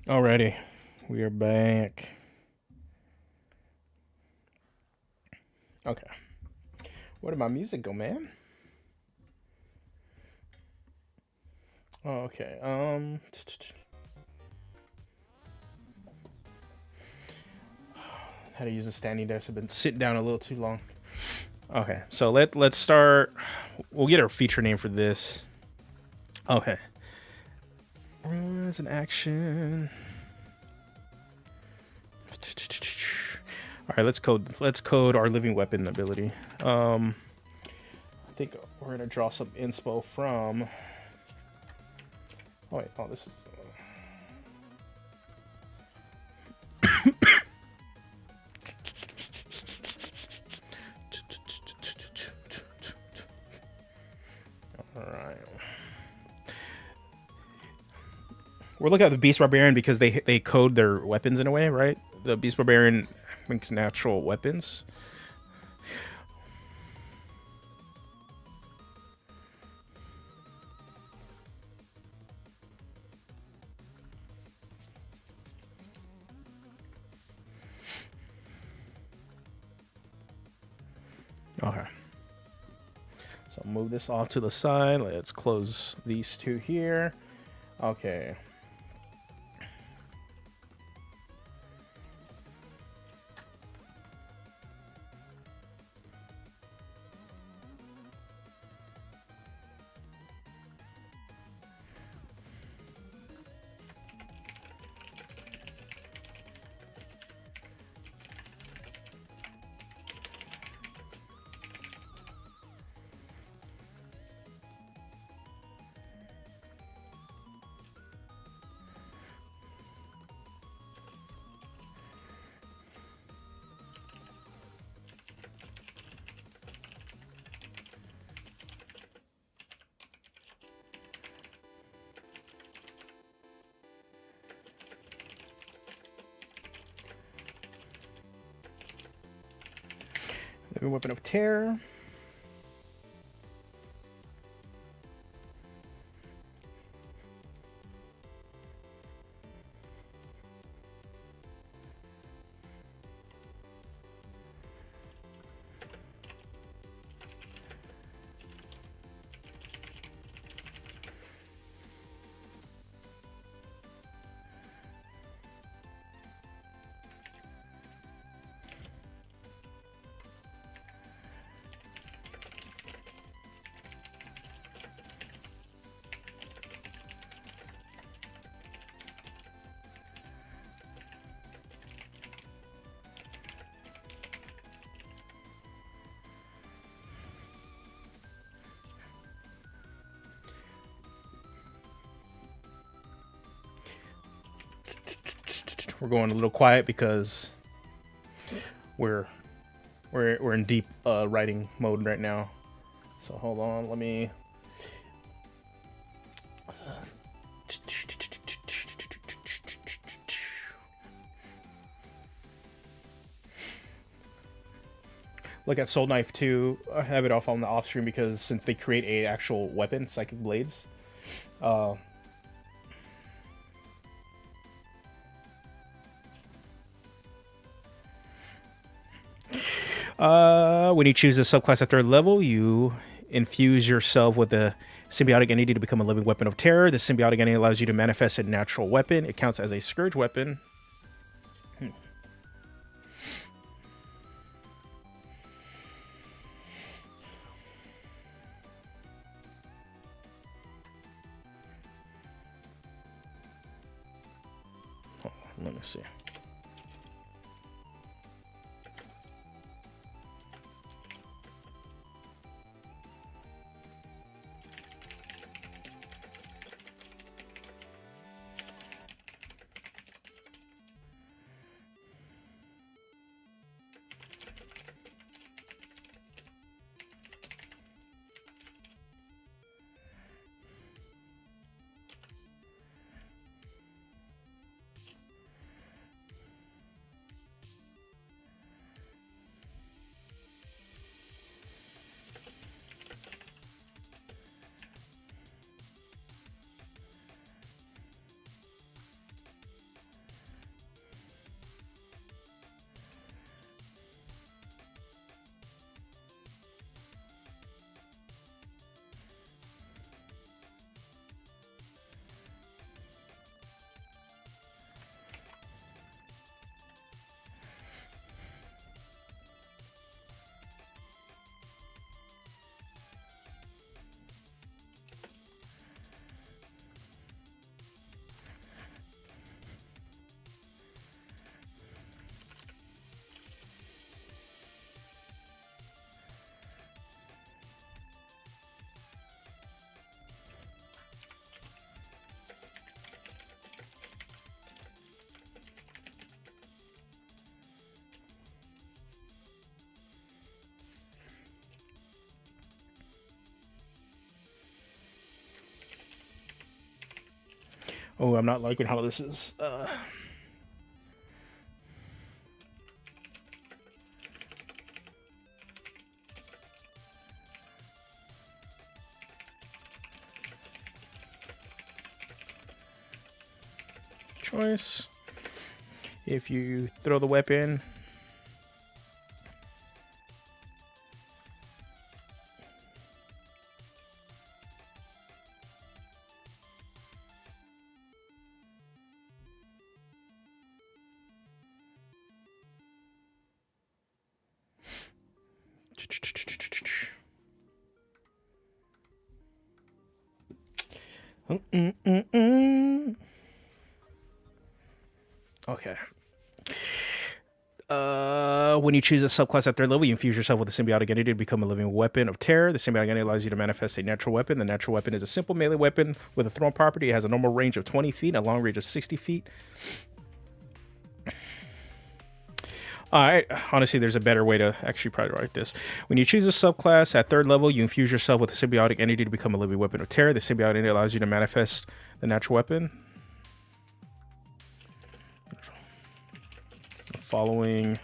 Alrighty, we are back. Okay, where did my music go, man? Oh, okay. How to use the standing desk? I've been sitting down a little too long. Okay, so let's start. We'll get our feature name for this. Okay. As an action. All right, let's code our living weapon ability. I think we're gonna draw some inspo from. Oh wait, oh this is. All right. We're looking at the Beast Barbarian because they code their weapons in a way, right? The Beast Barbarian makes natural weapons. Okay. So move this off to the side. Let's close these two here. Okay. Living Weapon of Terror. We're going a little quiet because we're in deep writing mode right now. So hold on, let me. Look at Soul Knife 2. I have it off on the off stream because since they create a actual weapon, Psychic Blades. When you choose a subclass at 3rd level, you infuse yourself with a symbiotic entity to become a living weapon of terror. The symbiotic entity allows you to manifest a natural weapon. It counts as a Scourge weapon. Let me see. Oh, I'm not liking how this is. Choice. If you throw the weapon, okay. When you choose a subclass at third level, you infuse yourself with a symbiotic entity to become a living weapon of terror. The symbiotic entity allows you to manifest a natural weapon. The natural weapon is a simple melee weapon with a thrown property. It has a normal range of 20 feet, a long range of 60 feet. Honestly, there's a better way to actually probably write this. When you choose a subclass at third level, you infuse yourself with a symbiotic entity to become a living weapon of terror. The symbiotic entity allows you to manifest the natural weapon. Following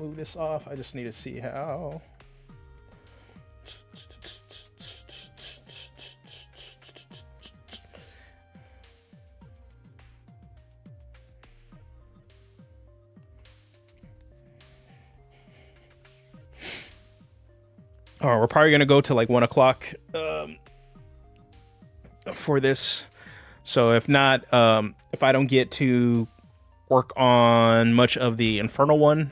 move this off. I just need to see how. All right, we're probably gonna go to like 1 o'clock for this. So if not, if I don't get to work on much of the Infernal one,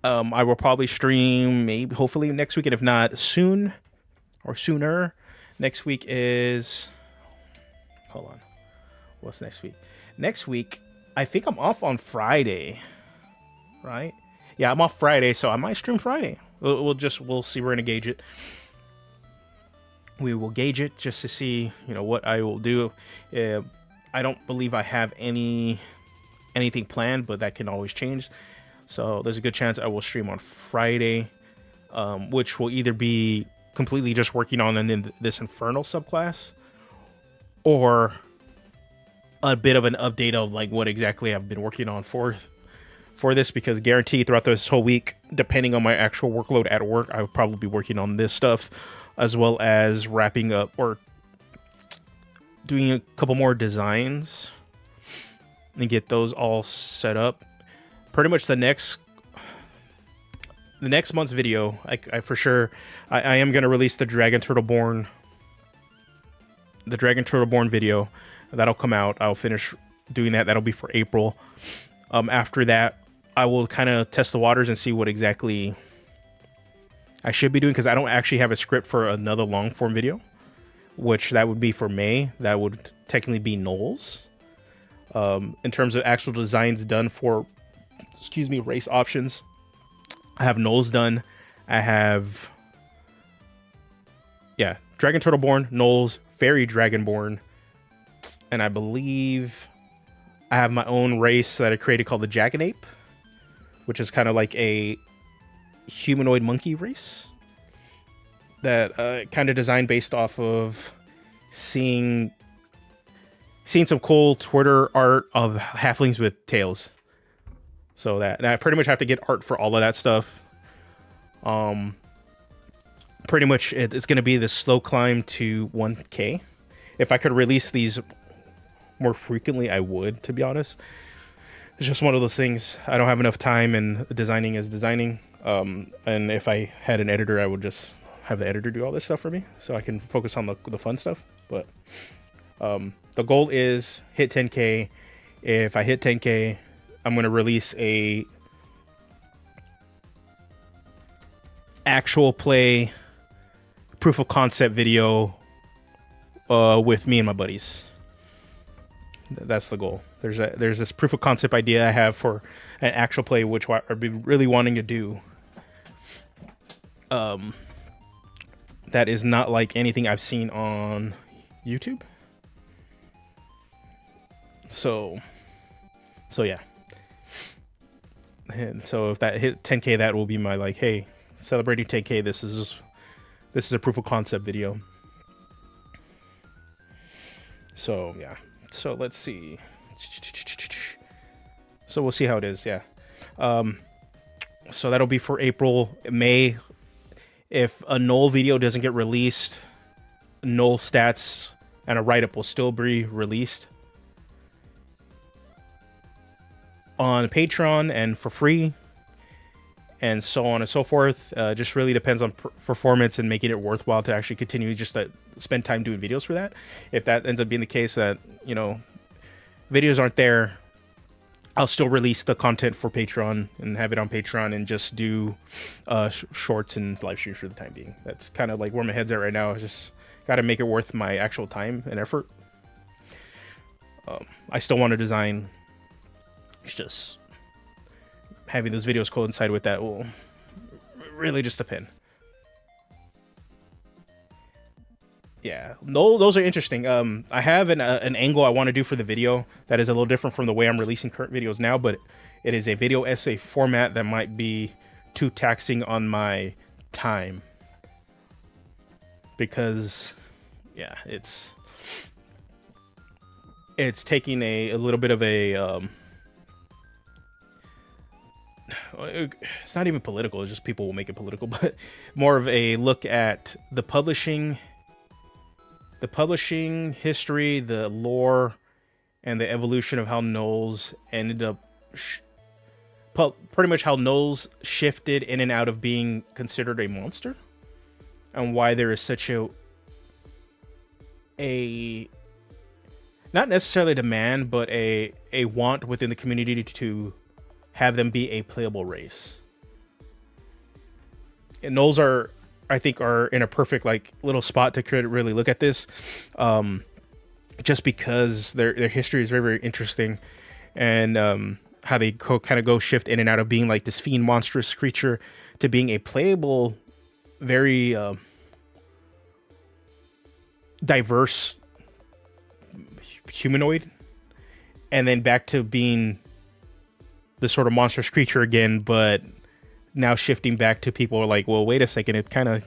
I will probably stream maybe hopefully next week, and if not soon or sooner. Next week is, hold on, what's next week? Next week, I think I'm off on Friday, right? Yeah, I'm off Friday, so I might stream Friday. We'll see. We're gonna gauge it. We will gauge it just to see, what I will do. I don't believe I have anything planned, but that can always change. So there's a good chance I will stream on Friday, which will either be completely just working on this Infernal subclass, or a bit of an update of like what exactly I've been working on for this, because guaranteed throughout this whole week, depending on my actual workload at work, I will probably be working on this stuff, as well as wrapping up or doing a couple more designs and get those all set up. Pretty much the next month's video, I for sure, I am going to release the Dragon Turtleborn video. That'll come out. I'll finish doing that. That'll be for April. After that, I will kind of test the waters and see what exactly I should be doing, because I don't actually have a script for another long form video, which that would be for May. That would technically be Knowles. In terms of actual designs done for, race options, I have Knowles done. I have, Dragon Turtleborn, Knowles, Fairy Dragonborn, and I believe I have my own race that I created called the Jackanape, which is kind of like a humanoid monkey race that kind of designed based off of seeing some cool Twitter art of halflings with tails. So that I pretty much have to get art for all of that stuff. Pretty much it's going to be this slow climb to 1K. If I could release these more frequently, I would, to be honest. It's just one of those things. I don't have enough time, and designing is designing. And if I had an editor, I would just have the editor do all this stuff for me, so I can focus on the fun stuff. But the goal is hit 10K. If I hit 10K, I'm gonna release a actual play proof of concept video with me and my buddies. That's the goal. There's this proof of concept idea I have for an actual play, which I've been really wanting to do. That is not like anything I've seen on YouTube. So yeah. And so if that hit 10K, that will be my like, hey, celebrating 10K. This is a proof of concept video. So yeah. So let's see. So we'll see how it is. Yeah. So that'll be for April. May, if a null video doesn't get released, null stats and a write-up will still be released on Patreon and for free, and so on and so forth. Just really depends on performance and making it worthwhile to actually continue just to spend time doing videos for that. If that ends up being the case that, you know, videos aren't there, I'll still release the content for Patreon and have it on Patreon and just do shorts and live streams for the time being. That's kind of like where my head's at right now. I just got to make it worth my actual time and effort. I still want to design. It's just having those videos coincide with that will really just depend. Yeah, no, those are interesting. I have an angle I want to do for the video that is a little different from the way I'm releasing current videos now, but it is a video essay format that might be too taxing on my time. Because, yeah, it's taking a little bit of a... it's not even political, it's just people will make it political, but more of a look at the publishing history, the lore, and the evolution of how Knowles ended up pretty much how Knowles shifted in and out of being considered a monster, and why there is such a not necessarily demand, but a want within the community to have them be a playable race. And Knowles I think are in a perfect like little spot to really look at this, just because their history is very, very interesting, and how they kind of go shift in and out of being like this fiend monstrous creature to being a playable, very diverse humanoid, and then back to being the sort of monstrous creature again, but now shifting back to people are like, well, wait a second, it kind of,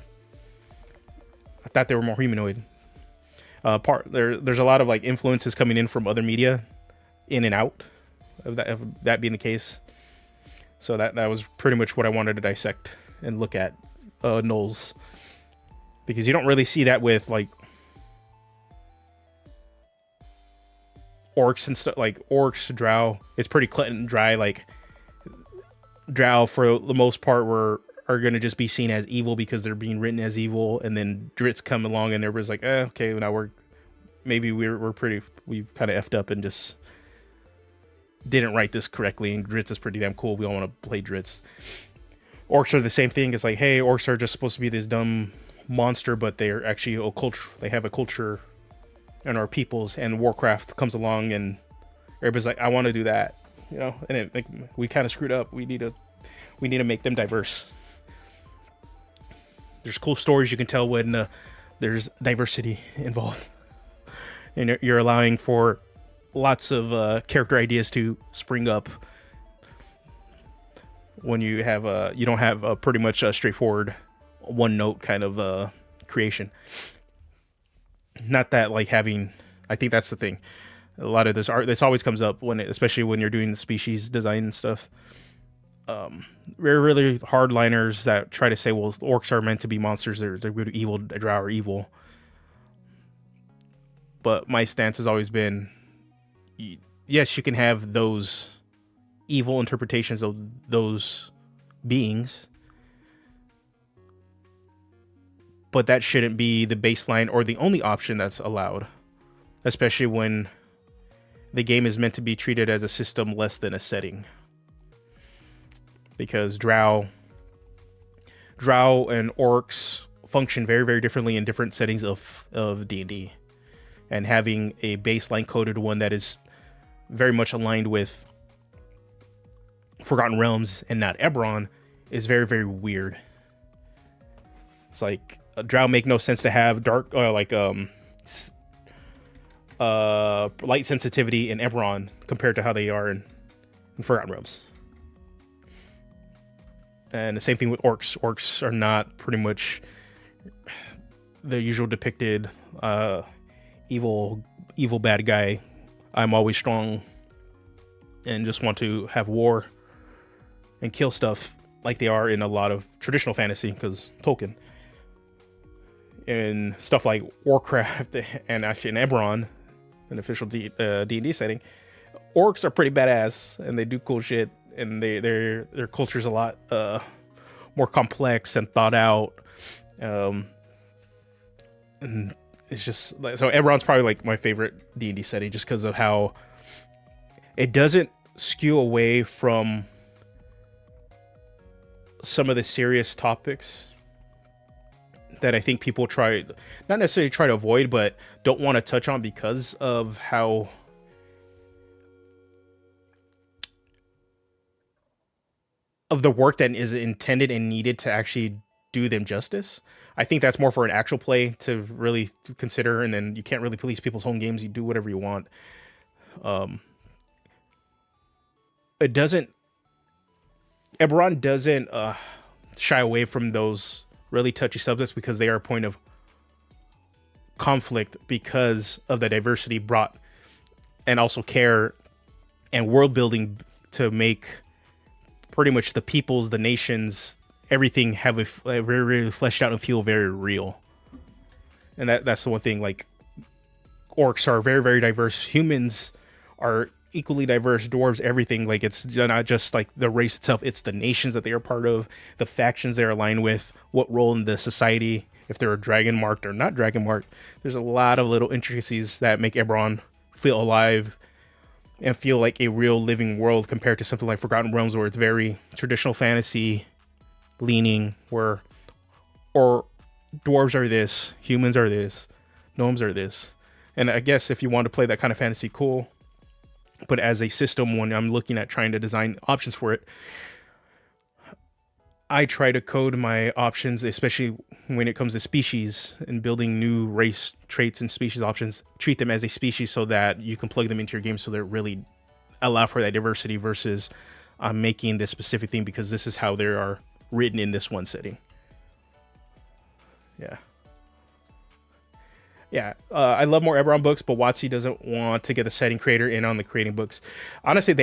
I thought they were more humanoid. There's a lot of like influences coming in from other media, in and out of that being the case. So that was pretty much what I wanted to dissect and look at Knowles, because you don't really see that with like orcs and stuff. Like orcs, drow, it's pretty cut and dry. Like drow for the most part are going to just be seen as evil because they're being written as evil, and then Drits come along and everybody's like, okay, now we kind of effed up and just didn't write this correctly, and Drits is pretty damn cool, we all want to play Drits. Orcs are the same thing. It's like, hey, orcs are just supposed to be this dumb monster, but they're actually a culture. They have a culture and our peoples, and Warcraft comes along and everybody's like, I want to do that, you know, and we kind of screwed up. We need to make them diverse. There's cool stories you can tell when there's diversity involved, and you're allowing for lots of character ideas to spring up when you have you don't have a pretty much a straightforward one note kind of creation. Not that like having, I think that's the thing. A lot of this art, this always comes up especially when you're doing the species design and stuff. Really hardliners that try to say, well, orcs are meant to be monsters, they're good, evil, drow are evil. But my stance has always been, yes, you can have those evil interpretations of those beings, but that shouldn't be the baseline or the only option that's allowed, especially when the game is meant to be treated as a system less than a setting. Because drow and orcs function very, very differently in different settings of D&D, and having a baseline coded one that is very much aligned with Forgotten Realms and not Eberron is very, very weird. It's like a drow make no sense to have dark light sensitivity in Eberron compared to how they are in Forgotten Realms. And the same thing with orcs. Orcs are not pretty much the usual depicted evil bad guy. I'm always strong and just want to have war and kill stuff like they are in a lot of traditional fantasy, because Tolkien. In stuff like Warcraft and actually in Eberron, an official D&D setting, orcs are pretty badass and they do cool shit, and their culture's a lot more complex and thought out. And it's just like, so Eberron's probably like my favorite D&D setting, just because of how it doesn't skew away from some of the serious topics that I think people not necessarily try to avoid, but don't want to touch on because of how of the work that is intended and needed to actually do them justice. I think that's more for an actual play to really consider, and then you can't really police people's home games. You do whatever you want. Eberron doesn't shy away from those really touchy subjects because they are a point of conflict because of the diversity brought, and also care and world building to make pretty much the peoples, the nations, everything have a very, very fleshed out and feel very real. And that's the one thing. Like, orcs are very, very diverse. Humans are equally diverse. Dwarves, everything. Like, it's not just like the race itself, it's the nations that they are part of, the factions they're aligned with, what role in the society, if they're dragon marked or not dragon marked. There's a lot of little intricacies that make Eberron feel alive and feel like a real living world, compared to something like Forgotten Realms, where it's very traditional fantasy leaning, or dwarves are this, humans are this, gnomes are this. And I guess if you want to play that kind of fantasy, cool. But as a system, when I'm looking at trying to design options for it, I try to code my options, especially when it comes to species and building new race traits and species options, treat them as a species so that you can plug them into your game so they really allow for that diversity, versus I'm making this specific thing because this is how they are written in this one setting. Yeah. I love more Eberron books, but WotC doesn't want to get the setting creator in on the creating books. Honestly,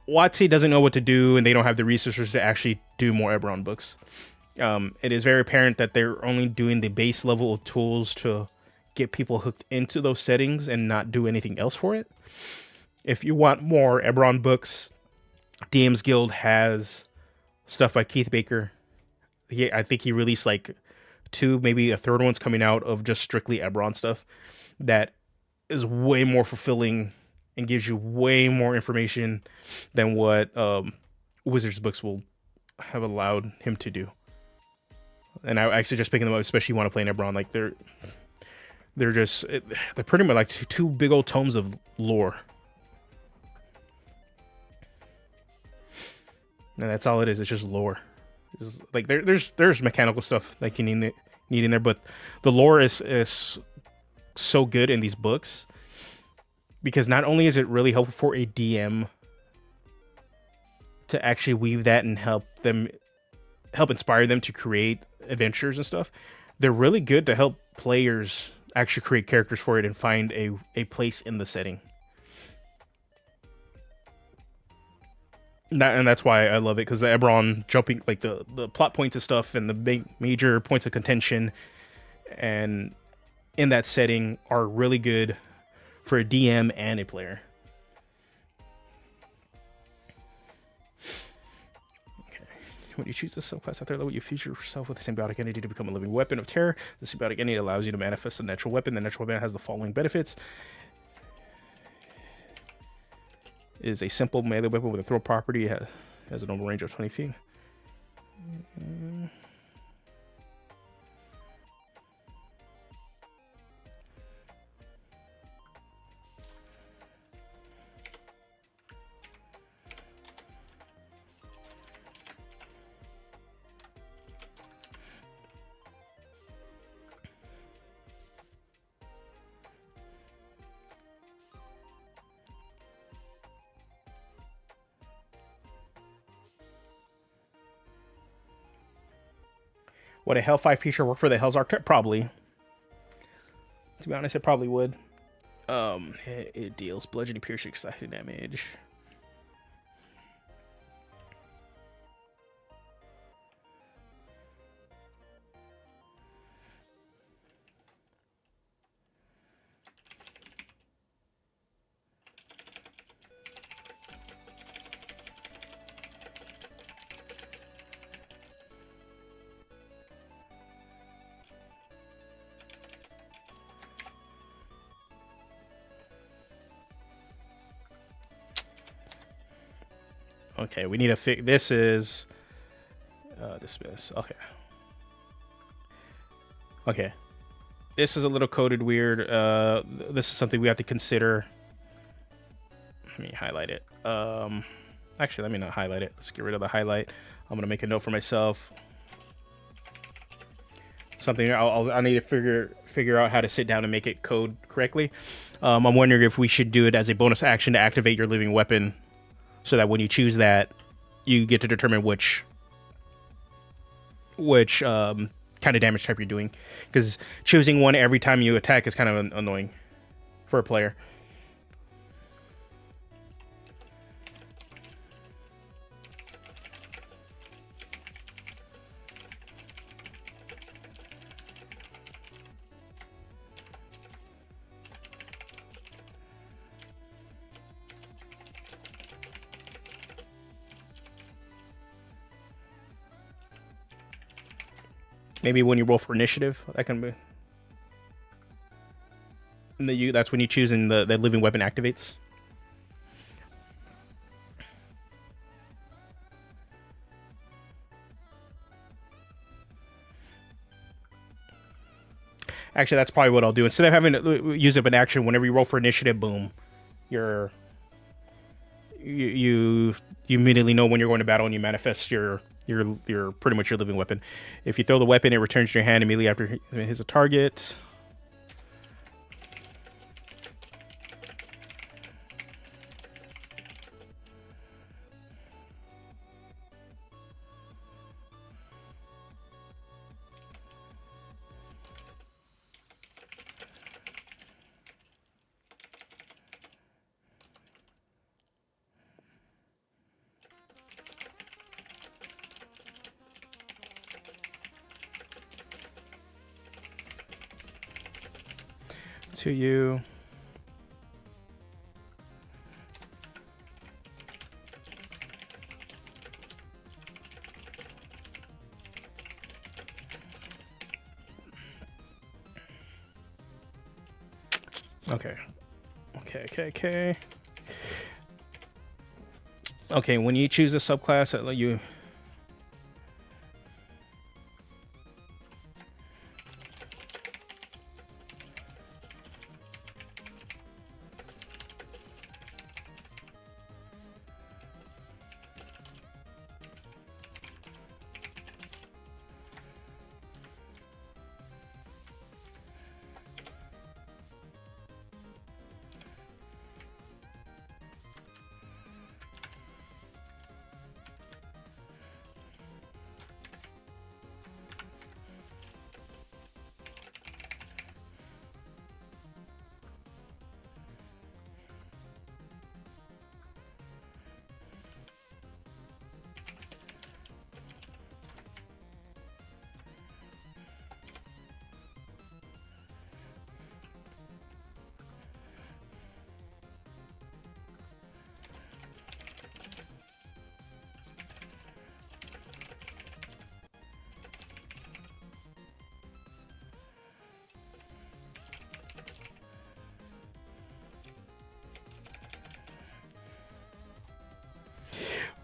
WotC doesn't know what to do, and they don't have the resources to actually do more Eberron books. It is very apparent that they're only doing the base level of tools to get people hooked into those settings and not do anything else for it. If you want more Eberron books, DM's Guild has stuff by Keith Baker. I think he released like 2, maybe a third one's coming out, of just strictly Eberron stuff that is way more fulfilling and gives you way more information than what Wizards books will have allowed him to do. And I actually just picking them up, especially if you want to play in Eberron. Like they're pretty much like two big old tomes of lore, and that's all it is. It's just lore. It's like there's mechanical stuff like you need in there, but the lore is so good in these books, because not only is it really helpful for a DM to actually weave that and help inspire them to create adventures and stuff, they're really good to help players actually create characters for it and find a place in the setting. And that's why I love it, because the Eberron jumping, like the plot points of stuff and the big major points of contention and in that setting are really good for a DM and a player. When you choose this subclass at their level, you feature yourself with the symbiotic entity to become a living weapon of terror. The symbiotic entity allows you to manifest a natural weapon. The natural weapon has the following benefits. It is a simple melee weapon with a throw property. It has a normal range of 20 feet. Would a Hellfire feature work for the Hell's Archetype? Probably. To be honest, it probably would. It deals bludgeoning, piercing, exciting damage. Okay, we need to fix. This is dismiss. Okay. Okay. This is a little coded weird. This is something we have to consider. Let me highlight it. Actually, let me not highlight it. Let's get rid of the highlight. I'm gonna make a note for myself. Something I need to figure out how to sit down and make it code correctly. I'm wondering if we should do it as a bonus action to activate your living weapon, so that when you choose that, you get to determine which kind of damage type you're doing. Because choosing one every time you attack is kind of annoying for a player. Maybe when you roll for initiative, that can be. And that's when you choose and the living weapon activates. Actually, that's probably what I'll do. Instead of having to use it in action, whenever you roll for initiative, boom, you immediately know when you're going to battle and you manifest your pretty much your living weapon. If you throw the weapon, it returns to your hand immediately after it hits a target. To you. Okay. Okay, when you choose a subclass, I'll let you.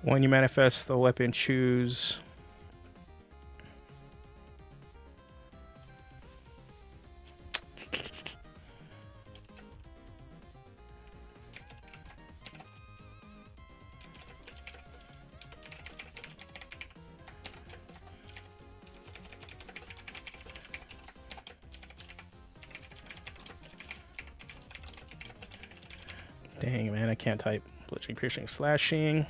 When you manifest the weapon, choose... Dang, man, I can't type. Bludgeoning, piercing, slashing.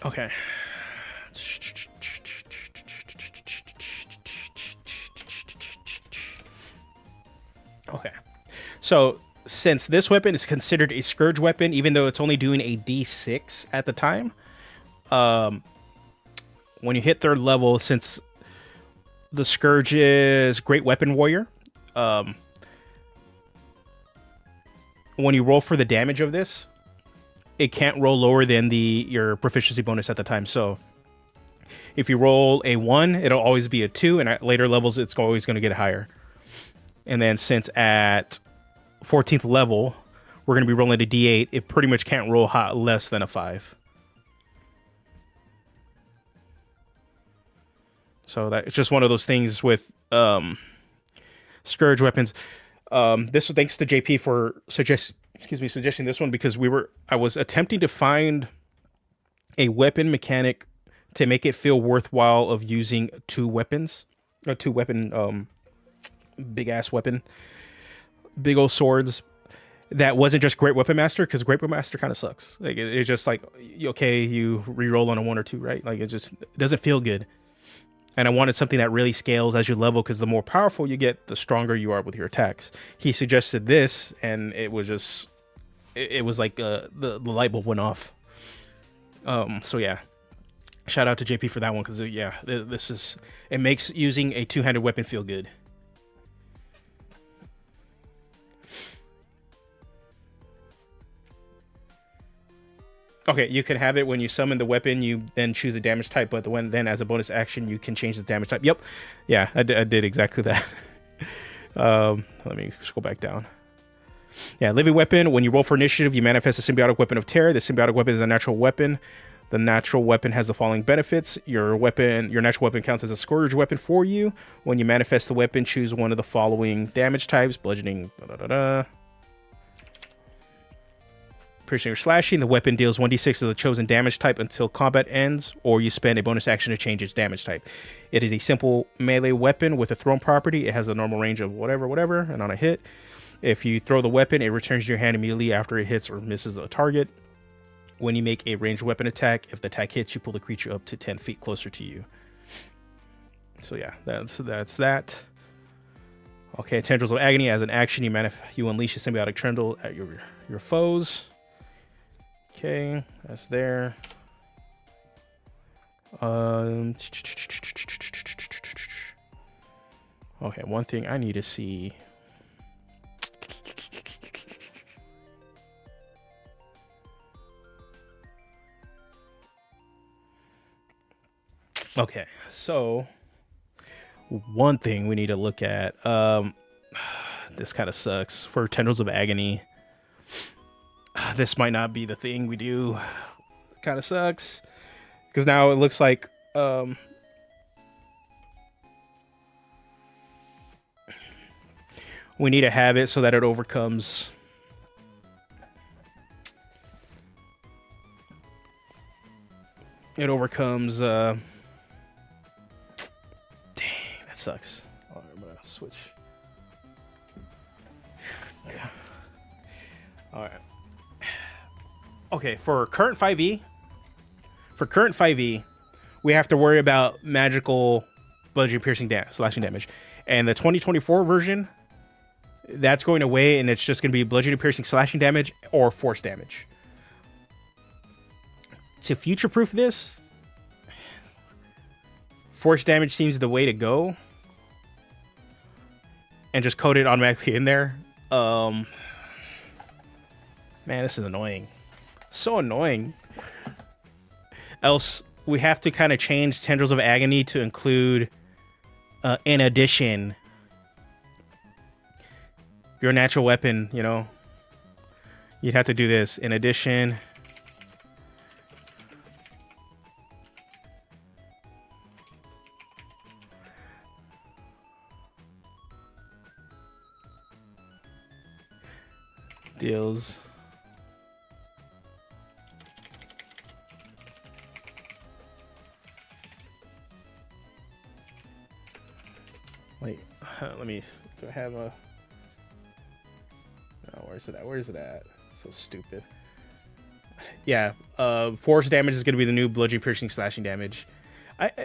Okay. Okay. So, since this weapon is considered a Scourge weapon, even though it's only doing a D6 at the time, when you hit 3rd level, since the Scourge is Great Weapon Warrior, when you roll for the damage of this, it can't roll lower than your proficiency bonus at the time. So if you roll a 1, it'll always be a 2, and at later levels, it's always going to get higher. And then since at 14th level, we're going to be rolling a D8, it pretty much can't roll less than a 5. So that it's just one of those things with Scourge weapons. This thanks to JP for suggesting this one, because I was attempting to find a weapon mechanic to make it feel worthwhile of using 2 weapons, a 2-weapon big ass weapon, big old swords that wasn't just Great Weapon Master, because Great Weapon Master kind of sucks. Like it's just like, okay, you reroll on a 1 or 2, right? Like it doesn't feel good. And I wanted something that really scales as you level, because the more powerful you get, the stronger you are with your attacks. He suggested this, and it was just, it was like the light bulb went off. So yeah, shout out to JP for that one, because yeah, it makes using a 2-handed weapon feel good. Okay, you can have it when you summon the weapon, you then choose a damage type, but then as a bonus action, you can change the damage type. Yep. Yeah, I did exactly that. Let me just go back down. Yeah, living weapon. When you roll for initiative, you manifest a symbiotic weapon of terror. The symbiotic weapon is a natural weapon. The natural weapon has the following benefits. Your natural weapon counts as a Scourge weapon for you. When you manifest the weapon, choose one of the following damage types: bludgeoning, piercing or slashing. The weapon deals 1d6 of the chosen damage type until combat ends, or you spend a bonus action to change its damage type. It is a simple melee weapon with a thrown property. It has a normal range of whatever, and on a hit, if you throw the weapon, it returns to your hand immediately after it hits or misses a target. When you make a ranged weapon attack, if the attack hits, you pull the creature up to 10 feet closer to you. So yeah, that's that. Okay, Tendrils of Agony. As an action, you unleash a symbiotic tendril at your foes. Okay, that's there. Okay, one thing I need to see. Okay, so one thing we need to look at. This kind of sucks for Tendrils of Agony. This might not be the thing we do. Kind of sucks because now it looks like we need to have it so that it overcomes. It overcomes. Dang, that sucks. Oh, I'm gonna switch. All right. Okay, for current 5e, we have to worry about magical bludgeoning, piercing, slashing damage, and the 2024 version, that's going away, and it's just going to be bludgeoning, piercing, slashing damage, or force damage. To future-proof this, force damage seems the way to go, and just code it automatically in there. Man, this is annoying. So annoying. Else, we have to kind of change Tendrils of Agony to include, in addition, your natural weapon, you know. You'd have to do this. In addition, deals wait, let me, do I have a, oh, where's it at? Where's it at? So stupid. Yeah, force damage is going to be the new bludgeoning, piercing, slashing damage.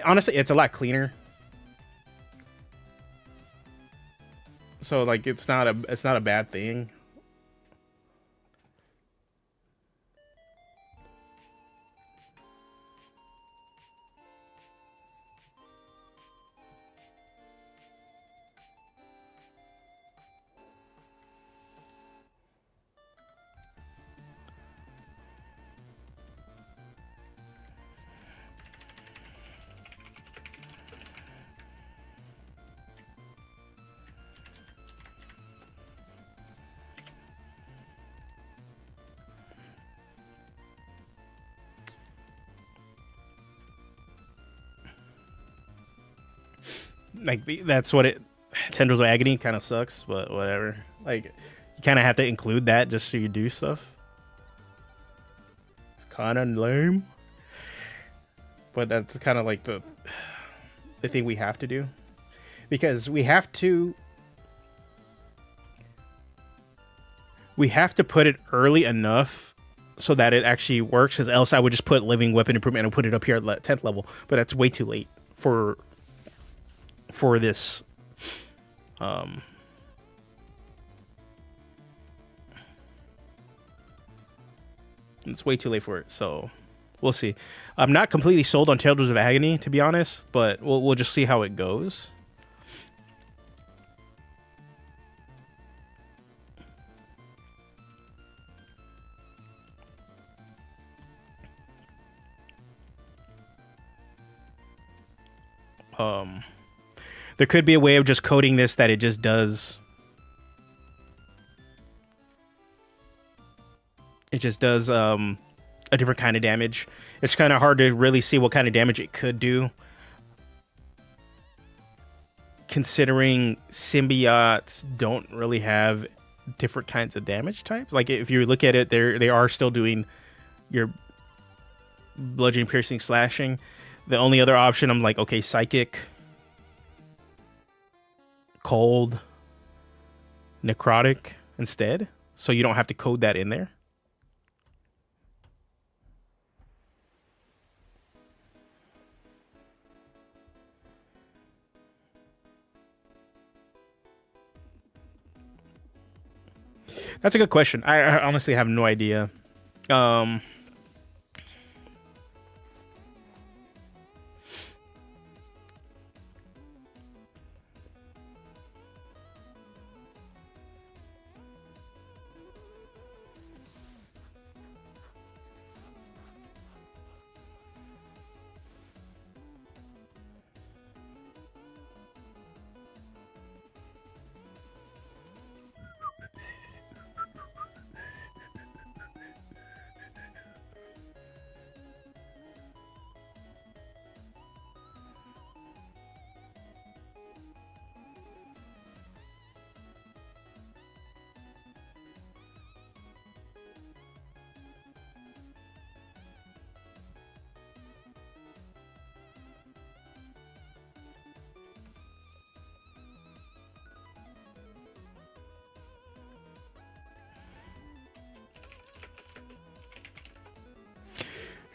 Honestly, it's a lot cleaner. So like, it's not a bad thing. Like, that's what it, Tendrils of Agony kind of sucks, but whatever. Like, you kind of have to include that just so you do stuff. It's kind of lame, but that's kind of like the thing we have to do, because we have to put it early enough so that it actually works, as else I would just put living weapon improvement and put it up here at 10th level, but that's way too late for this. It's way too late for it, so we'll see. I'm not completely sold on Tendrils of Agony, to be honest, but we'll just see how it goes. There could be a way of just coding this that it just does. It just does a different kind of damage. It's kind of hard to really see what kind of damage it could do, considering symbiotes don't really have different kinds of damage types. Like, if you look at it, they are still doing your bludgeoning, piercing, slashing. The only other option, I'm like, okay, psychic, cold, necrotic instead, so you don't have to code that in there. That's a good question. I honestly have no idea.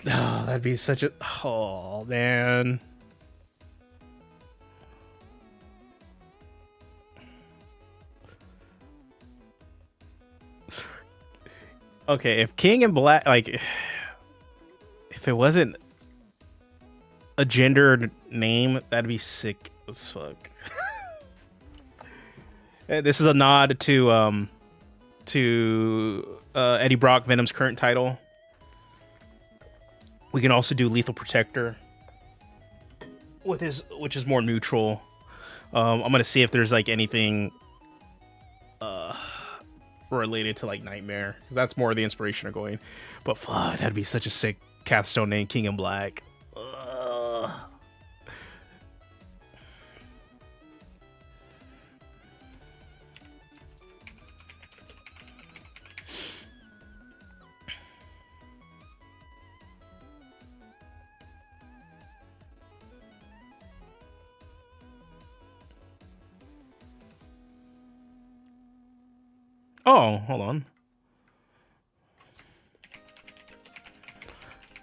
Oh, that'd be such a... Oh, man. Okay, if King in Black... Like, if it wasn't a gendered name, that'd be sick as fuck. This is a nod to Eddie Brock, Venom's current title. We can also do Lethal Protector with his, which is more neutral. I'm gonna see if there's like anything related to like Nightmare, because that's more the inspiration of going. But fuck, that'd be such a sick capstone name, King in Black. Oh, hold on.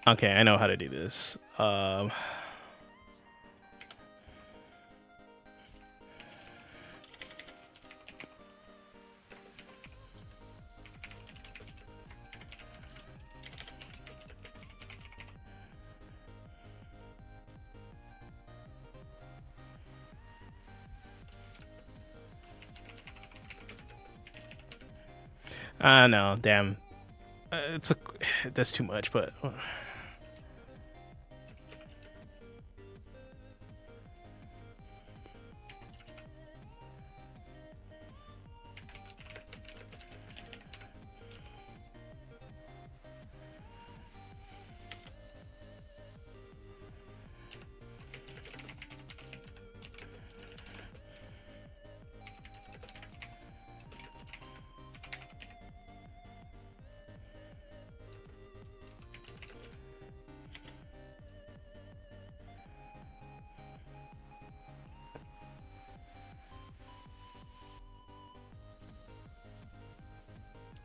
Okay, I know how to do this. No, damn. That's too much, but...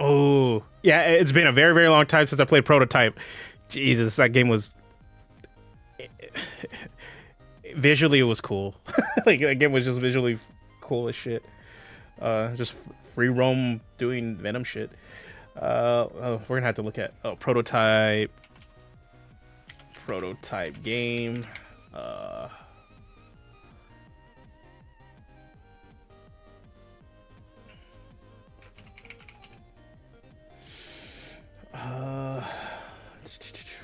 Oh, yeah, it's been a very, very long time since I played Prototype. Jesus, that game was... Visually, it was cool. Like, that game was just visually cool as shit. Just free roam doing Venom shit. We're gonna have to look at... Oh, Prototype game.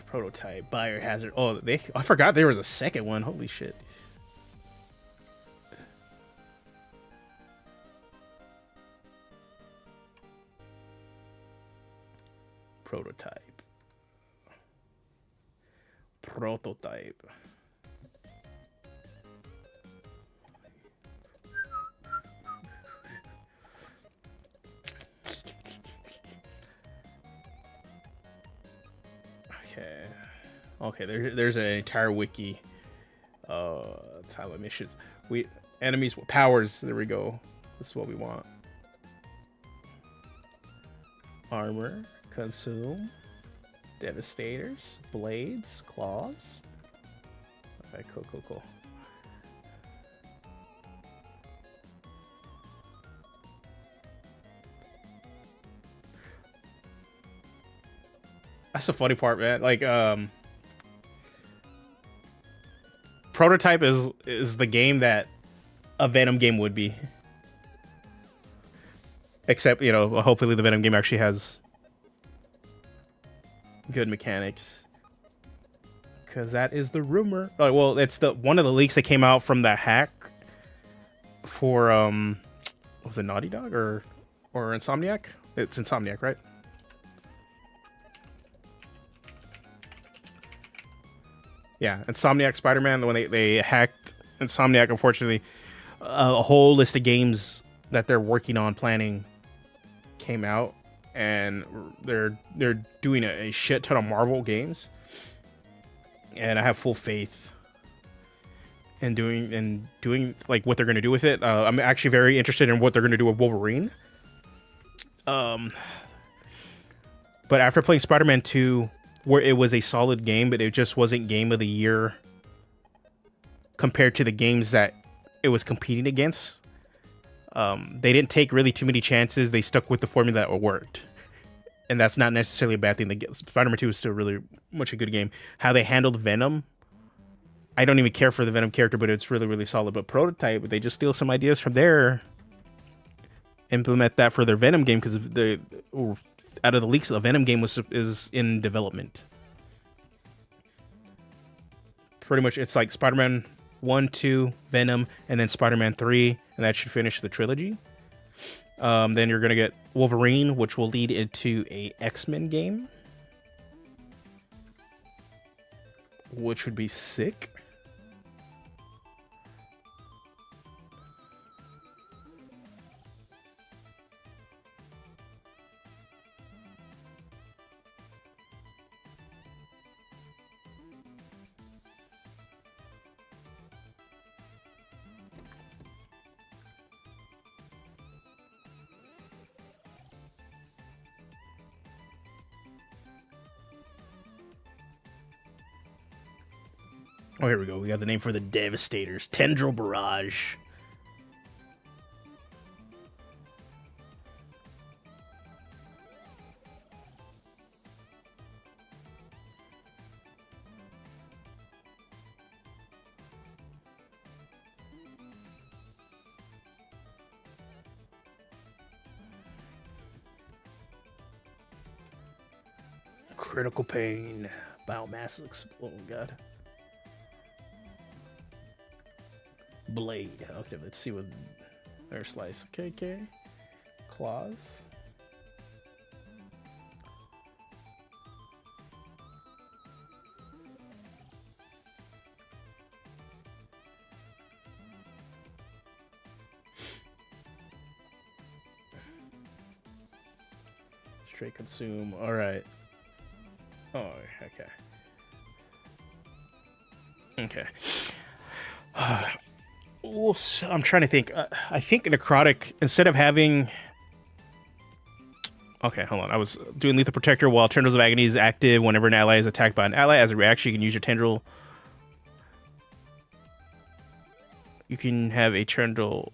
Prototype, Biohazard. Oh, I forgot there was a second one. Holy shit. Prototype. Okay, there's an entire wiki. Talent missions. Enemies powers. There we go. This is what we want. Armor, consume, devastators, blades, claws. Okay, cool. That's the funny part, man. Like, Prototype is the game that a Venom game would be. Except, you know, hopefully the Venom game actually has good mechanics. Because that is the rumor. Oh, well, it's one of the leaks that came out from the hack for, was it Naughty Dog or Insomniac? It's Insomniac, right? Yeah, Insomniac Spider-Man, when they hacked Insomniac, unfortunately, a whole list of games that they're working on planning came out, and they're doing a shit ton of Marvel games, and I have full faith in doing like what they're gonna do with it. I'm actually very interested in what they're gonna do with Wolverine. But after playing Spider-Man 2, where it was a solid game, but it just wasn't game of the year compared to the games that it was competing against. They didn't take really too many chances. They stuck with the formula that worked. And that's not necessarily a bad thing. Spider-Man 2 is still really much a good game. How they handled Venom, I don't even care for the Venom character, but it's really, really solid. But Prototype, they just steal some ideas from there, implement that for their Venom game, because out of the leaks, the Venom game is in development. Pretty much, it's like Spider-Man 1, 2, Venom, and then Spider-Man 3, and that should finish the trilogy. Then you're going to get Wolverine, which will lead into a X-Men game, which would be sick. Oh, here we go. We got the name for the Devastators. Tendril Barrage. Critical Pain. Biomass. Oh, God. Blade. Okay, let's see what Air Slice. KK. Claws. Straight consume. All right. Oh, okay. Okay. I'm trying to think. I think Necrotic, instead of having... Okay, hold on. I was doing Lethal Protector while Tendrils of Agony is active. Whenever an ally is attacked by an ally, as a reaction, you can use your Tendril. You can have a Tendril...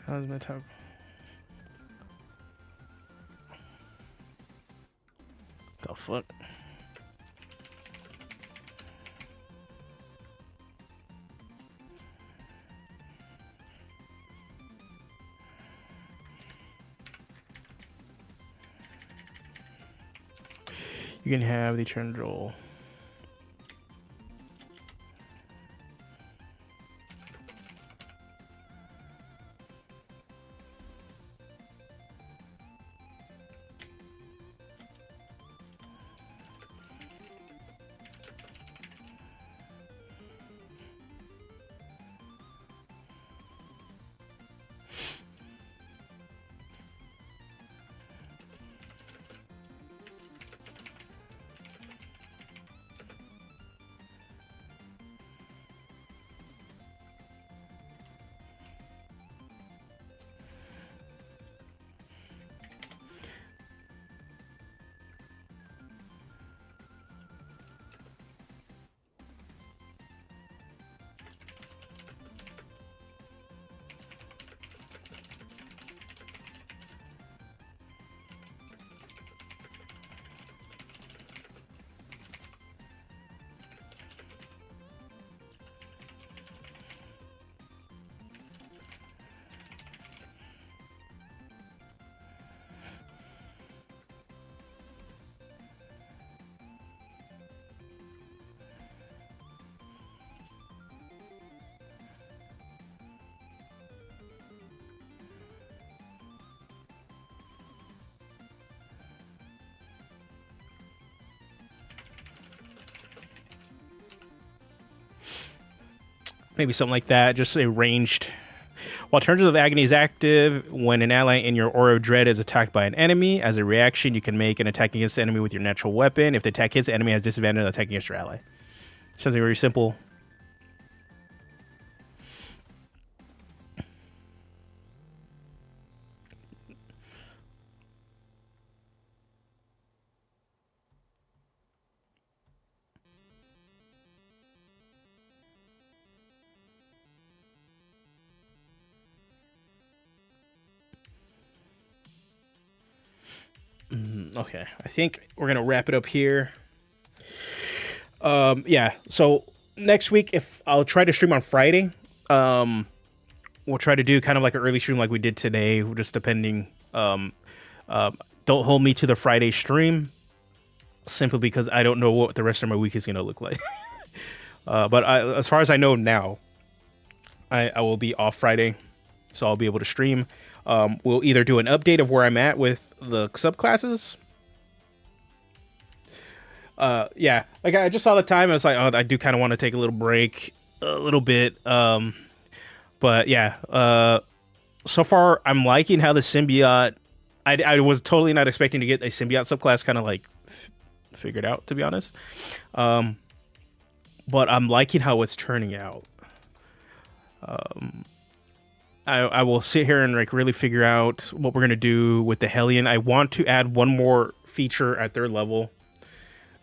How's my top? The fuck? You can have the Tendril. Maybe something like that, just a ranged. While Turns of Agony is active, when an ally in your Aura of Dread is attacked by an enemy, as a reaction, you can make an attack against the enemy with your natural weapon. If the attack hits, the enemy has disadvantage on attack against your ally. Something very simple. Okay, I think we're gonna wrap it up here. Yeah, so next week, if I'll try to stream on Friday, we'll try to do kind of like an early stream like we did today, just depending. Don't hold me to the Friday stream, simply because I don't know what the rest of my week is gonna look like. But as far as I know now, I will be off Friday, so I'll be able to stream. We'll either do an update of where I'm at with the subclasses. Yeah, like I just saw the time. I was like, oh, I do kind of want to take a little break, a little bit. But yeah, so far I'm liking how the symbiote. I was totally not expecting to get a symbiote subclass kind of like figured out, to be honest. But I'm liking how it's turning out. I will sit here and like really figure out what we're gonna do with the Hellion. I want to add one more feature at their level,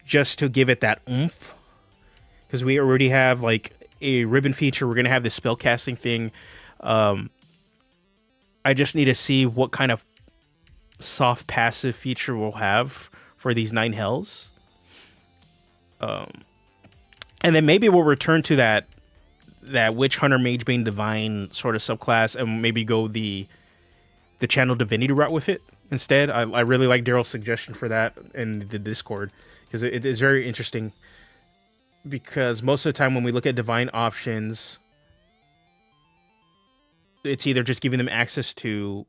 just to give it that oomph, because we already have like a ribbon feature. We're gonna have this spell casting thing. I just need to see what kind of soft passive feature we'll have for these 9 hells, and then maybe we'll return to that Witch Hunter Magebane Divine sort of subclass, and maybe go the Channel Divinity route with it instead. I really like Daryl's suggestion for that in the Discord, because it is very interesting, because most of the time when we look at divine options, it's either just giving them access to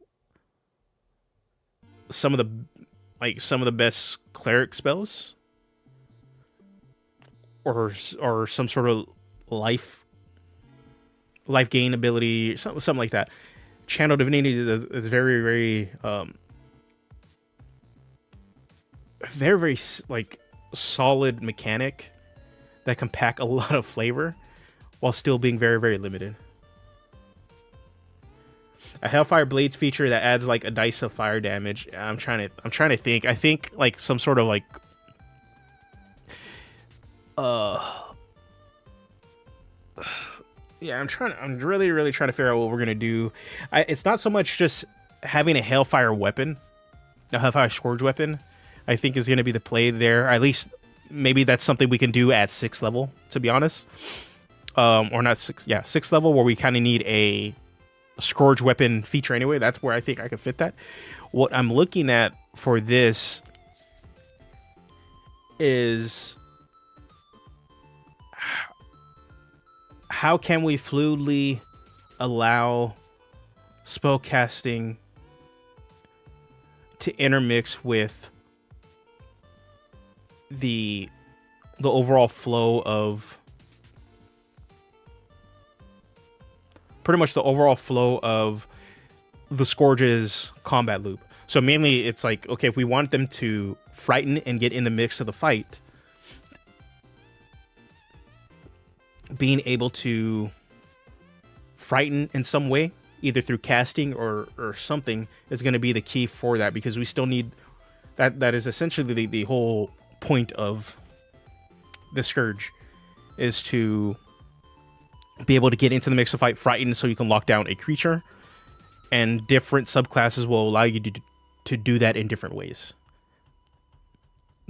some of the best cleric spells, or some sort of life gain ability, something like that. Channel Divinity is very, very, very like solid mechanic that can pack a lot of flavor while still being very, very limited. A Hellfire Blades feature that adds like a dice of fire damage. I'm trying to think. I think like some sort of like yeah, I'm really trying to figure out what we're gonna do. It's not so much just having a Hellfire weapon, a Hellfire Scourge weapon, I think is gonna be the play there. At least maybe that's something we can do at 6th level, to be honest. Or not 6th level, where we kind of need a Scourge weapon feature anyway. That's where I think I can fit that. What I'm looking at for this is how can we fluidly allow spellcasting to intermix with the overall flow of pretty much the overall flow of the Scourge's combat loop. So mainly it's like, okay, if we want them to frighten and get in the mix of the fight, being able to frighten in some way, either through casting or something, is going to be the key for that, because we still need that. That is essentially the whole point of the Scourge, is to be able to get into the mix of fight, frighten, so you can lock down a creature, and different subclasses will allow you to do that in different ways,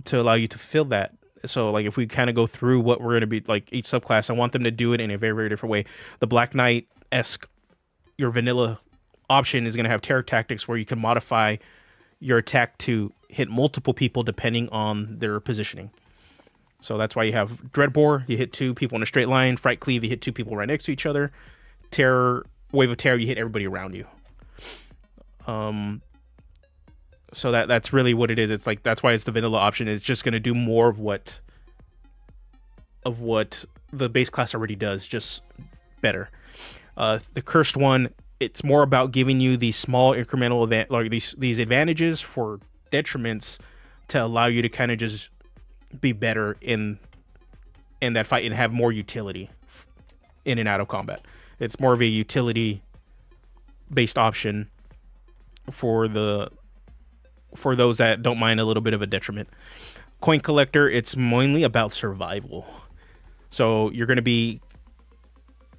to allow you to fulfill that. So like if we kind of go through what we're going to be like each subclass, I want them to do it in a very, very different way. The Black Knight-esque, your vanilla option, is going to have terror tactics, where you can modify your attack to hit multiple people depending on their positioning. So that's why you have Dreadbore, you hit 2 people in a straight line. Fright Cleave, you hit 2 people right next to each other. Wave of Terror, you hit everybody around you. So that's really what it is. It's like, that's why it's the vanilla option. It's just going to do more of what the base class already does, just better. The cursed one it's more about giving you these small incremental like these advantages for detriments to allow you to kind of just be better in that fight and have more utility in and out of combat. It's more of a utility based option for those that don't mind a little bit of a detriment. Coin collector, it's mainly about survival. So you're going to be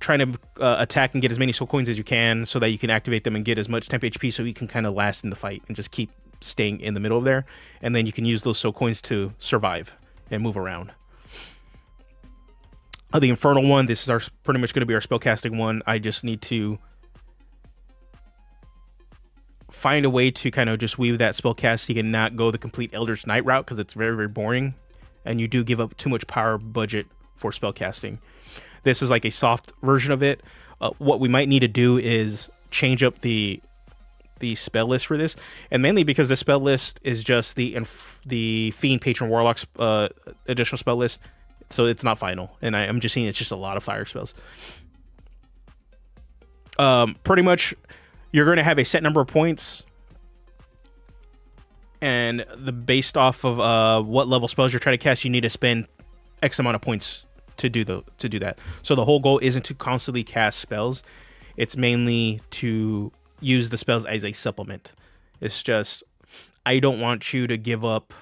trying to attack and get as many soul coins as you can so that you can activate them and get as much temp HP so you can kind of last in the fight and just keep staying in the middle of there. And then you can use those soul coins to survive and move around. The Infernal one, this is pretty much going to be our spellcasting one. I just need to find a way to kind of just weave that spellcasting and not go the complete Eldritch Knight route, because it's very, very boring. And you do give up too much power budget for spellcasting. This is like a soft version of it. What we might need to do is change up the spell list for this, and mainly because the spell list is just the Fiend, Patron, Warlock's additional spell list, so it's not final. And I'm just seeing it's just a lot of fire spells. Pretty much, you're going to have a set number of points, and based off of what level spells you're trying to cast, you need to spend X amount of points to do that. So the whole goal isn't to constantly cast spells. It's mainly to use the spells as a supplement. It's just, I don't want you to give up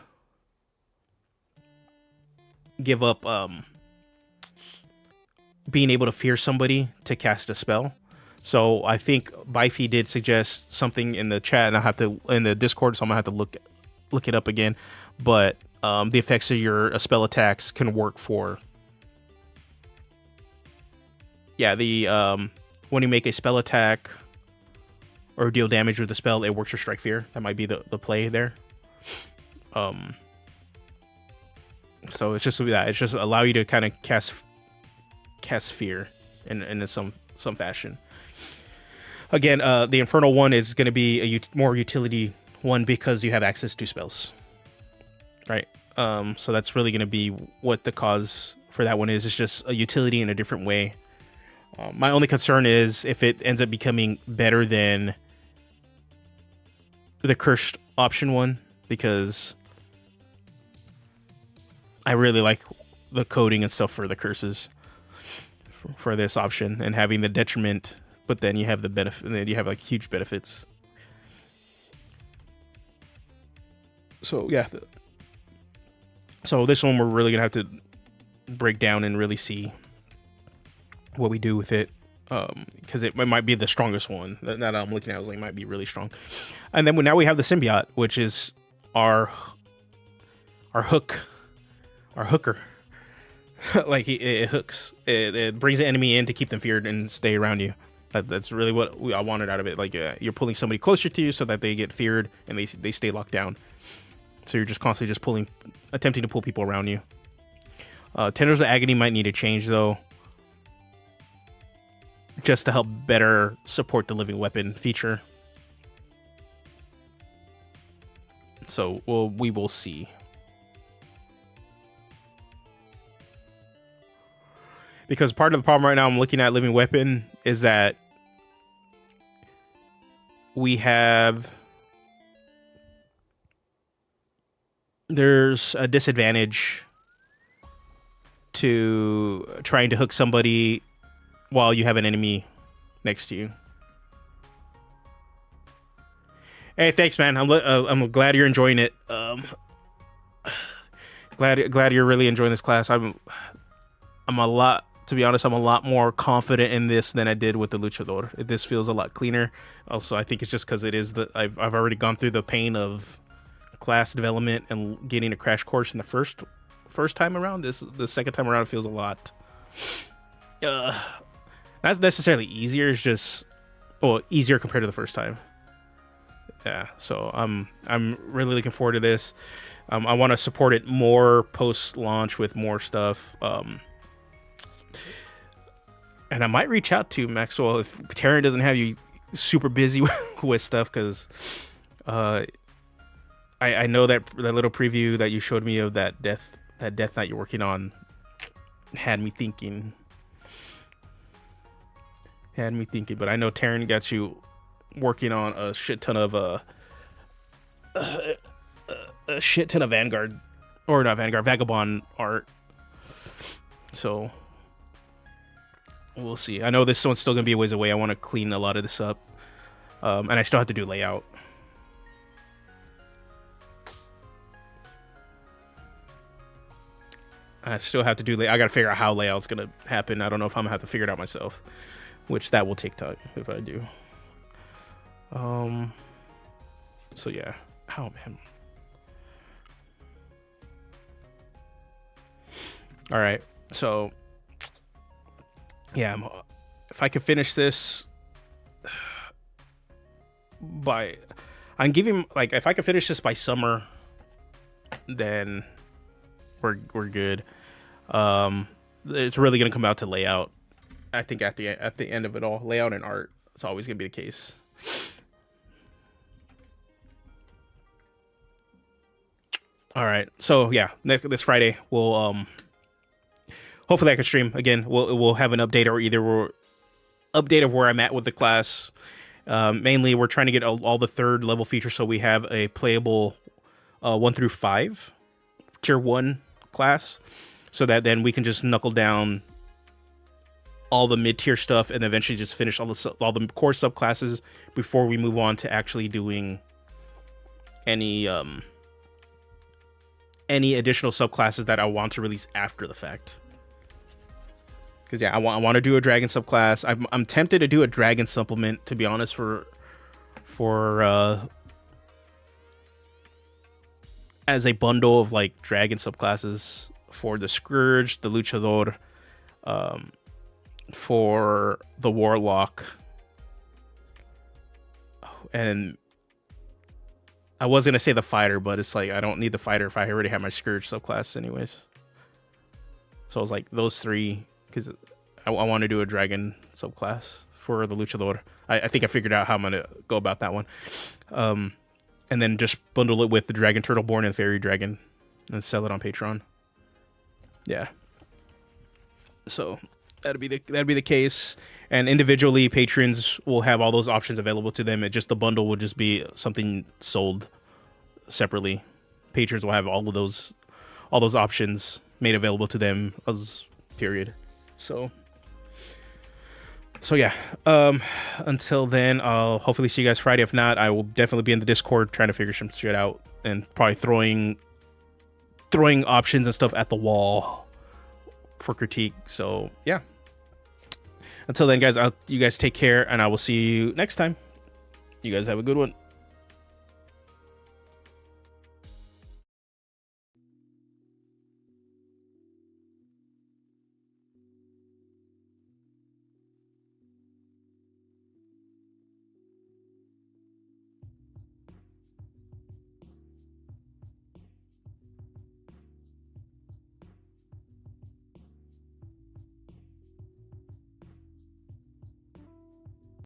being able to fear somebody to cast a spell. So I think Bifi did suggest something in the chat, and in the Discord, so I'm gonna have to look it up again. But the effects of your spell attacks can work for, when you make a spell attack or deal damage with the spell, it works for Strike Fear. That might be the play there. So it's just that. It's just allow you to kind of cast fear in some fashion. Again, the Infernal one is going to be a more utility one because you have access to spells, right? So that's really going to be what the cause for that one is. It's just a utility in a different way. My only concern is if it ends up becoming better than the cursed option one, because I really like the coding and stuff for the curses for this option, and having the detriment, but then you have the benefit, and then you have like huge benefits. So yeah, so this one we're really gonna have to break down and really see what we do with it, because it might be the strongest one that I'm looking at. It might be really strong. And then now we have the symbiote, which is our hooker. Like it hooks. It brings the enemy in to keep them feared and stay around you. That's really what I wanted out of it. Like you're pulling somebody closer to you so that they get feared and they stay locked down. So you're just constantly just attempting to pull people around you. Tendrils of Agony might need to change though, just to help better support the living weapon feature. So we will see. Because part of the problem right now I'm looking at living weapon is that there's a disadvantage to trying to hook somebody while you have an enemy next to you. Hey, thanks, man. I'm glad you're enjoying it. Glad you're really enjoying this class. I'm a lot, to be honest, I'm a lot more confident in this than I did with the Luchador. This feels a lot cleaner. Also, I think it's just because it is I've already gone through the pain of class development and getting a crash course in the first time around. The second time around, it feels a lot. Not necessarily easier. It's just easier compared to the first time. Yeah, so I'm really looking forward to this. I want to support it more post-launch with more stuff. And I might reach out to Maxwell if Terran doesn't have you super busy with stuff, because I know that little preview that you showed me of that Death Knight you're working on had me thinking. had me thinking. But I know Taryn got you working on a shit ton of Vanguard, or not Vanguard, Vagabond art. So we'll see. I know this one's still gonna be a ways away. I want to clean a lot of this up, and I still have to do layout. I still have to do. I gotta figure out how layout's gonna happen. I don't know if I'm gonna have to figure it out myself, which that will take time if I do. So yeah. Oh man. All right. So yeah, if I can finish this by, I'm giving, like, if I can finish this by summer, then we're good. It's really gonna come out to layout. I think at the end of it all, layout and art, it's always gonna be the case. All right, so yeah, this Friday we'll hopefully I can stream again. We'll have an update, or either we're update of where I'm at with the class. Mainly, we're trying to get all the 3rd level features, so we have a playable 1 through 5 tier 1 class, so that then we can just knuckle down all the mid-tier stuff and eventually just finish all the core subclasses before we move on to actually doing any additional subclasses that I want to release after the fact. Because yeah, I want to do a dragon subclass. I'm tempted to do a dragon supplement, to be honest, for as a bundle of like dragon subclasses for the Scourge, the Luchador, for the Warlock, and I was gonna say the Fighter, but it's like I don't need the Fighter if I already have my Scourge subclass anyways. So I was like, those 3, because I want to do a dragon subclass for the Luchador. I think I figured out how I'm gonna go about that one. And then just bundle it with the Dragon Turtleborn and Fairy Dragon and sell it on Patreon. Yeah. So that'd be the case. And individually, patrons will have all those options available to them. The bundle will just be something sold separately. Patrons will have all those options made available to them as period. So yeah, until then, I'll hopefully see you guys Friday. If not, I will definitely be in the Discord trying to figure some shit out, and probably throwing options and stuff at the wall for critique. So yeah, until then, guys, you guys take care, and I will see you next time. You guys have a good one.